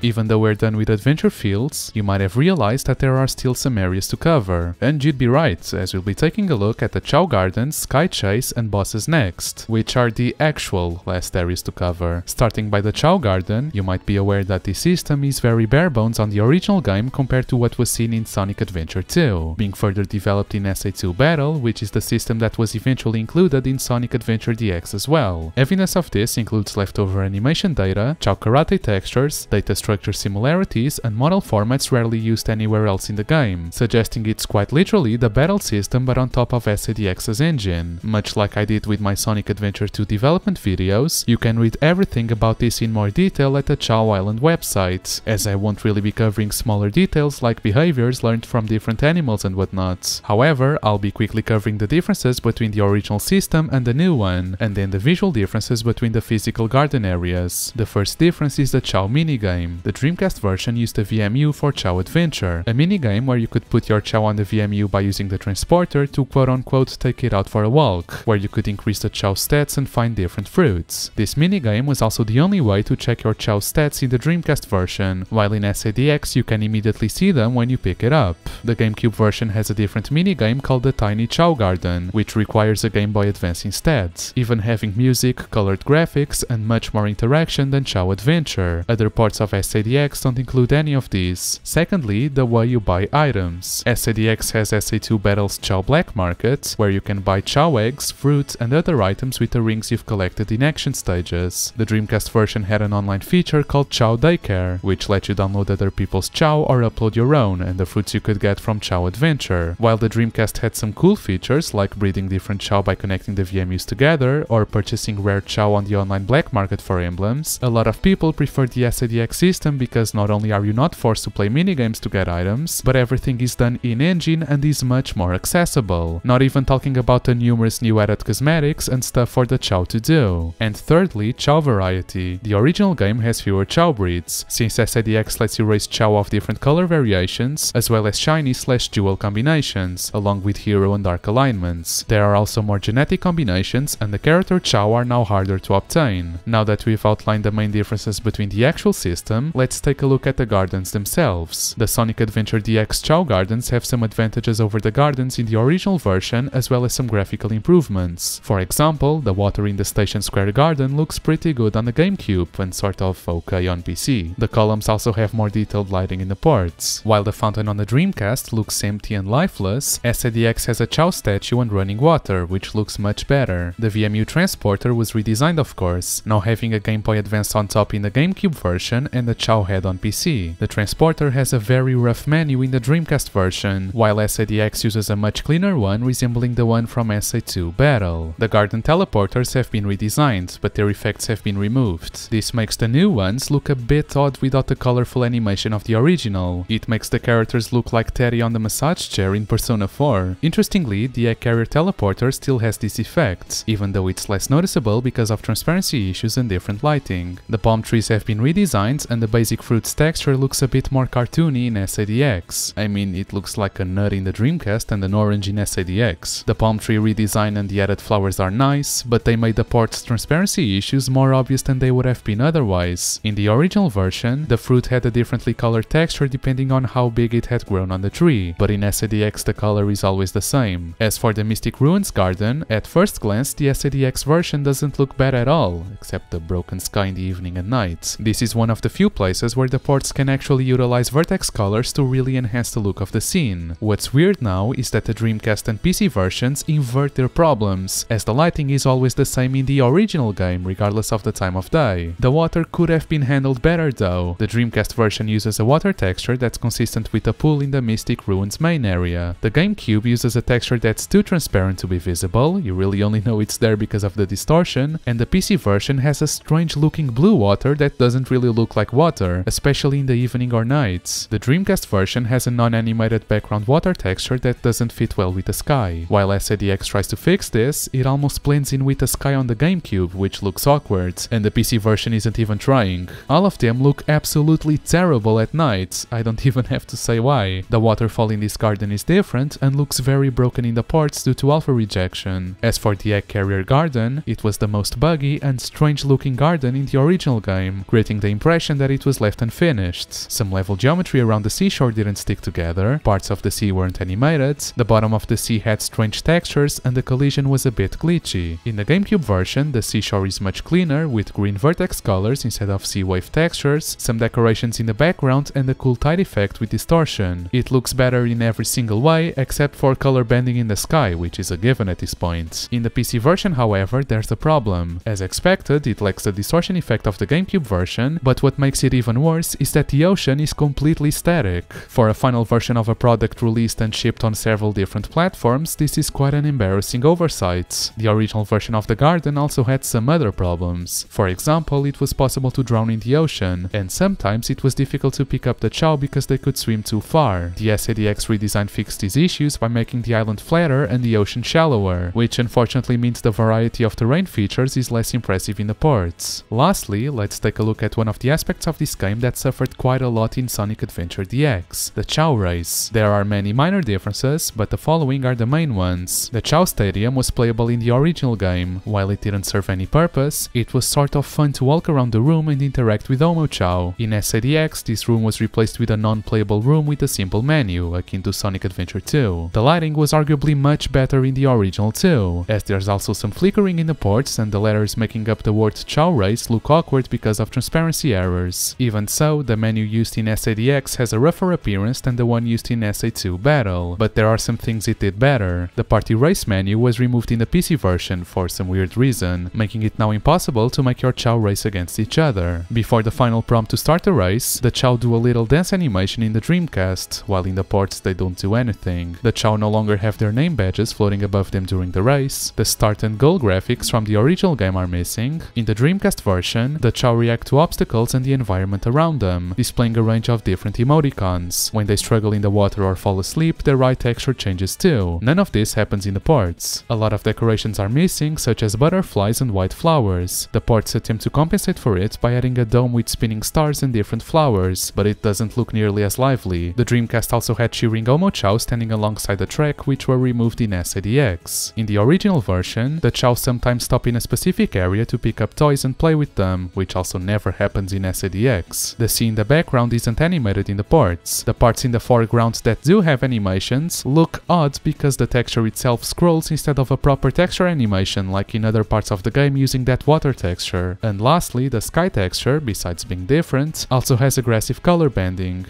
Even though we're done with adventure fields, you might have realized that there are still some areas to cover. And you'd be right, as we'll be taking a look at the Chao Garden, Sky Chase and bosses next, which are the actual last areas to cover. Starting by the Chao Garden, you might be aware that this system is very bare bones on the original game compared to what was seen in Sonic Adventure 2, being further developed in SA2 Battle, which is the system that was eventually included in Sonic Adventure DX as well. Evidence of this includes leftover animation data, Chao Karate textures, data structure similarities, and model formats rarely used anywhere else in the game, suggesting it's quite literally the battle system but on top of SADX's engine. Much like I did with my Sonic Adventure 2 development videos, you can read everything about this in more detail at the Chao Island website, as I won't really be covering smaller details like behaviors learned from different animals and whatnot. However, I'll be quickly covering the differences between the original system and the new one, and then the visual differences between the physical garden areas. The first difference is the Chao minigame. The Dreamcast version used a VMU for Chao Adventure, a minigame where you could put your Chao on the VMU by using the transporter to quote-unquote take it out for a walk, where you could increase the Chao stats and find different fruits. This minigame was also the only way to check your Chao stats in the Dreamcast version, while in SADX you can immediately see them when you pick it up. The GameCube version has a different minigame called the Tiny Chao Garden, which requires a Game Boy Advance instead, even having music, colored graphics, and much more interaction than Chao Adventure. Other parts of SADX don't include any of these. Secondly, the way you buy items. SADX has SA2 Battle's Chao Black Market, where you can buy Chao eggs, fruit and other items with the rings you've collected in action stages. The Dreamcast version had an online feature called Chao Daycare, which let you download other people's Chao or upload your own, and the fruits you could get from Chao Adventure. While the Dreamcast had some cool features like breeding different Chao by connecting the VMUs together, or purchasing rare Chao on the online black market for emblems, a lot of people prefer the SADX system because not only are you not forced to play minigames to get items, but everything is done in-engine and is much more accessible. Not even talking about the numerous new added cosmetics and stuff for the Chao to do. And thirdly, Chao variety. The original game has fewer Chao breeds, since SADX lets you raise Chao of different color variations, as well as shiny/jewel combinations, along with hero and dark alignments. There are also more genetic combinations, and the character Chao are now harder to obtain. Now that we've outlined the main differences between the actual system, let's take a look at the gardens themselves. The Sonic Adventure DX Chao Gardens have some advantages over the gardens in the original version, as well as some graphical improvements. For example, the water in the Station Square Garden looks pretty good on the GameCube and sort of okay on PC. The columns also have more detailed lighting in the ports. While the fountain on the Dreamcast looks empty and lifeless, SADX has a Chao statue and running water, which looks much better. The VMU transporter was redesigned, of course, now having a Game Boy Advance on top in the GameCube version and a Chao head on PC. The transporter has a very rough menu in the Dreamcast version, while SADX uses a much cleaner one resembling the one from SA2 Battle. The garden teleporters have been redesigned, but their effects have been removed. This makes the new ones look a bit odd without the colorful animation of the original. It makes the characters look like Teddy on the massage chair in Persona 4. Interestingly, the Egg Carrier teleporter still has this effect, even though it's less noticeable because of transparency issues and different lighting. The palm trees have been redesigned and the basic fruits texture looks a bit more cartoony in SADX. I mean, it looks like a nut in the Dreamcast and an orange in SADX. The palm tree redesign and the added flowers are nice, but they made the port's transparency issues more obvious than they would have been otherwise. In the original version, the fruit had a differently colored texture depending on how big it had grown on the tree, but in SADX the color is always the same. As for the Mystic Ruins Garden, at first glance the SADX version doesn't look bad at all, except the broken sky in the evening and night. This is one of the few places where the ports can actually utilize vertex colors to really enhance the look of the scene. What's weird now is that the Dreamcast and PC versions invert their problems, as the lighting is always the same in the original game regardless of the time of day. The water could have been handled better though. The Dreamcast version uses a water texture that's consistent with a pool in the Mystic Ruins main area. The GameCube uses a texture that's too transparent to be visible, you really only know it's there because of the distortion, and the PC version has a strange looking blue water that doesn't really look like water, especially in the evening or nights. The Dreamcast version has a non-animated background water texture that doesn't fit well with the sky. While SADX tries to fix this, it almost blends in with the sky on the GameCube, which looks awkward, and the PC version isn't even trying. All of them look absolutely terrible at night, I don't even have to say why. The waterfall in this garden is different and looks very broken in the ports due to alpha rejection. As for the Egg Carrier Garden, it was the most buggy and strange looking garden in the original game, creating the impression that it was left unfinished. Some level geometry around the seashore didn't stick together, parts of the sea weren't animated, the bottom of the sea had strange textures and the collision was a bit glitchy. In the GameCube version, the seashore is much cleaner, with green vertex colors instead of sea wave textures, some decorations in the background and a cool tide effect with distortion. It looks better in every single way, except for color bending in the sky, which is a given at this point. In the PC version, however, there's a problem. As expected, it lacks the distortion effect of the GameCube version, but what makes it even worse is that the ocean is completely static. For a final version of a product released and shipped on several different platforms, this is quite an embarrassing oversight. The original version of the garden also had some other problems. For example, it was possible to drown in the ocean, and sometimes it was difficult to pick up the Chao because they could swim too far. The SADX redesign fixed these issues by making the island flatter and the ocean shallower, which unfortunately means the variety of terrain features is less impressive in the ports. Lastly, let's take a look at one of the aspects of this game that suffered quite a lot in Sonic Adventure DX, the Chao race. There are many minor differences, but the following are the main ones. The Chao Stadium was playable in the original game. While it didn't serve any purpose, it was sort of fun to walk around the room and interact with Omo Chao. In SADX, this room was replaced with a non-playable room with a simple menu, akin to Sonic Adventure 2. The lighting was arguably much better in the original too, as there's also some flickering in the ports and the letters making up the word Chao race look awkward because of transparency errors. menus. Even so, the menu used in SADX has a rougher appearance than the one used in SA2 Battle, but there are some things it did better. The party race menu was removed in the PC version for some weird reason, making it now impossible to make your Chao race against each other. Before the final prompt to start the race, the Chao do a little dance animation in the Dreamcast, while in the ports they don't do anything. The Chao no longer have their name badges floating above them during the race. The start and goal graphics from the original game are missing. In the Dreamcast version, the Chao react to obstacles and the environment around them, displaying a range of different emoticons. When they struggle in the water or fall asleep, their eye texture changes too. None of this happens in the ports. A lot of decorations are missing, such as butterflies and white flowers. The ports attempt to compensate for it by adding a dome with spinning stars and different flowers, but it doesn't look nearly as lively. The Dreamcast also had cheering Omo Chao standing alongside the track, which were removed in SADX. In the original version, the Chao sometimes stop in a specific area to pick up toys and play with them, which also never happens in SADX. The scene in the background isn't animated in the ports. The parts in the foreground that do have animations look odd because the texture itself scrolls instead of a proper texture animation like in other parts of the game using that water texture. And lastly, the sky texture, besides being different, also has aggressive color banding.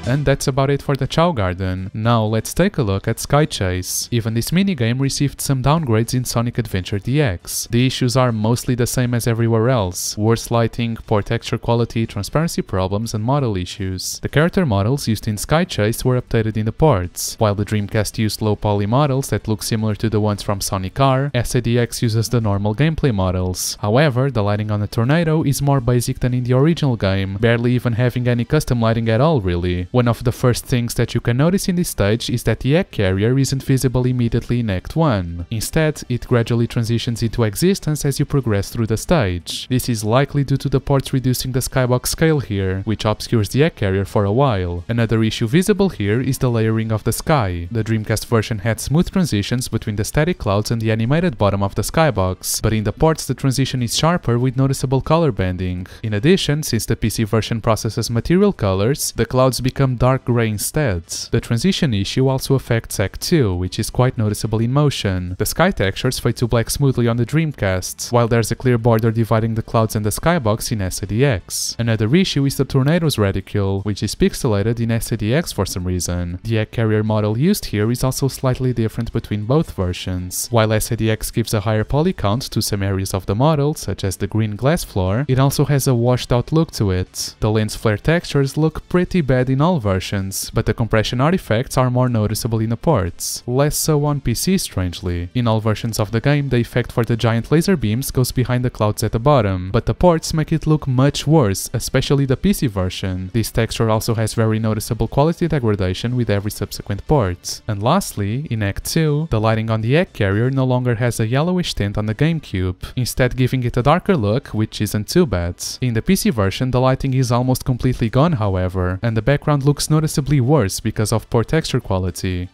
And that's about it for the Chao Garden. Now let's take a look at Sky Chase. Even this minigame received some downgrades in Sonic Adventure DX. The issues are mostly the same as everywhere else: worse lighting, poor texture quality, transparency problems, and model issues. The character models used in Sky Chase were updated in the ports. While the Dreamcast used low poly models that look similar to the ones from Sonic R, SADX uses the normal gameplay models. However, the lighting on the tornado is more basic than in the original game, barely even having any custom lighting at all really. One of the first things that you can notice in this stage is that the egg carrier isn't visible immediately in Act 1. Instead, it gradually transitions into existence as you progress through the stage. This is likely due to the ports reducing the skybox scale here, which obscures the egg carrier for a while. Another issue visible here is the layering of the sky. The Dreamcast version had smooth transitions between the static clouds and the animated bottom of the skybox, but in the ports the transition is sharper with noticeable color banding. In addition, since the PC version processes material colors, the clouds become dark gray instead. The transition issue also affects Act 2, which is quite noticeable in motion. The sky textures fade to black smoothly on the Dreamcast, while there's a clear border dividing the clouds and the skybox in SADX. Another issue is the tornado's reticule, which is pixelated in SADX for some reason. The egg carrier model used here is also slightly different between both versions. While SADX gives a higher poly count to some areas of the model, such as the green glass floor, it also has a washed out look to it. The lens flare textures look pretty bad in all versions, but the compression artifacts are more noticeable in the ports, less so on PC strangely. In all versions of the game, the effect for the giant laser beams goes behind the clouds at the bottom, but the ports make it look much worse, especially the PC version. This texture also has very noticeable quality degradation with every subsequent port. And lastly, in Act 2, the lighting on the egg carrier no longer has a yellowish tint on the GameCube, instead giving it a darker look, which isn't too bad. In the PC version, the lighting is almost completely gone however, and the background looks noticeably worse because of poor texture quality.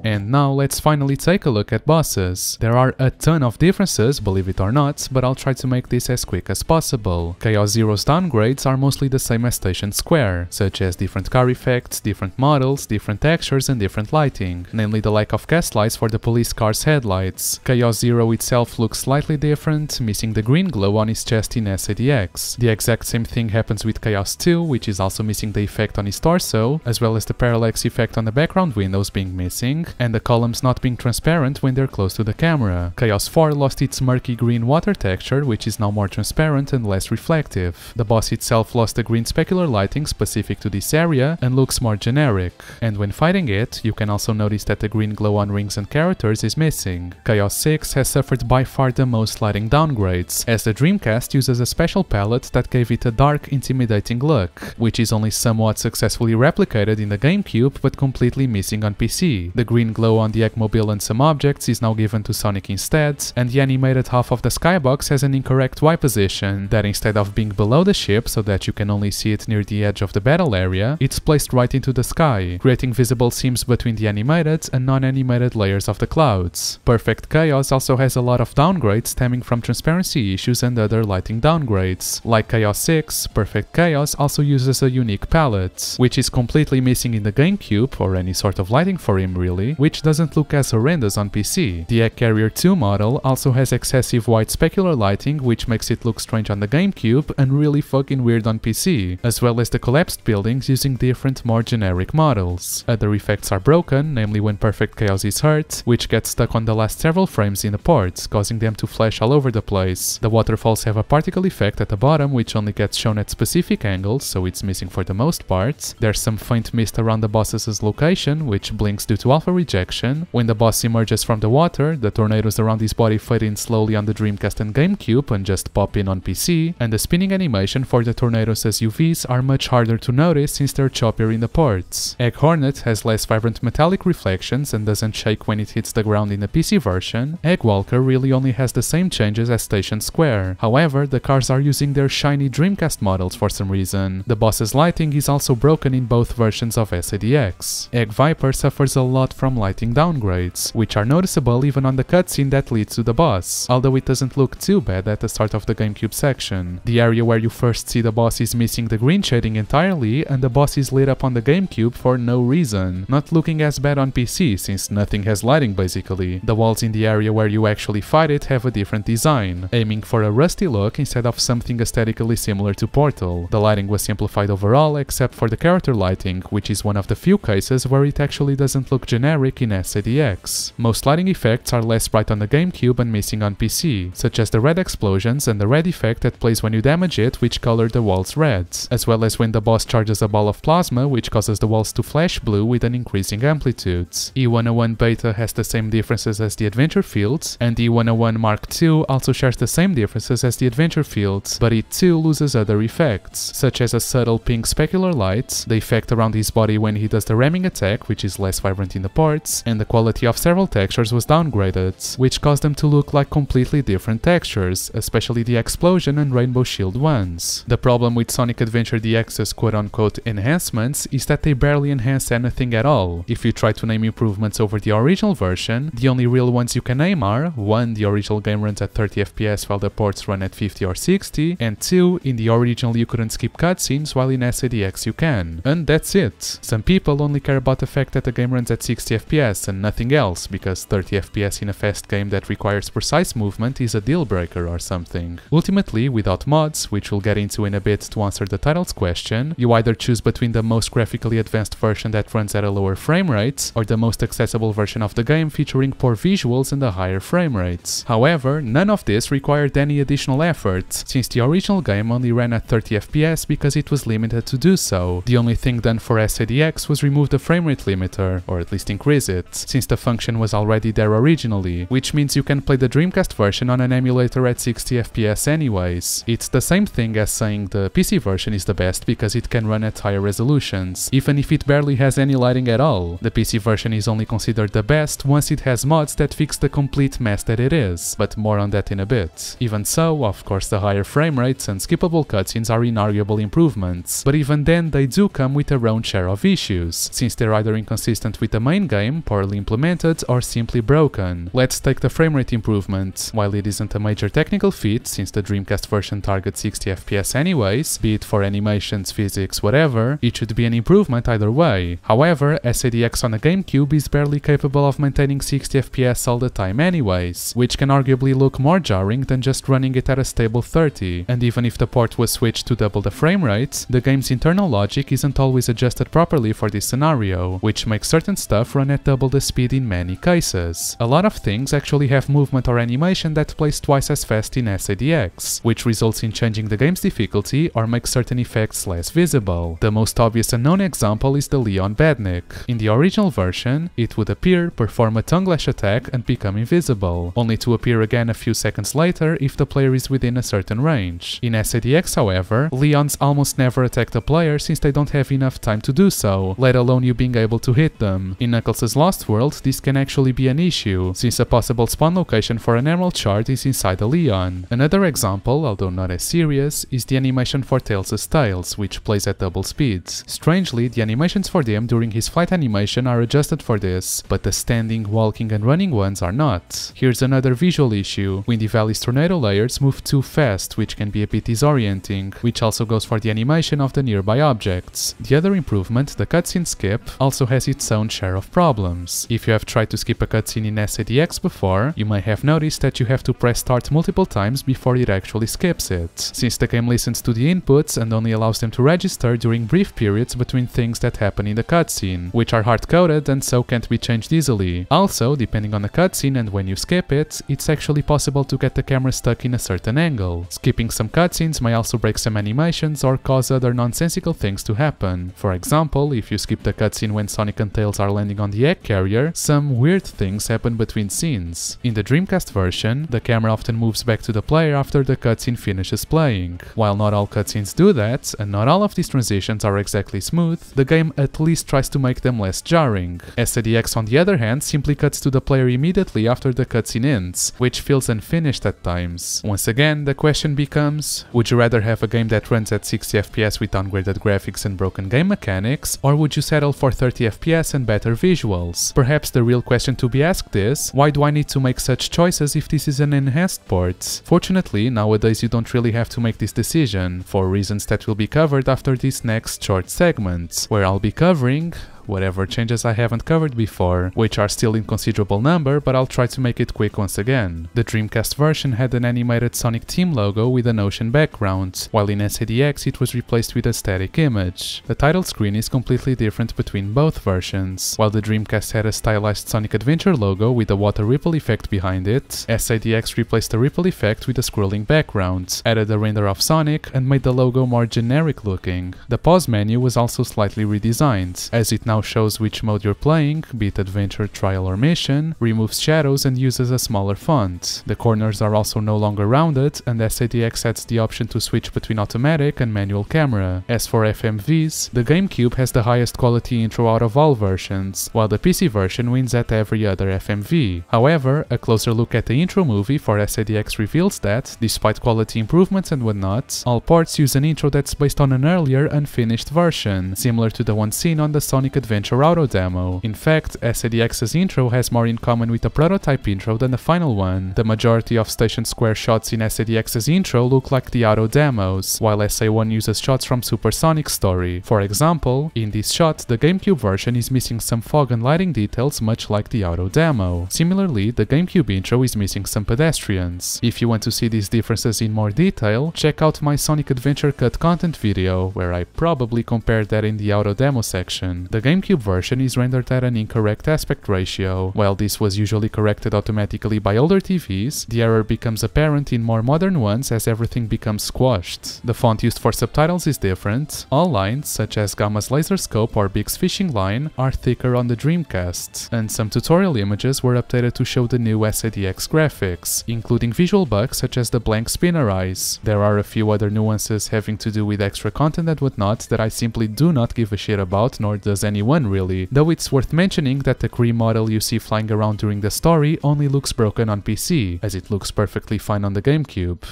And now let's finally take a look at bosses. There are a ton of differences, believe it or not, but I'll try to make this as quick as possible. Chaos Zero's downgrades are mostly the same as Station Square, such as different car effects, different models, different textures and different lighting, namely the lack of cast lights for the police car's headlights. Chaos Zero itself looks slightly different, missing the green glow on his chest in SADX. The exact same thing happens with Chaos 2, which is also missing the effect on his torso, as well as the parallax effect on the background windows being missing, and the columns not being transparent when they're close to the camera. Chaos 4 lost its murky green water texture, which is now more transparent and less reflective. The boss itself lost the green specular lighting specific to this area and looks more generic. And when fighting it, you can also notice that the green glow on rings and characters is missing. Chaos 6 has suffered by far the most lighting downgrades, as the Dreamcast uses a special palette that gave it a dark, intimidating look, which is only somewhat successfully replicated in the GameCube but completely missing on PC. The green green glow on the Eggmobile and some objects is now given to Sonic instead, and the animated half of the skybox has an incorrect Y position, that instead of being below the ship so that you can only see it near the edge of the battle area, it's placed right into the sky, creating visible seams between the animated and non-animated layers of the clouds. Perfect Chaos also has a lot of downgrades stemming from transparency issues and other lighting downgrades. Like Chaos 6, Perfect Chaos also uses a unique palette, which is completely missing in the GameCube, or any sort of lighting for him really, which doesn't look as horrendous on PC. The Egg Carrier 2 model also has excessive white specular lighting, which makes it look strange on the GameCube and really fucking weird on PC, as well as the collapsed buildings using different, more generic models. Other effects are broken, namely when Perfect Chaos is hurt, which gets stuck on the last several frames in the ports, causing them to flash all over the place. The waterfalls have a particle effect at the bottom, which only gets shown at specific angles, so it's missing for the most part. There's some faint mist around the boss's location, which blinks due to alpha rejection. When the boss emerges from the water, the tornadoes around his body fade in slowly on the Dreamcast and GameCube and just pop in on PC, and the spinning animation for the tornadoes as UVs are much harder to notice since they're choppier in the ports. Egg Hornet has less vibrant metallic reflections and doesn't shake when it hits the ground in the PC version. Egg Walker really only has the same changes as Station Square. However, the cars are using their shiny Dreamcast models for some reason. The boss's lighting is also broken in both versions of SADX. Egg Viper suffers a lot from lighting downgrades, which are noticeable even on the cutscene that leads to the boss, although it doesn't look too bad at the start of the GameCube section. The area where you first see the boss is missing the green shading entirely, and the boss is lit up on the GameCube for no reason, not looking as bad on PC since nothing has lighting basically. The walls in the area where you actually fight it have a different design, aiming for a rusty look instead of something aesthetically similar to Portal. The lighting was simplified overall except for the character lighting, which is one of the few cases where it actually doesn't look generic in SADX. Most lighting effects are less bright on the GameCube and missing on PC, such as the red explosions and the red effect that plays when you damage it, which color the walls red, as well as when the boss charges a ball of plasma, which causes the walls to flash blue with an increasing amplitude. E101 Beta has the same differences as the Adventure Fields, and E101 Mark II also shares the same differences as the Adventure Fields, but it too loses other effects, such as a subtle pink specular light, the effect around his body when he does the ramming attack, which is less vibrant in the ports, and the quality of several textures was downgraded, which caused them to look like completely different textures, especially the explosion and rainbow shield ones. The problem with Sonic Adventure DX's quote-unquote enhancements is that they barely enhance anything at all. If you try to name improvements over the original version, the only real ones you can name are 1. The original game runs at 30 FPS while the ports run at 50 or 60, and 2. In the original you couldn't skip cutscenes while in SADX you can. And that's it. Some people only care about the fact that the game runs at 60 FPS and nothing else, because 30 FPS in a fast game that requires precise movement is a deal breaker or something. Ultimately, without mods, which we'll get into in a bit to answer the title's question, you either choose between the most graphically advanced version that runs at a lower frame rate, or the most accessible version of the game featuring poor visuals and a higher frame rate. However, none of this required any additional effort, since the original game only ran at 30 FPS because it was limited to do so. The only thing done for SADX was remove the frame rate limiter, or at least increase it, since the function was already there originally, which means you can play the Dreamcast version on an emulator at 60 FPS anyways. It's the same thing as saying the PC version is the best because it can run at higher resolutions, even if it barely has any lighting at all. The PC version is only considered the best once it has mods that fix the complete mess that it is, but more on that in a bit. Even so, of course the higher frame rates and skippable cutscenes are inarguable improvements, but even then they do come with their own share of issues, since they're either inconsistent with the main game, poorly implemented, or simply broken. Let's take the frame rate improvement. While it isn't a major technical feat, since the Dreamcast version targets 60 FPS anyways, be it for animations, physics, whatever, it should be an improvement either way. However, SADX on a GameCube is barely capable of maintaining 60 FPS all the time anyways, which can arguably look more jarring than just running it at a stable 30, and even if the port was switched to double the frame rate, the game's internal logic isn't always adjusted properly for this scenario, which makes certain stuff run at double the speed in many cases. A lot of things actually have movement or animation that plays twice as fast in SADX, which results in changing the game's difficulty or makes certain effects less visible. The most obvious and known example is the Leon Badnik. In the original version, it would appear, perform a tongue lash attack and become invisible, only to appear again a few seconds later if the player is within a certain range. In SADX, however, Leons almost never attack the player since they don't have enough time to do so, let alone you being able to hit them. In a Knuckles' Lost World, this can actually be an issue, since a possible spawn location for an emerald shard is inside a Leon. Another example, although not as serious, is the animation for Tails' Tails, which plays at double speeds. Strangely, the animations for them during his flight animation are adjusted for this, but the standing, walking and running ones are not. Here's another visual issue. Windy Valley's tornado layers move too fast, which can be a bit disorienting, which also goes for the animation of the nearby objects. The other improvement, the cutscene skip, also has its own share of problems. If you have tried to skip a cutscene in SADX before, you may have noticed that you have to press start multiple times before it actually skips it, since the game listens to the inputs and only allows them to register during brief periods between things that happen in the cutscene, which are hard-coded and so can't be changed easily. Also, depending on the cutscene and when you skip it, it's actually possible to get the camera stuck in a certain angle. Skipping some cutscenes may also break some animations or cause other nonsensical things to happen. For example, if you skip the cutscene when Sonic and Tails are landing on the egg carrier, some weird things happen between scenes. In the Dreamcast version, the camera often moves back to the player after the cutscene finishes playing. While not all cutscenes do that, and not all of these transitions are exactly smooth, the game at least tries to make them less jarring. SADX on the other hand simply cuts to the player immediately after the cutscene ends, which feels unfinished at times. Once again, the question becomes, would you rather have a game that runs at 60 FPS with downgraded graphics and broken game mechanics, or would you settle for 30 FPS and better visuals? Perhaps the real question to be asked is, why do I need to make such choices if this is an enhanced port? Fortunately, nowadays you don't really have to make this decision, for reasons that will be covered after this next short segment, where I'll be covering whatever changes I haven't covered before, which are still in considerable number, but I'll try to make it quick once again. The Dreamcast version had an animated Sonic Team logo with an ocean background, while in SADX it was replaced with a static image. The title screen is completely different between both versions. While the Dreamcast had a stylized Sonic Adventure logo with a water ripple effect behind it, SADX replaced the ripple effect with a scrolling background, added a render of Sonic, and made the logo more generic looking. The pause menu was also slightly redesigned, as it now shows which mode you're playing, be it adventure, trial or mission, removes shadows and uses a smaller font. The corners are also no longer rounded, and SADX adds the option to switch between automatic and manual camera. As for FMVs, the GameCube has the highest quality intro out of all versions, while the PC version wins at every other FMV. However, a closer look at the intro movie for SADX reveals that, despite quality improvements and whatnot, all ports use an intro that's based on an earlier unfinished version, similar to the one seen on the Sonic Adventure Auto demo. In fact, SADX's intro has more in common with the prototype intro than the final one. The majority of Station Square shots in SADX's intro look like the auto demos, while SA1 uses shots from Super Sonic's story. For example, in this shot, the GameCube version is missing some fog and lighting details much like the auto demo. Similarly, the GameCube intro is missing some pedestrians. If you want to see these differences in more detail, check out my Sonic Adventure Cut content video, where I probably compared that in the auto demo section. The GameCube version is rendered at an incorrect aspect ratio. While this was usually corrected automatically by older TVs, the error becomes apparent in more modern ones as everything becomes squashed. The font used for subtitles is different. All lines, such as Gamma's laser scope or Big's fishing line, are thicker on the Dreamcast, and some tutorial images were updated to show the new SADX graphics, including visual bugs such as the blank spinner eyes. There are a few other nuances having to do with extra content and whatnot that I simply do not give a shit about, nor does anyone really, though it's worth mentioning that the Kree model you see flying around during the story only looks broken on PC, as it looks perfectly fine on the GameCube.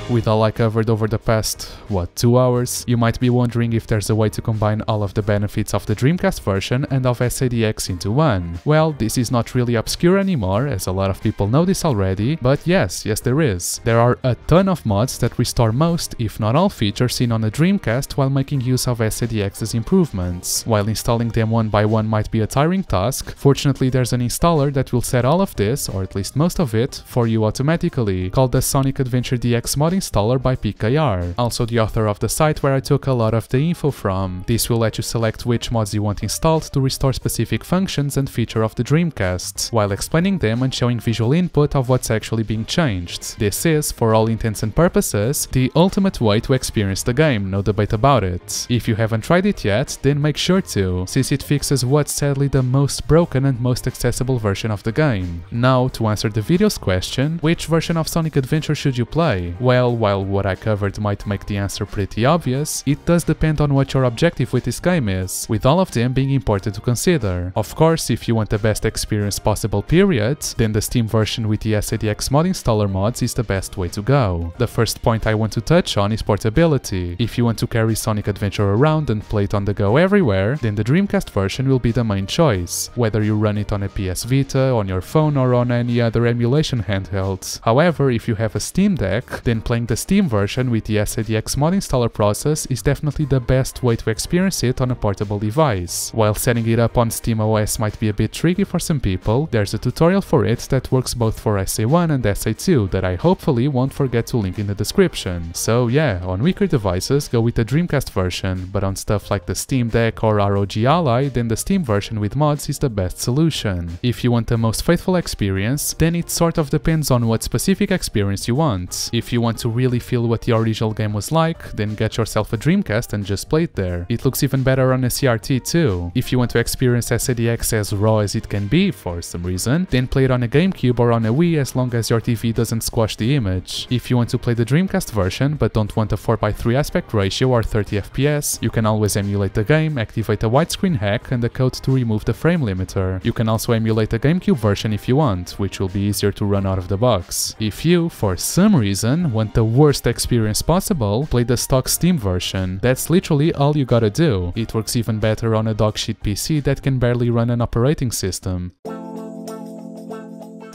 With all I covered over the past, 2 hours, you might be wondering if there's a way to combine all of the benefits of the Dreamcast version and of SADX into one. Well, this is not really obscure anymore, as a lot of people know this already, but yes there is. There are a ton of mods that restore most, if not all, features seen on a Dreamcast while making use of SADX's improvements. While installing them one by one might be a tiring task, fortunately there's an installer that will set all of this, or at least most of it, for you automatically, called the Sonic Adventure DX mod installer by PKR, also the author of the site where I took a lot of the info from. This will let you select which mods you want installed to restore specific functions and features of the Dreamcast, while explaining them and showing visual input of what's actually being changed. This is, for all intents and purposes, the ultimate way to experience the game, no debate about it. If you haven't tried it yet, then make sure to, since it fixes what's sadly the most broken and most accessible version of the game. Now, to answer the video's question, which version of Sonic Adventure should you play? Well, Well, while what I covered might make the answer pretty obvious, it does depend on what your objective with this game is, with all of them being important to consider. Of course, if you want the best experience possible period, then the Steam version with the SADX mod installer mods is the best way to go. The first point I want to touch on is portability. If you want to carry Sonic Adventure around and play it on the go everywhere, then the Dreamcast version will be the main choice, whether you run it on a PS Vita, on your phone or on any other emulation handheld. However, if you have a Steam Deck, then playing the Steam version with the SADX mod installer process is definitely the best way to experience it on a portable device. While setting it up on SteamOS might be a bit tricky for some people, there's a tutorial for it that works both for SA1 and SA2 that I hopefully won't forget to link in the description. So yeah, on weaker devices go with the Dreamcast version, but on stuff like the Steam Deck or ROG Ally, then the Steam version with mods is the best solution. If you want the most faithful experience, then it sort of depends on what specific experience you want. If you want to really feel what the original game was like, then get yourself a Dreamcast and just play it there. It looks even better on a CRT too. If you want to experience SADX as raw as it can be for some reason, then play it on a GameCube or on a Wii as long as your TV doesn't squash the image. If you want to play the Dreamcast version but don't want a 4:3 aspect ratio or 30 FPS, you can always emulate the game, activate a widescreen hack and a code to remove the frame limiter. You can also emulate the GameCube version if you want, which will be easier to run out of the box. If you, for some reason, want the worst experience possible, play the stock Steam version. That's literally all you gotta do. It works even better on a dogshit PC that can barely run an operating system.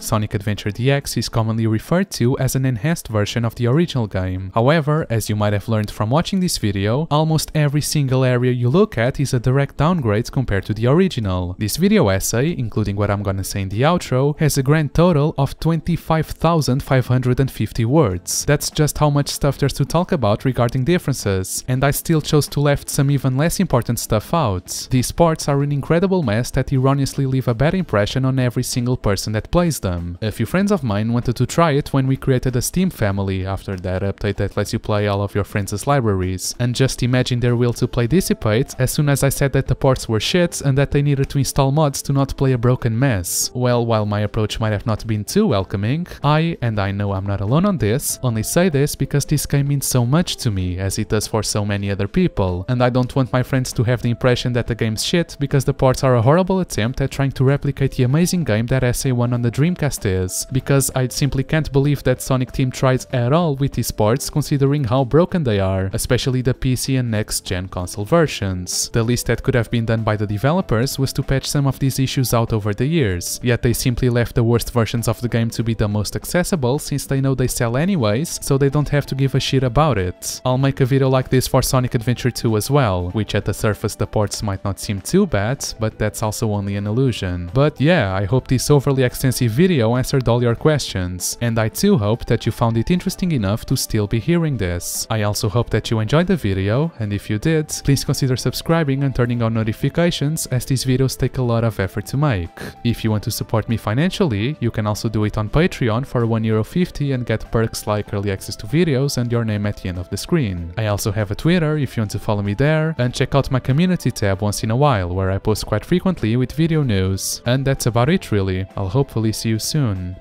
Sonic Adventure DX is commonly referred to as an enhanced version of the original game. However, as you might have learned from watching this video, almost every single area you look at is a direct downgrade compared to the original. This video essay, including what I'm gonna say in the outro, has a grand total of 25,550 words. That's just how much stuff there's to talk about regarding differences, and I still chose to left some even less important stuff out. These parts are an incredible mess that erroneously leave a bad impression on every single person that plays them. A few friends of mine wanted to try it when we created a Steam family after that update that lets you play all of your friends' libraries, and just imagine their will to play dissipate as soon as I said that the ports were shit and that they needed to install mods to not play a broken mess. Well, while my approach might have not been too welcoming, and I know I'm not alone on this, only say this because this game means so much to me, as it does for so many other people, and I don't want my friends to have the impression that the game's shit because the ports are a horrible attempt at trying to replicate the amazing game that SA1 on the Dreamcast is, because I simply can't believe that Sonic Team tried at all with these ports considering how broken they are, especially the PC and next-gen console versions. The least that could have been done by the developers was to patch some of these issues out over the years, yet they simply left the worst versions of the game to be the most accessible since they know they sell anyways, so they don't have to give a shit about it. I'll make a video like this for Sonic Adventure 2 as well, which at the surface the ports might not seem too bad, but that's also only an illusion. But yeah, I hope this overly extensive video answered all your questions, and I too hope that you found it interesting enough to still be hearing this. I also hope that you enjoyed the video, and if you did, please consider subscribing and turning on notifications as these videos take a lot of effort to make. If you want to support me financially, you can also do it on Patreon for €1.50 and get perks like early access to videos and your name at the end of the screen. I also have a Twitter if you want to follow me there, and check out my community tab once in a while where I post quite frequently with video news. And that's about it really. I'll hopefully see you soon.